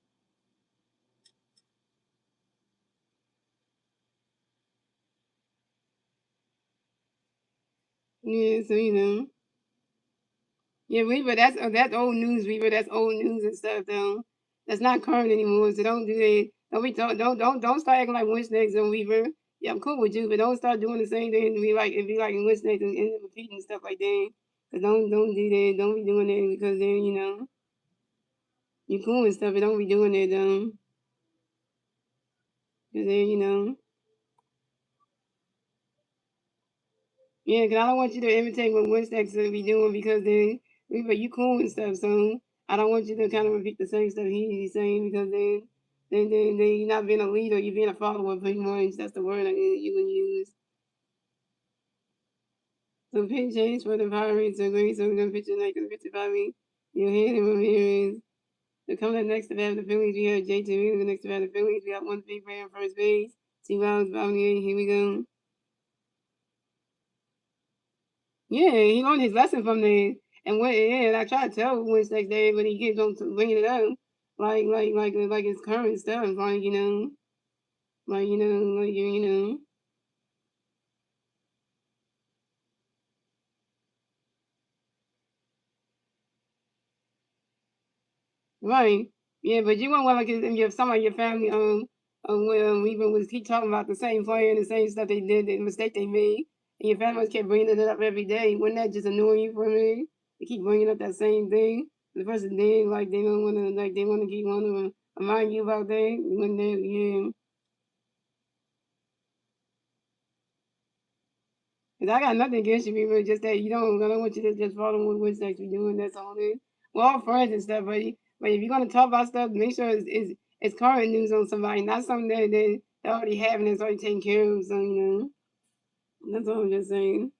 yeah, so, Yeah, Weaver, that's old news, Weaver. That's old news and stuff, though. That's not current anymore. So don't do that. Don't start acting like Wednesdays on Weaver. Yeah, I'm cool with you, but don't start doing the same thing to be like in Wednesdays and end up repeating stuff like that. Cause don't do that. Don't be doing that because then you cool and stuff, but don't be doing that though. Cause then yeah, because I don't want you to imitate what Winstex to be doing because then but you cool and stuff. So I don't want you to kind of repeat the same stuff he's saying because then you're not being a leader, you're being a follower pretty much. That's the word you would use. So pitch change for the Pirates. So great. So we're gonna pitch tonight because pitch Pirates. You hear him from here is so coming up next to bat the Phillies. We have JT. The next to bat the Phillies. We got 1 big player on first base. 2 outs, bottom 8. Here we go. Yeah, he learned his lesson from there. And I try to tell Wentz next day, but he keeps on bringing it up, like his current stuff, like. Right. Yeah, but you won't want like if you have somebody in your family even was keep talking about the same player and the same stuff they did, the mistake they made, and your family kept bringing it up every day. Wouldn't that just annoy you for a minute? They keep bringing up that same thing. The person did like they don't want to like they want to keep on to remind you about that when they yeah. Cause I got nothing against you, people. Just that I don't want you to just follow what sex we doing. That's all it is. We're all friends and stuff, but if you're gonna talk about stuff, make sure it's current news on somebody, not something that they already have and it's already taken care of. So that's all I'm just saying.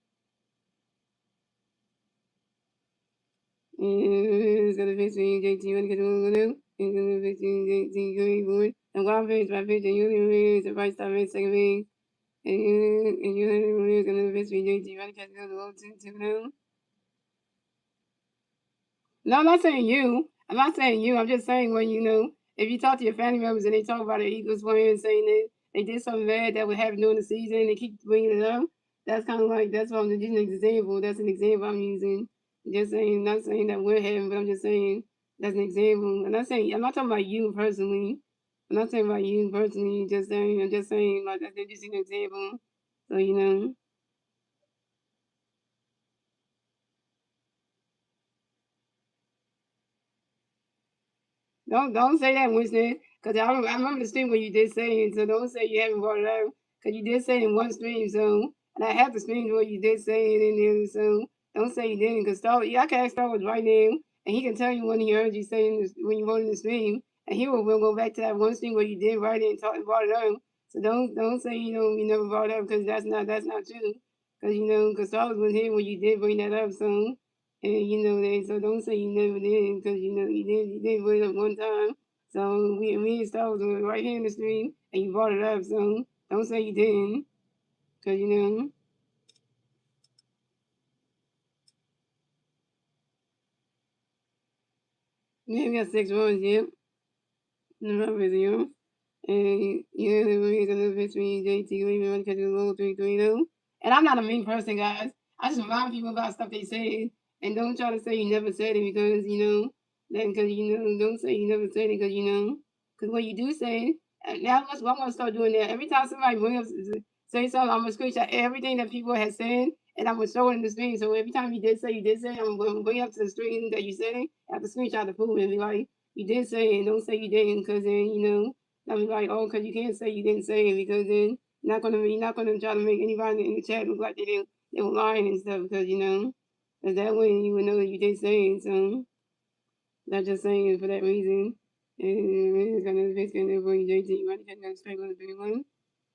And it's gonna fix me, JT. You wanna get to do? It's gonna fix me, JT. Going forward. And one page by page, and you the right stop, second page. And you're gonna fix me, JT. You wanna get to the two now? No, I'm not saying you. I'm not saying you. I'm just saying when if you talk to your family members and they talk about the Eagles playing, saying that they did something bad that would happen during the season, and they keep bringing it up. That's kind of like that's what I'm just an example. That's an example I'm using. Just not saying that we're having, but I'm just saying that's an example. I'm not talking about you personally. I'm not saying about you personally. I'm just saying like that's just an example. So don't say that, Winston, because I remember the stream where you did say it. So don't say you haven't brought it up, because you did say it in one stream. So and I have the stream where you did say it in there. So don't say you didn't, because yeah, I can ask Star Wars right now, and he can tell you when he heard you saying this when you wrote in the stream, and he will go back to that one stream where you did write it and talk and brought it up. So don't say you never brought it up, because that's not true. Because because Star Wars was here when you did bring that up. So. And that, so don't say you never did, because you did bring it up one time. So we and Star was right here in the stream, and you brought it up. So don't say you didn't, because yeah, we got 6 runs. Yep, no video. And yeah, the Marines and the victory, JT, we even catch a little 3-3-0. And I'm not a mean person, guys. I just remind people about stuff they say, and don't try to say you never said it, because then because don't say you never said it, because because what you do say, and now I'm gonna start doing that. Every time somebody brings up say something, I'm gonna screenshot everything that people have said, and I'm gonna show it in the screen. So every time you did say, I'm gonna bring it up to the screen that you said it. I have to screenshot the proof and be like, you did say it, and don't say you didn't, because then I was like, oh, because you can't say you didn't say it, because then you're not gonna try to make anybody in the chat look like they were lying and stuff, because because that way you would know that you did say it. So that's just saying it for that reason. And it's gonna basically bring JT money can straight with the big one.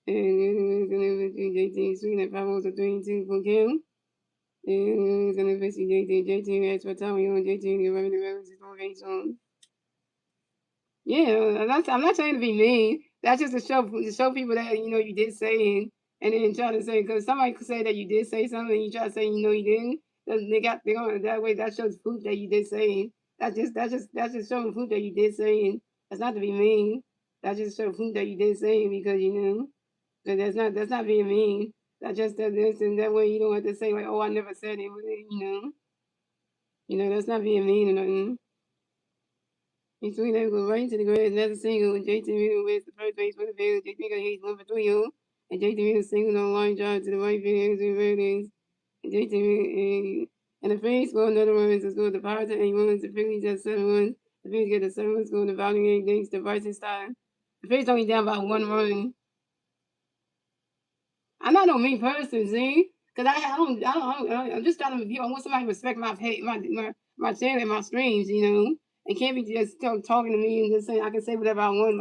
And it's gonna be JT swing that 5 3-2 for kill. And it's gonna be JT as for Tommy on JT and the revenue is yeah, I'm not trying to be mean. That's just to show people that you did say it, and then try to say, because somebody could say that you did say something, and you try to say you didn't. They going that way. That shows proof that you did say it. That's just showing proof that you did say it. That's not to be mean. That just shows proof that you did say it, because because that's not being mean. That's just that this, and that way you don't have to say like, oh, I never said it. That's not being mean or nothing. He's doing that go right into the grass. Another single. JT Reader with the first base for the field. JT got hit 1 for 3 on. And JT Reader single on line drive to the right field. And Verdes. And JT Reader and the Phillies score another run to score the Pirates at 8 runs. The Phillies at 7 runs. The Phillies get the 7 runs score the Valley 8 thanks to Bryson Stein. The Phillies only down by 1 run. I'm not no mean person, see? Because I'm just trying to review. I want somebody to respect my channel and my streams, and can't be just talking to me and just saying I can say whatever I want.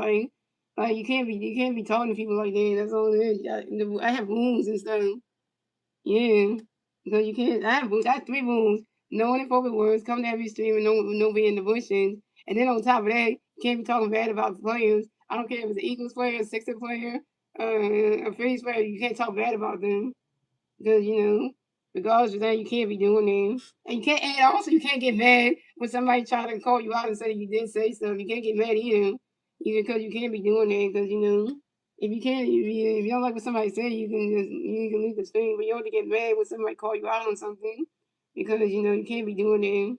Like you can't be talking to people like that. That's all it is. I have rooms and stuff. Yeah, because you can't. I have 3 rooms. No inappropriate words. Come to every stream and no be in the bushes. And then on top of that, you can't be talking bad about players. I don't care if it's an Eagles player, a Sixers player, a Phillies player. You can't talk bad about them, because regardless of that, you can't be doing that. And you can't. And also, you can't get mad when somebody try to call you out and say you did say stuff. You can't get mad either, because you can't be doing that. Because if you can't, if you don't like what somebody say, you can leave the stream. But you don't have to get mad when somebody call you out on something, because you can't be doing that.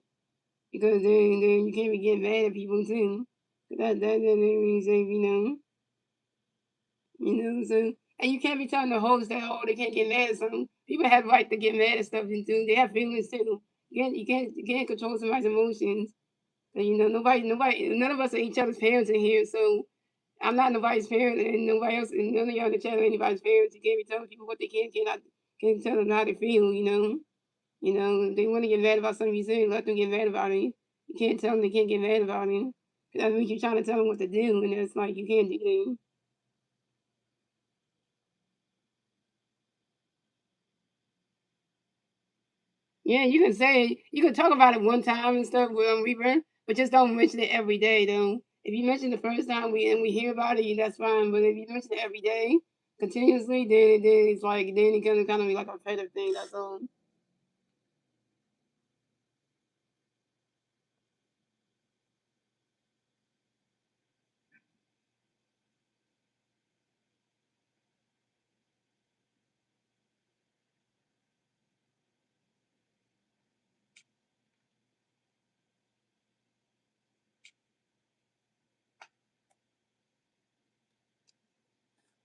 Because then you can't be getting mad at people too. That means so and you can't be telling the host that they can't get mad at something. People have right to get mad at stuff too. They have feelings too. You can't control somebody's emotions. And none of us are each other's parents in here. So I'm not nobody's parent, and nobody else, and none of y'all in the chat are anybody's parents. You can't be telling people what they can't tell them how they feel. If they want to get mad about something you say, let them get mad about it. You can't tell them they can't get mad about it. That means you're trying to tell them what to do, and it's like you can't do that. Yeah, you can talk about it one time and stuff with Reaper, but just don't mention it every day though. If you mention the first time we hear about it, that's fine. But if you mention it every day, continuously, then it's like then it can kind of be like a repetitive thing. That's all.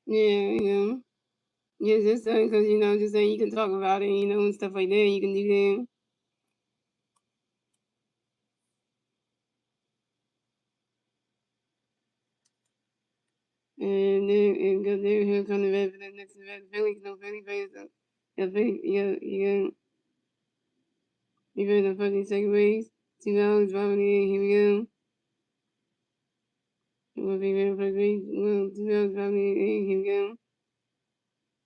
Yeah, yeah, just saying, because, just saying you can talk about it, and stuff like that, you can do that. And then, and go there, he'll come to bed for the next event. Philly, no Philly fans, Philly, you the fucking second base. 2 hours, 5 minutes, here we go. It will be real first base. Well, 2 hours, 5 minutes, here we go.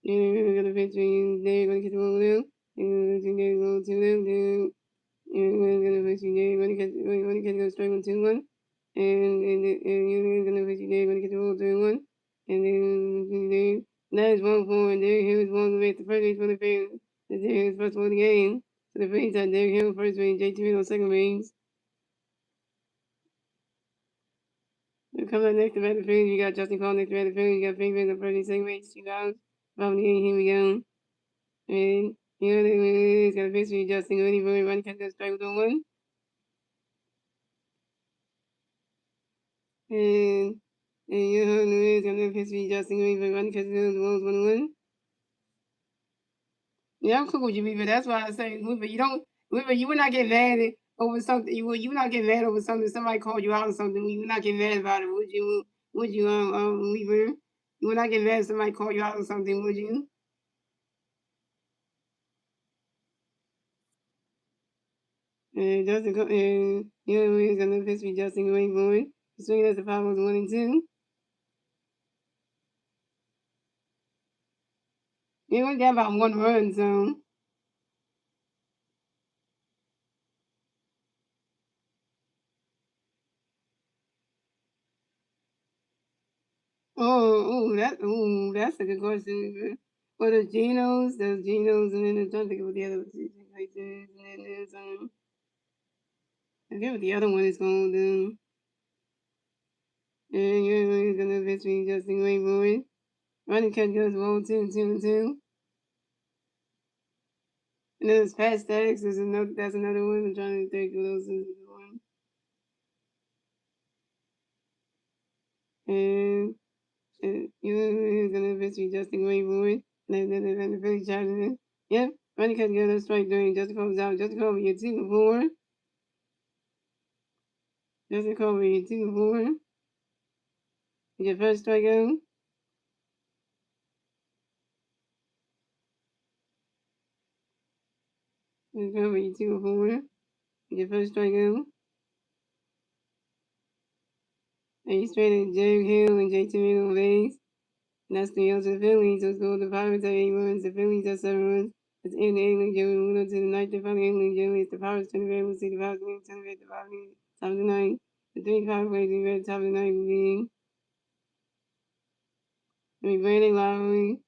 And we're gonna pitch me, they're gonna get the ball now. And they're going to them, and we're gonna pitch me, they're gonna catch go strike 1, 2, 1. And you're gonna pitch me, they're gonna get the ball 3, 1. And then that is 1-4, and there he was one with the first base for the Phillies. And there he was first for the game. So the Phillies had Derek Hill first base, JT on second base. Coming up next to bat the Phillies, you got Justin Cole next to bat the Phillies, you got Pink on first and second base, 2 outs. Probably here we go. And he's got a pitch for Justin Goody, really running catch that strike with 1. And he's got a pitch for Justin Goody, really running catch that 1. Yeah, I'm cool with you, Weaver. That's why I say, Weaver, you would not get mad over something. You would not get mad over something. Somebody called you out or something. You would not get mad about it, would you? Would you, Weaver? You would not get mad if somebody called you out or something, would you? And Justin, he's gonna pitch for Justin Wayne. Swinging as the 5-1-2. He went down by 1 run, so. That's a good question. Well, there's Geno's, and then I'm trying to think of what the other places, and then there's I forget what the other one is called. And he's gonna pitch me Justin Wayne. Running catch goes 1-2-2-2. And then there's Pat Stacks. That's another one. I'm trying to think of those is the one. And he's gonna pitch me Justin Wayne. And then the Philly charging it. Yep. Running catch goes a strike during Justin Cole's out. Justin Cole, you 2-4. Justin Cole, you 2-4. Your first strikeout. Justin Cole, you 2-4. Your first strikeout. And he's traded Jerry Hill and JT on base. And that's the answer to the Phillies. Let's go. The Pirates have 8 runs. The Phillies have 7 runs. It's in the A-League. Jerry moving on to the ninth and final A-League. Jerry, it's the Pirates 20 We'll see the Pirates winning 10 the Pirates top of the ninth. The 3 Pirates in red top of the ninth will be Brandon Lowry,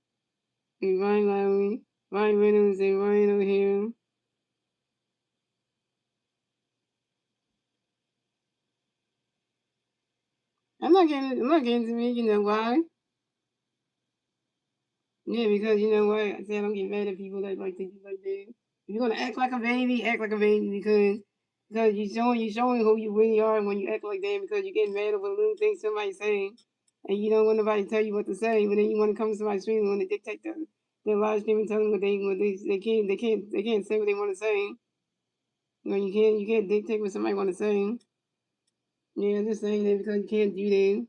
Ryan Lowry, Ryan Reynolds, and Ryan O'Hara. I'm not getting to me, you know why? Yeah, because you know what? I said I don't get mad at people that like think you like that. If you're gonna act like a baby, act like a baby because you showing who you really are when you act like that because you're getting mad over little things somebody's saying and you don't want nobody to tell you what to say, but then you want to come to somebody's stream and want to dictate their live stream and tell them they can't say what they want to say. You can't dictate what somebody want to say. Yeah, I'm just saying that because you can't do that.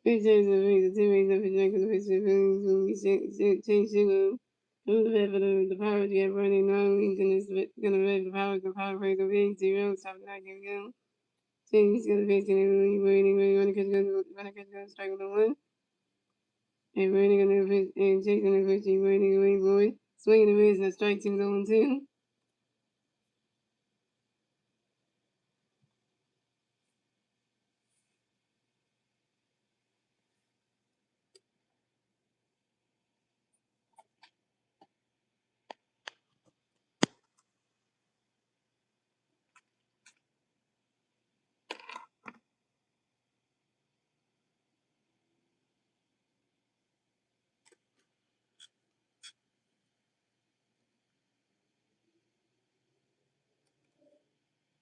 It changes the face, the teammates of his neck and the face of the feelings will be changed single. From the bed for the Pirates, you have running not only gonna rev the power break of 8-0, stop not giving him. Change gonna face gonna be waiting, when the catch gonna strike with the one. And waiting on the face, and Chase gonna face you waiting away for it. Swinging the miss, and strike 2 0 2.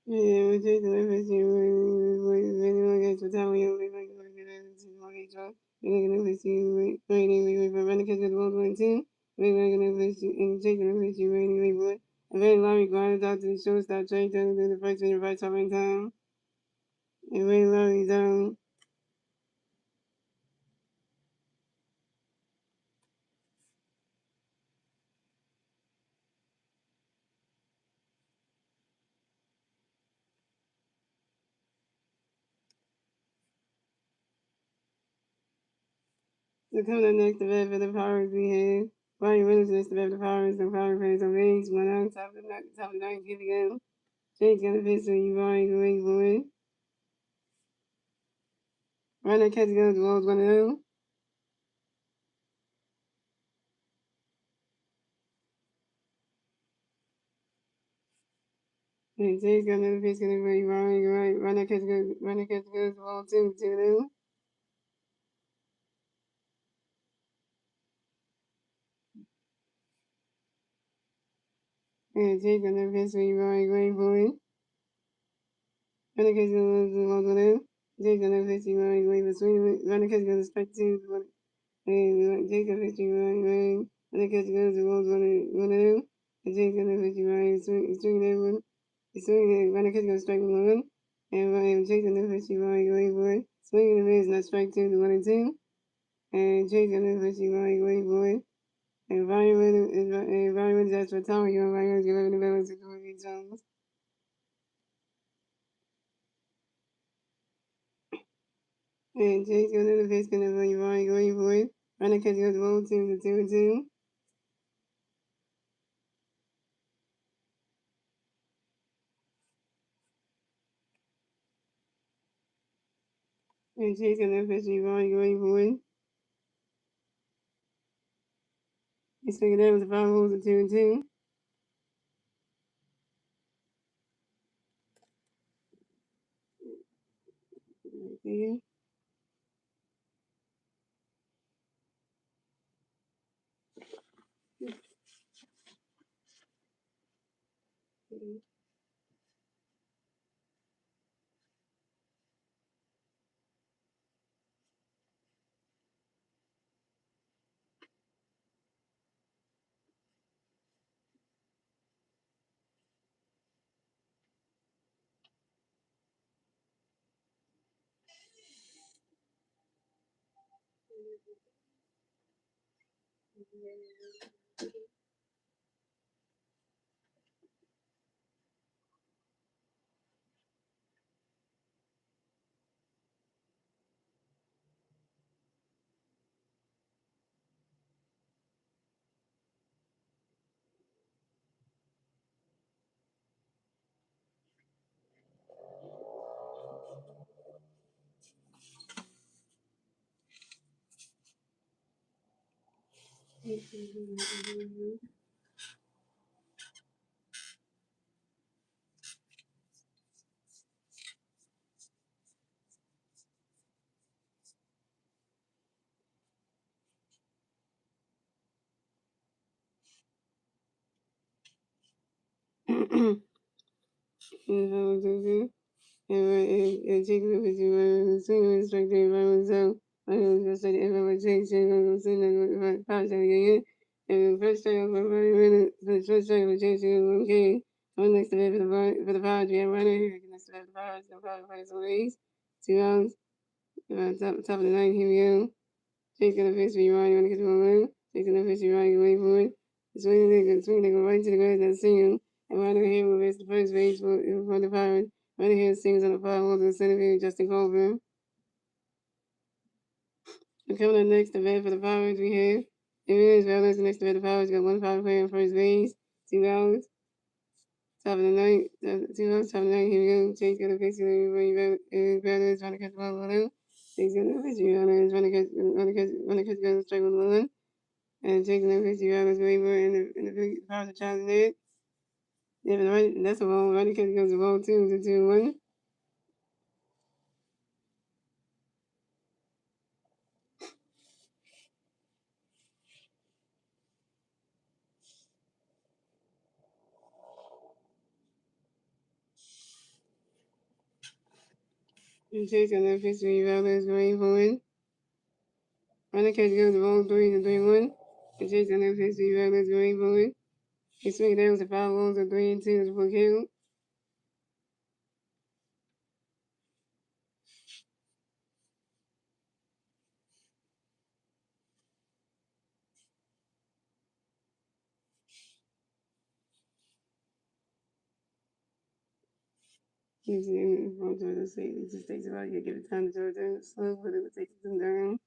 Yeah, we take the face you waiting against the time we only like we're gonna face you waiting, we wait for run the catch with the ball 22. We're gonna face you and take the face you waiting, wait for it. A very long required out to the shortstop, trying to do the first in right time in time. And very low, he's down. So coming up next, the vet for the Pirates we have. Ryan Reynolds next to vet for the Pirates, the Pirates fans on range, one out, top of the ninth, keep again. Jake's gonna face you, Ryan, going for it. Runner catch goes, balls 1 0. And Jake's got another pitch gonna be Ryan, right. Runner catch goes, ball 2 0. And Jake's got another pitch for you, Ryan, going for it. Runner catch goes, balls 1 0. Jake's got another pitch for you, Ryan, going for swing. Runner catch goes, strike 2. And Jake's got a pitch for you, Ryan. Runner catch goes, balls 1 0. And Jake's got another pitch for you, Ryan, swing that one. Swinging the runner catch goes strike 1. And Ryan Jake's gonna pitch you, Ryan, going for it. Swinging the miss, not strike 2 to 1 and 2. And Jake's gonna pitch you, Ryan, going for it. And Ryan wins that's for Tom. You and Ryan give him the balance to Corey Jones. And Jake's gonna pitch gonna run you, Ryan, going for it. Runner catch goes both teams to 2 and 2. And Jake's gonna pitch you, Ryan, going for it. He's swinging that with the 5 holes to 2 and 2. Right there. And Jake was you swinging with strike 3 by himself. I was gonna say if I would change, I'm gonna say that five seven again. And the first strike of 5 minutes, the first strike of change to okay. I'm next to for the Pirates, we have runner here next to the Pirates, the Pirates plays on the East. 2 outs. Top of the ninth, here we go. Chase gonna pitch for Ronnie when he gets to home. Chase gonna pitch for Ronnie, wait for it. Swing nigga right to the ground, that's single. And Ronnie here will miss the first base for the Pirates. Ronnie here sings on the 5 holes in the center field, Justin Colvin. And coming up next, the bat for the Pirates, we have Jimenez Valdez. Next to bat, the Pirates got 1 power player on first base, 2 outs. Top of the ninth, 2 outs, top of the ninth, here we go. Chase gonna pitch to Valdez, trying to catch the ball on him. Chase gonna pitch to Valdez, trying to catch the strike with the one. And taking them 50 yards labor in the big Pirates are trying to net. Yeah, but right, that's a ball. Right, because it goes a ball 2 to 2-1. And Chase got that 50 yards going forward. Right, catch goes the ball 3 to 3-1. And Chase got that 50 yards going forward. He swing down to 5 balls to 3 and 2 for kill. It just takes a while to give it time to throw it down slow, but it would take them down.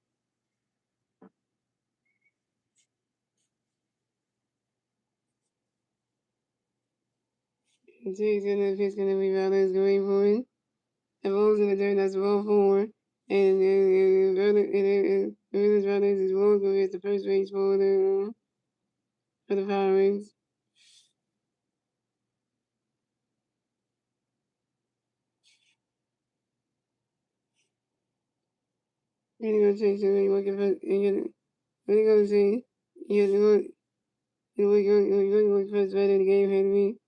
And Chase got that 50 yards going forward. The ball's in the dirt, that's ball 4. And Vena's Brothers is ball going at the first base for the Pirates. And you're gonna change the way you look at it. What are you gonna say? You're gonna look first right in the game, Henry.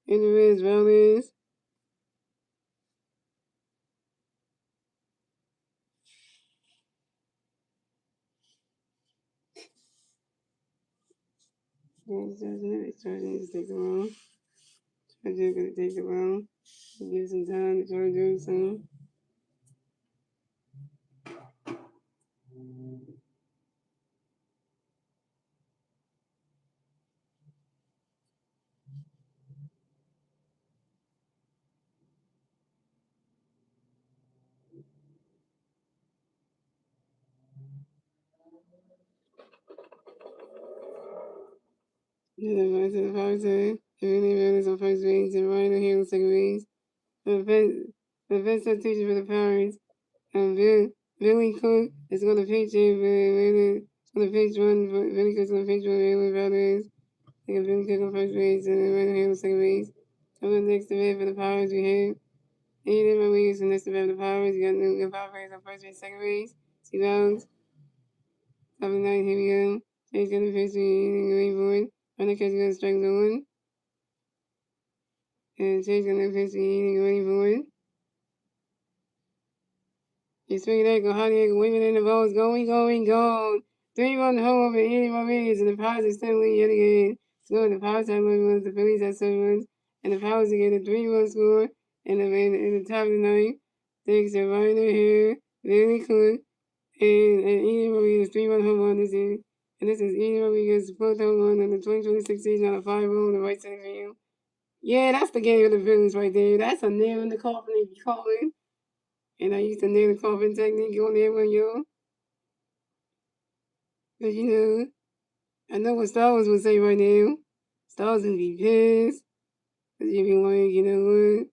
And the Vena's Brothers. It's charging to take the ball. Charger's gonna take the ball. Give some time to Charger some. And then right to the Pirates side. And then Vena's on first base. And Ryan here on second base. The best substitution for the Pirates. Billy Cook is going to pitch it. It's going to pitch one. Billy Cook's going to pitch one. Billy Valdez. They got Billy Cook on first base. And then right here on second base. Coming next to bat for the Pirates, we have Aiden Rodriguez. And next to bat for the Pirates, we got New Power Players on first base, second base. 2 outs. Top of the ninth, here we go. Chase going to pitch the green board. Runner catch going to strike the one. And Chase going to pitch the green board. He's swinging that, go hot here, waving in the balls, going. 3-1 home over Andy Rodriguez, and the Pirates extended yet again. Scoring the Pirates have 1 runs, the Phillies have 7 runs, and the Pirates get a 3-1 score in the top of the ninth. Thanks to Ryder here, Billy Cook, and Andy Rodriguez 3-1 home run this year. And this is Andy Rodriguez's 4th home run in the 2026 season on a 5-0 in the right center field. Yeah, that's the game of the Phillies right there. That's a nail in the coffin if you call it. And I used to nail the coffin technique on there when you, cause I know what Star Wars would say right now. Star Wars would be pissed. Cause you'd be like, what?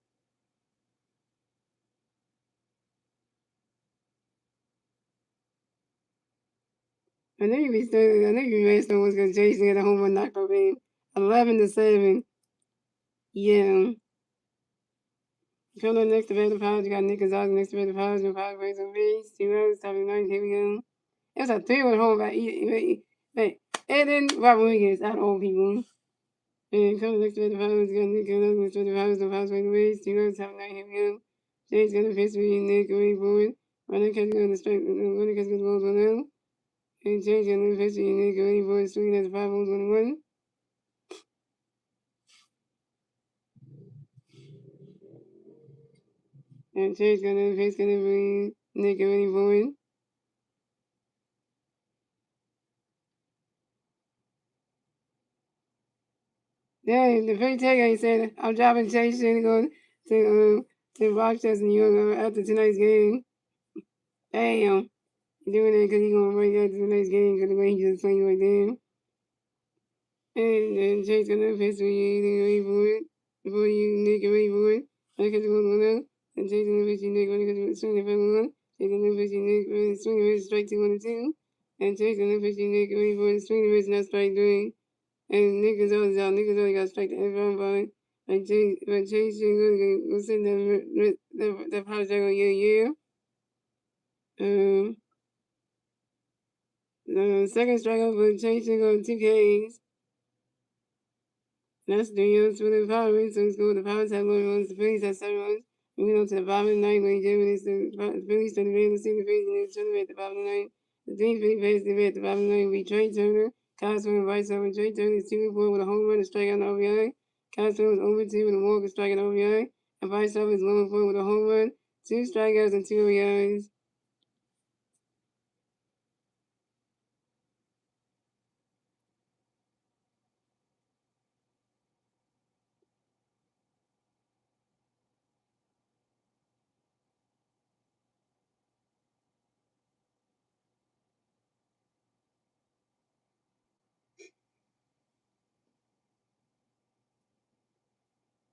I know you'd be mad Star Wars cause Jason had a home run knockout game. 11-7. Yeah. Coming up next to Battle Powers, you got Nick Gonzalez next to Battle Powers, and Powers raised on base. 2 outs, top of the ninth, here we go. It was a 3-1 home by Eden Rodriguez out of all people. And coming next to the Pirates, got Nick Gonzalez next to the Pirates, and Pirates right away. 2 outs, top of the ninth, here we go. James gonna pitch for Nick away forward. Running catch going to strike, running catch going to balls 1 out. And James gonna pitch for Nick away forward, swinging at the 5 balls 1-1. And Chase gonna pitch, gonna bring Nick and Winnie Boyd. Yeah, the very takeout said, I'm driving Chase to go to Rochester, New York after tonight's game. Damn. Doing that because he's going to break after tonight's game because the way he just playing right there. And then Chase got enough history to wait for it. Before you, Nick, and wait for it. I catch the one up. And Chase got enough history, Nick, when he got the swing the first one. Chase got enough history, Nick, when the swing and strike 2 1 2. And Chase got enough history, Nick, and wait for it. Swing and miss, not strike 3. And niggas always out. Niggas only got strike to everyone by like Chase, but Chase go send the project on year. The second strikeout for Chase go 2 Ks. That's the years for the Pirates. So it's the Pirates have 1 runs, the Phillies have 7 runs. Moving on to the bottom of the ninth, when Jimmy the Phillies to the Phillies, the Phillies at the bottom of the ninth. The team Phillies face the at the bottom of the ninth. We Trey Turner. Cosmo and Vice over Trey Turner is 2-4 with a home run and strikeout and RBI. Cosmo is over 2 with a walk and strikeout and RBI. And Vice over is 1-4 with a home run, 2 strikeouts and 2 RBIs.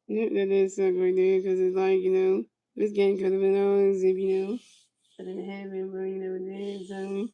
Yeah, that is so great there because it's like, this game could have been ours if, I didn't have it, but, it did. So.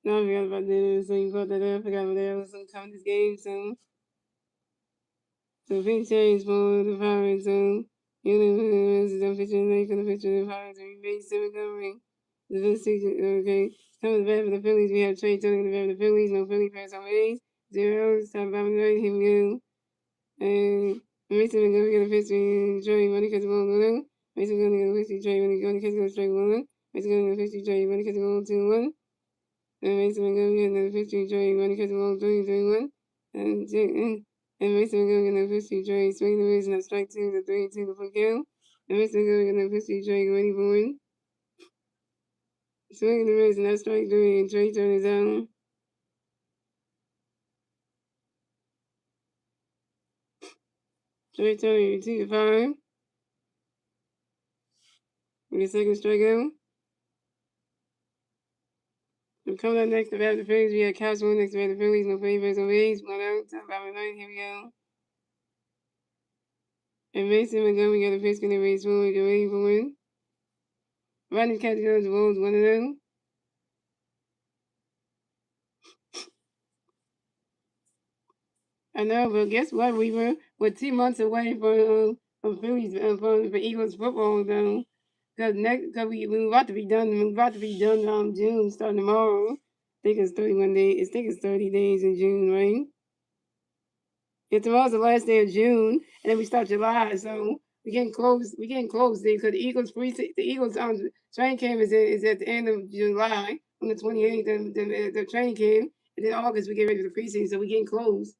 No, I forgot about that. So you brought that up. I forgot about that. Was some coming this game soon. So big change for the Pirates. So you know, this is the picture. Like for the picture of the Pirates. We made 7 covering. The first season. Okay. Coming back for the Phillies. We have Trey Turner in the back for the Phillies. No Philly fans on A's. 0. Top bottom right. Here we go. And Mason is going to get a pitch to Trey when he catches the ball on. Mason going to get a pitch to Trey when he catches the strike 1. Mason going to get a pitch to Trey when he catches the ball 2-1. And Mason McGovern getting the 50 trade when he catches the ball 3-1. And Mason McGovern getting the 50 trade, swinging the reason of strike 2 to 3-2 to full count. And Mason McGovern getting the 50 trade, ready for win. Swinging the reason of strike 3 and Trey Turner's out. Trey Turner 2-5. With the second strikeout. And coming up next to bat the Phillies, we have Cashman next to bat the Phillies, no favors, no A's, 1 out, top bottom 9, here we go. And Mason Montgomery got a pitch in the race forward, get ready for win. Rodney catch goes the Wolves 1-0. I know, but guess what? We're 2 months away from Phillies for Eagles football though. Cause we about to be done. We're about to be done June starting tomorrow. I think it's 31 days. I think it's 30 days in June, right? Yeah, tomorrow's the last day of June, and then we start July. So we getting close. We getting close there because the Eagles the Eagles training camp is at the end of July on the 28th. The training camp, and then August we get ready for the preseason. So we getting close.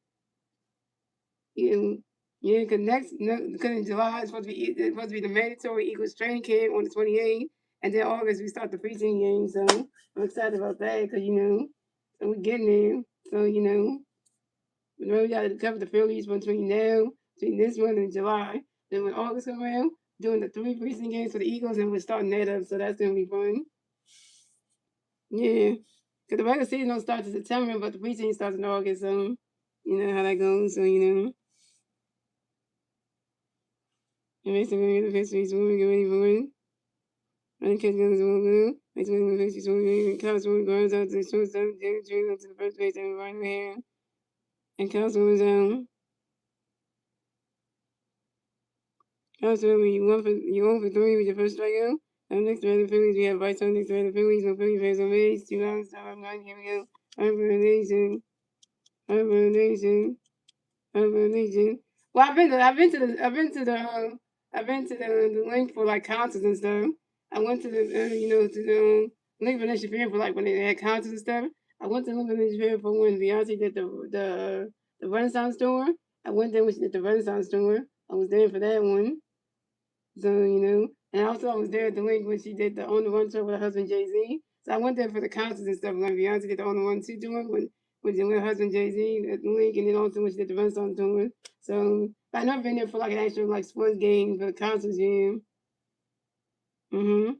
And yeah, because in July it's supposed to be the mandatory Eagles training camp on the 28th, and then August we start the preseason game. So I'm excited about that because so we're getting there. So we got to cover the Phillies between this one and July. Then when August comes around, doing the 3 preseason games for the Eagles, and we're starting that up. So that's gonna be fun. Yeah, because the regular season don't start in September, but the preseason starts in August. So you know how that goes. So it makes the really good history. So we get ready for it. And the kids goes all blue. Makes the really good so we Cows when goes out to the shortstop, Jerry up to the first base, and right here. And Cows was Also, you 1 for 3 with your first strikeout. Next to the Phillies, we have Vice on next to the Phillies, no Philly fans on base. 2 outs, I'm not here we go. Hibernation, hibernation, hibernation. Well, I've been to the link for like concerts and stuff. I went to the to the link for Nation Fair for like when they had concerts and stuff. I went to the link for Nation Fair for when Beyonce did the Renaissance tour. I went there when she did the Renaissance tour. I was there for that one. So, and also I was there at the link when she did the On the Run tour with her husband Jay Z. So I went there for the concerts and stuff. Like Beyonce did the On the Run 2 tour with her husband Jay Z at the link, and then also when she did the Renaissance tour. So I've never been there for like an actual like sports game for the concerts, yeah. Mm-hmm.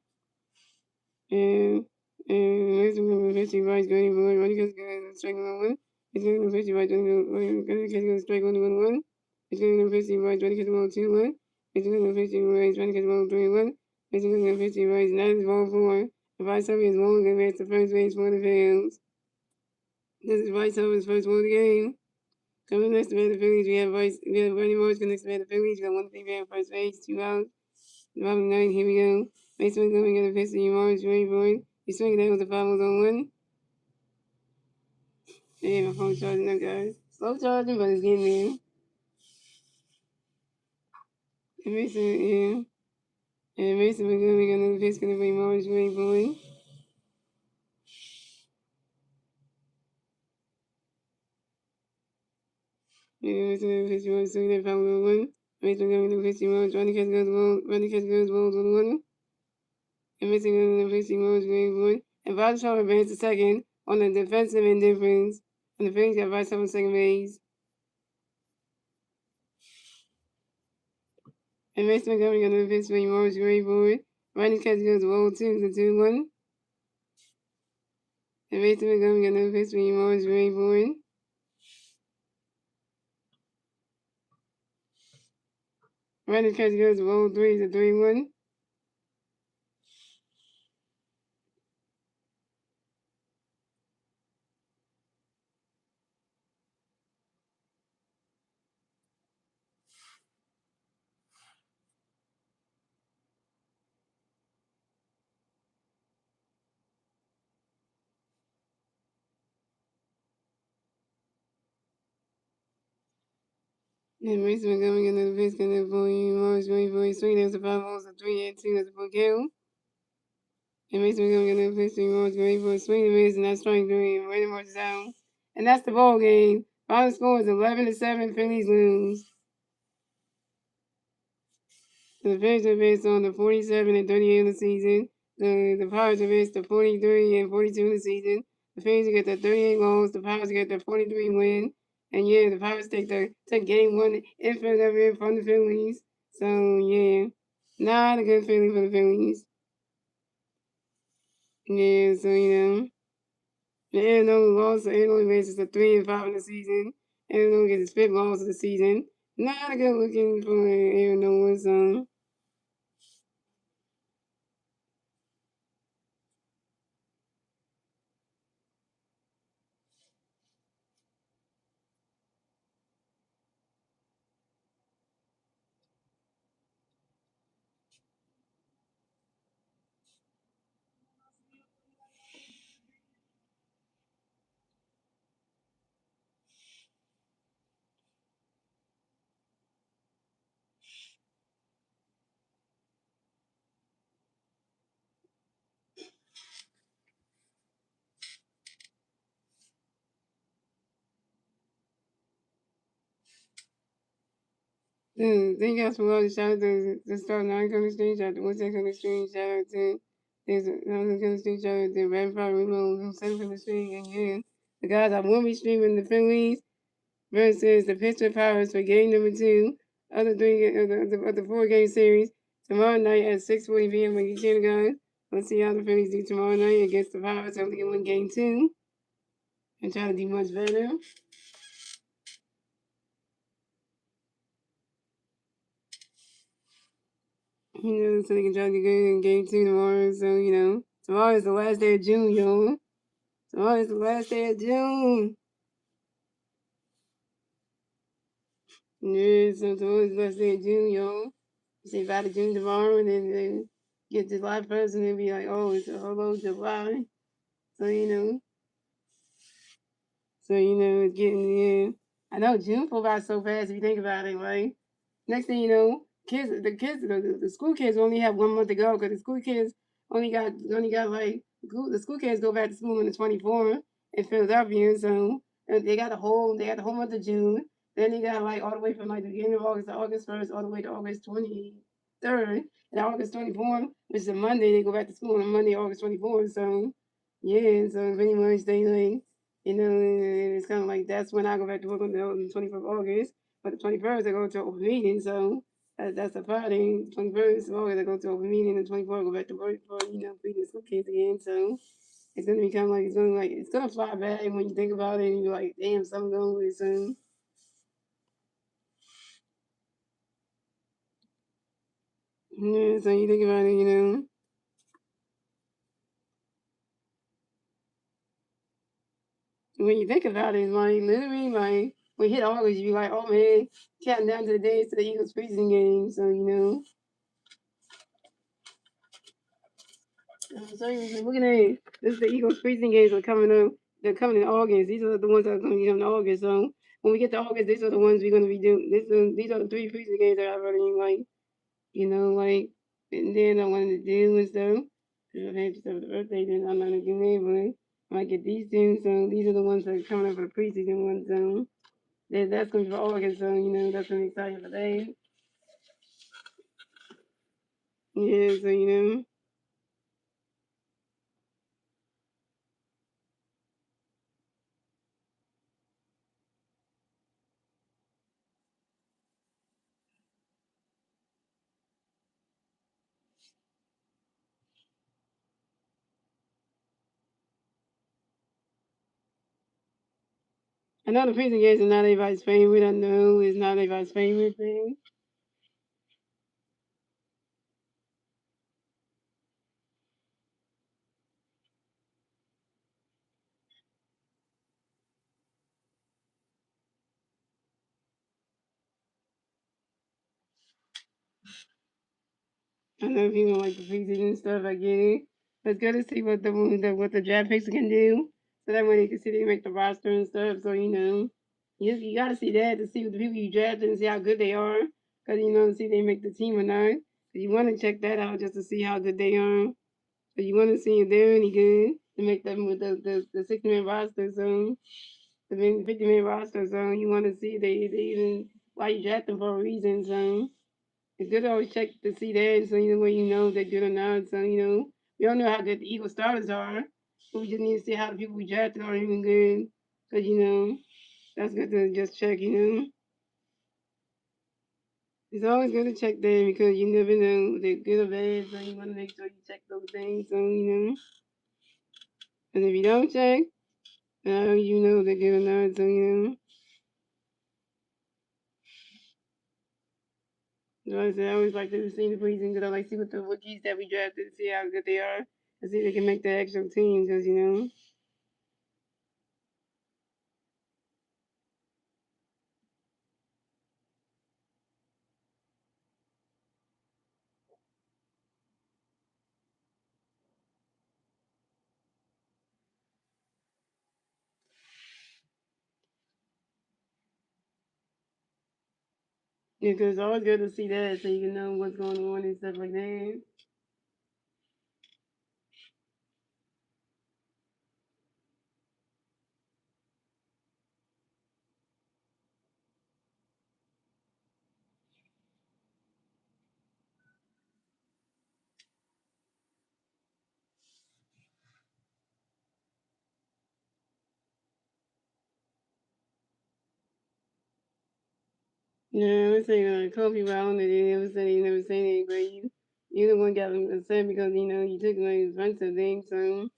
And let's remember 50 rights going forward. Running gets going to strike one. It's going to 50 rights going to strike 1. It's going to 50 rights running gets 2-1. It's going to 50 rights running gets 3-1. It's going to 50 rights. That is ball 4. The vice is long and advance to first base for the Phils. This is Vice Hub's first ball of the game. Coming next to the Phillies, we have Bernie Morris next to the Phillies. We got 1 3 at first base, 2 outs. Robin 9, here we go. Mason coming in the pitch to Morris, ready for it. He's swinging down with the 5 on 1. Hey, my phone's charging up, guys. Slow charging, but it's getting there. And Mason, yeah. And Mason McGovern got another pitch, gonna bring Morris ready for it. Yeah, Mason got a pitch, Morris swinging that 5 on 1. Mason coming in the pitch, Morris, running catch goes balls on 1. And Mason got another pitch, Morris ready for it. And Bob's trying to advance to second on the defensive indifference. And the Phillies got Bryce on second base. And Mason Montgomery got another pitch for Morris ready for it. Running catch goes well 2 to 2-1. And Mason Montgomery got another pitch for Morris ready for it. Running catch goes well 3 to 3-1. And Mason Montgomery got another pitch got for Morris ready for it. Swing, there's a 5 balls, a 3 and 2, that's a full count. And Mason Montgomery got another pitch for Morris ready for it. Swing and miss, and that's strike 3. And Raymond Morris down. And that's the ball game. Final score is 11-7. Phillies lose. The Phillies advanced on the 47-38 of the season. The Pirates advanced to 43-42 in the season. The Phillies get the 38 goals. The Pirates get the 43 win. And yeah, the Pirates take game 1 in Philadelphia from the Phillies. So yeah, not a good feeling for the Phillies. Yeah, so the Arizona lost. The Arizona advances to 3-5 in the season. Arizona gets its 5th loss of the season. Not a good looking for Arizona. So. Thank you guys for watching. Shout out to the Star 9 coming stream. Shout out to What's That coming stream. Shout out to there's another coming stream. Shout out to Red Fire Remo who's sent coming stream. And yeah, the guys I will be streaming the Phillies versus the Pittsburgh Pirates for game number 2 of the 4-game series tomorrow night at 6:40 p.m. When you cheer, guys. Let's see how the Phillies do tomorrow night against the Pirates. Hopefully, win game 2 and try to do much better. So they can try to get good in game 2 tomorrow. So, tomorrow is the last day of June, y'all. Tomorrow is the last day of June. Yeah, so tomorrow is the last day of June, y'all. Say bye to June tomorrow, and then get July 1st, and then be like, oh, it's a hello July. So, it's getting, yeah. I know June flew by so fast if you think about it, right? Next thing you know, the school kids only have 1 month to go because the school kids only got like the school kids go back to school on the 24th in Philadelphia, so they got the whole month of June. Then they got like all the way from like the beginning of August to August 1st, all the way to August 23rd, and August 24th, which is a Monday. They go back to school on Monday, August 24th. So yeah, so pretty much they like it's kind of like that's when I go back to work on the 24th of August. But the 21st, I go to open meeting, so that's a Friday. 21st of August, I go to open meeting, and 24th, I go back to work for, feeding the school kids again. So it's going to be kind of like, it's going to fly back when you think about it, and you're like, damn, something going with it soon. Yeah, so you think about it, when you think about it, like, literally, like, when you hit August, you be like, oh, man, counting down to the days to the Eagles preseason game, so, So you're looking at it. This is the Eagles preseason games are coming up. They're coming in August. These are the ones that are going to be coming in August. So when we get to August, these are the ones we're going to be doing. These are the 3 preseason games that I've already and then I wanted to do and stuff. If I had yourself the birthday, then I'm not going to do it, but I might get these two. So these are the ones that are coming up for the preseason ones. So that's going to be for August. So, that's going to be exciting for that. Yeah, so. I know the preseason games are not everybody's favorite. I know it's not everybody's favorite thing. I know people like the preseason and stuff. I get it. But it's good to see what the draft picks can do, so that way they can see they make the roster and stuff. So you got to see that to see what the people you drafted and see how good they are, because to see if they make the team or not. So you want to check that out just to see how good they are. So you want to see if they're any good to make them with the 60-man roster. So the 50-man roster. So you want to see they even why you draft them for a reason. So. It's good to always check to see that, so when they're good or not. So we don't know how good the Eagle starters are, but we just need to see how the people we drafted are even good. Because that's good to just check. It's always good to check them because you never know if they're good or bad. So you want to make sure you check those things. So and if you don't check, how you know they're good or not. So. So I said I always like to see the preseason because I like to see what the rookies that we drafted, see how good they are, and see if they can make the actual team. Because. Yeah, because it's always good to see that so you can know what's going on and stuff like that. Yeah, I say call people out on it. They never said they never say anything, but you the one got them upset because you took my expensive things. So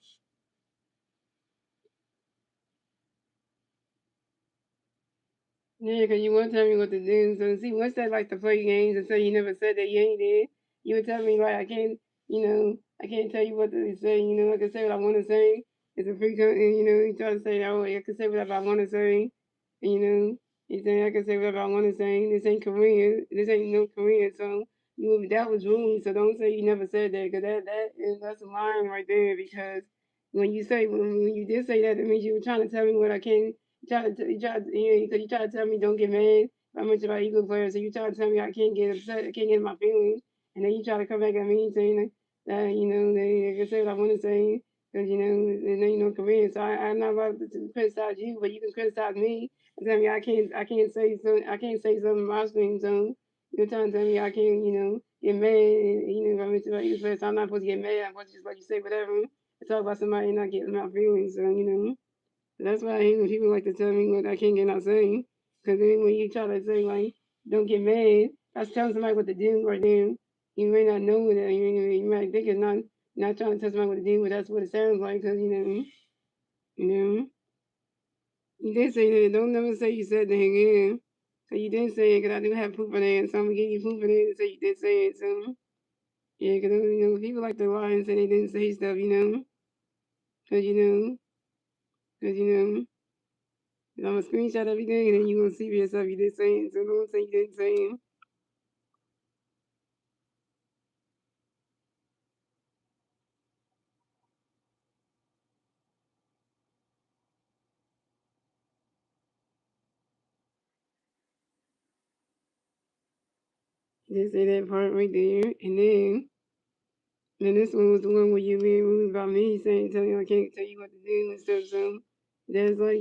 yeah, because you won't tell me what to do. So see, once that like to play games and say you never said that you ain't did, you would tell me like I can't tell you what to say. I can say what I want to say. It's a free country. You try to say, oh, I can say whatever I want to say. And, you say I can say whatever I want to say. This ain't Korean. This ain't no Korean. So that was rude. So don't say you never said that because that's a line right there. Because when you did say that, it means you were trying to tell me what I can't because you try to tell me don't get mad. I mentioned about Eagle players, so you try to tell me I can't get upset, I can't get in my feelings, and then you try to come back at me saying that they can say what I want to say because and then Korean. So I'm not about to criticize you, but you can criticize me and tell me I can't say something in my stream. So you're trying to tell me I can't get mad. And, if I mention about Eagle players, so I'm not supposed to get mad. I'm supposed to just let you say whatever and talk about somebody and not getting my feelings. So That's why I hate when people like to tell me what I can't get out saying. Because then when you try to say, like, don't get mad, that's telling somebody what to do right there. You may not know that. You might think it's not trying to tell somebody what to do, but that's what it sounds like. Because, you know, you did say that. Don't never say you said that again. So you did say it because I do have proof of that. So I'm going to give you proof of that and say you did say it. So, yeah, because, people like to lie and say they didn't say stuff, Because, because, I'm gonna screenshot everything and then you're gonna see for yourself you did say it. So don't say you didn't say it. You did say that part right there. And then this one was the one where you being rude about me saying tell you I can't tell you what to do and stuff. So that's like,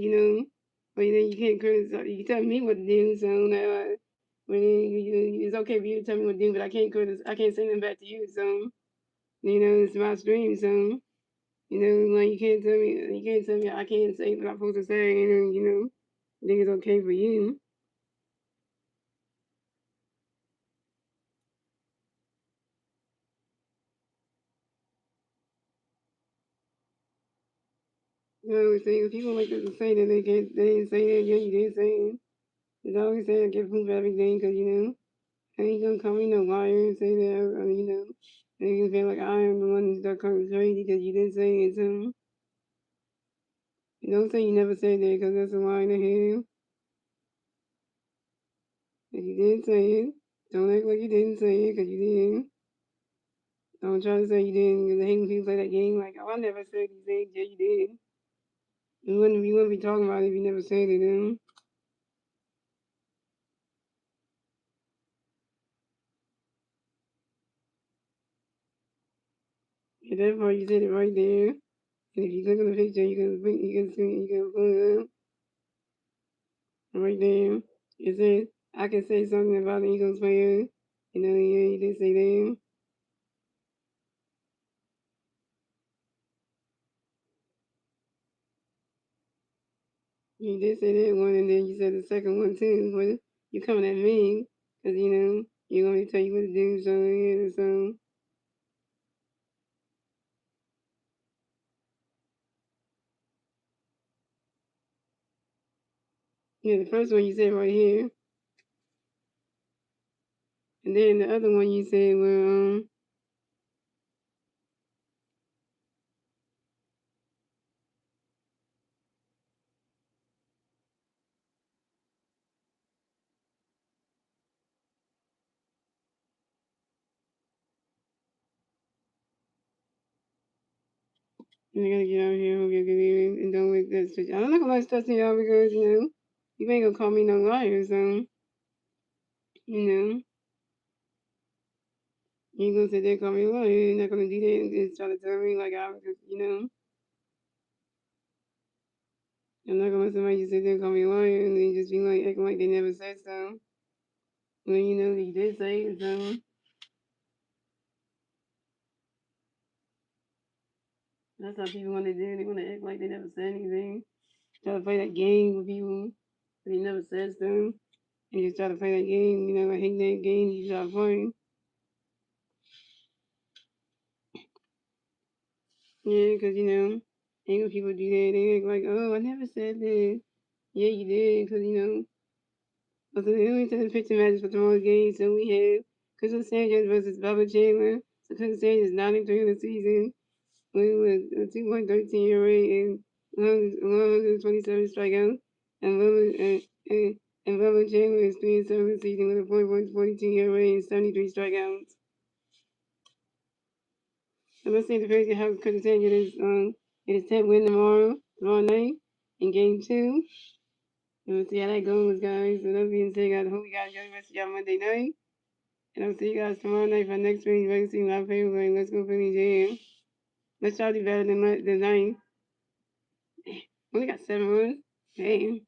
but then you can't criticize you can tell me what to do, so now when it's okay for you to tell me what to do, but I can't say nothing back to you, so it's my stream, so like you can't tell me I can't say what I'm supposed to say and then, I think it's okay for you. I saying people like to say that they didn't say that, yeah, you did say it. It's always saying I get proof of everything because, I ain't gonna call me no liar and say that, and you feel like I am the one that comes crazy because you didn't say it. So don't say you never said that because that's a lie to hell. If you didn't say it, don't act like you didn't say it because you didn't. Don't try to say you didn't because I hate when people play that game like, oh, I never said these things. Yeah, you did. You wouldn't be talking about it if you never said it, then. At that part, you said it right there. And if you click on the picture, you can pull it up right there. It says I can say something about the Eagles player. Yeah, you did say that. You did say that one, and then you said the second one too. But you coming at me because you want me to tell you what to do. So yeah, so yeah, the first one you said right here, and then the other one you said you gotta get out here, hope you get in, and don't make that switch. I'm not gonna stress you out because you ain't gonna call me no liar. So you know. You gonna sit there and call me a liar. You're not gonna do that and just try to tell me like I was just. I'm not gonna let somebody just sit there and call me a liar and then just be like acting like they never said so. When you did say it, so that's how people want to do. They want to act like they never said anything. Try to play that game with people, but they never said so. and you try to play that game. You know, I hate that game. You start playing. Yeah, because you know, ain't people do that. They act like, oh, I never said that. Yeah, you did, because you know. So the only time the picture matches for tomorrow's game, so we have Crystal Sanchez versus Bubba Chandler. So Crystal Sanchez 93 in the season with a 2.13 ERA and 127 strikeouts. And Bubba Chandler is 3-7 this season with a 4.42 ERA and 73 strikeouts. So let's see the first how Crystal Sanchez is 10 win tomorrow night in game 2. And we'll see how that goes, guys. So that being said, guys, I hope you guys enjoy the rest of y'all Monday night. And I'll see you guys tomorrow night for next week's Legacy Live Favorite Game. Let's go Phillies Jam. Let's try to do better than 9. Only got 7 runs. Damn.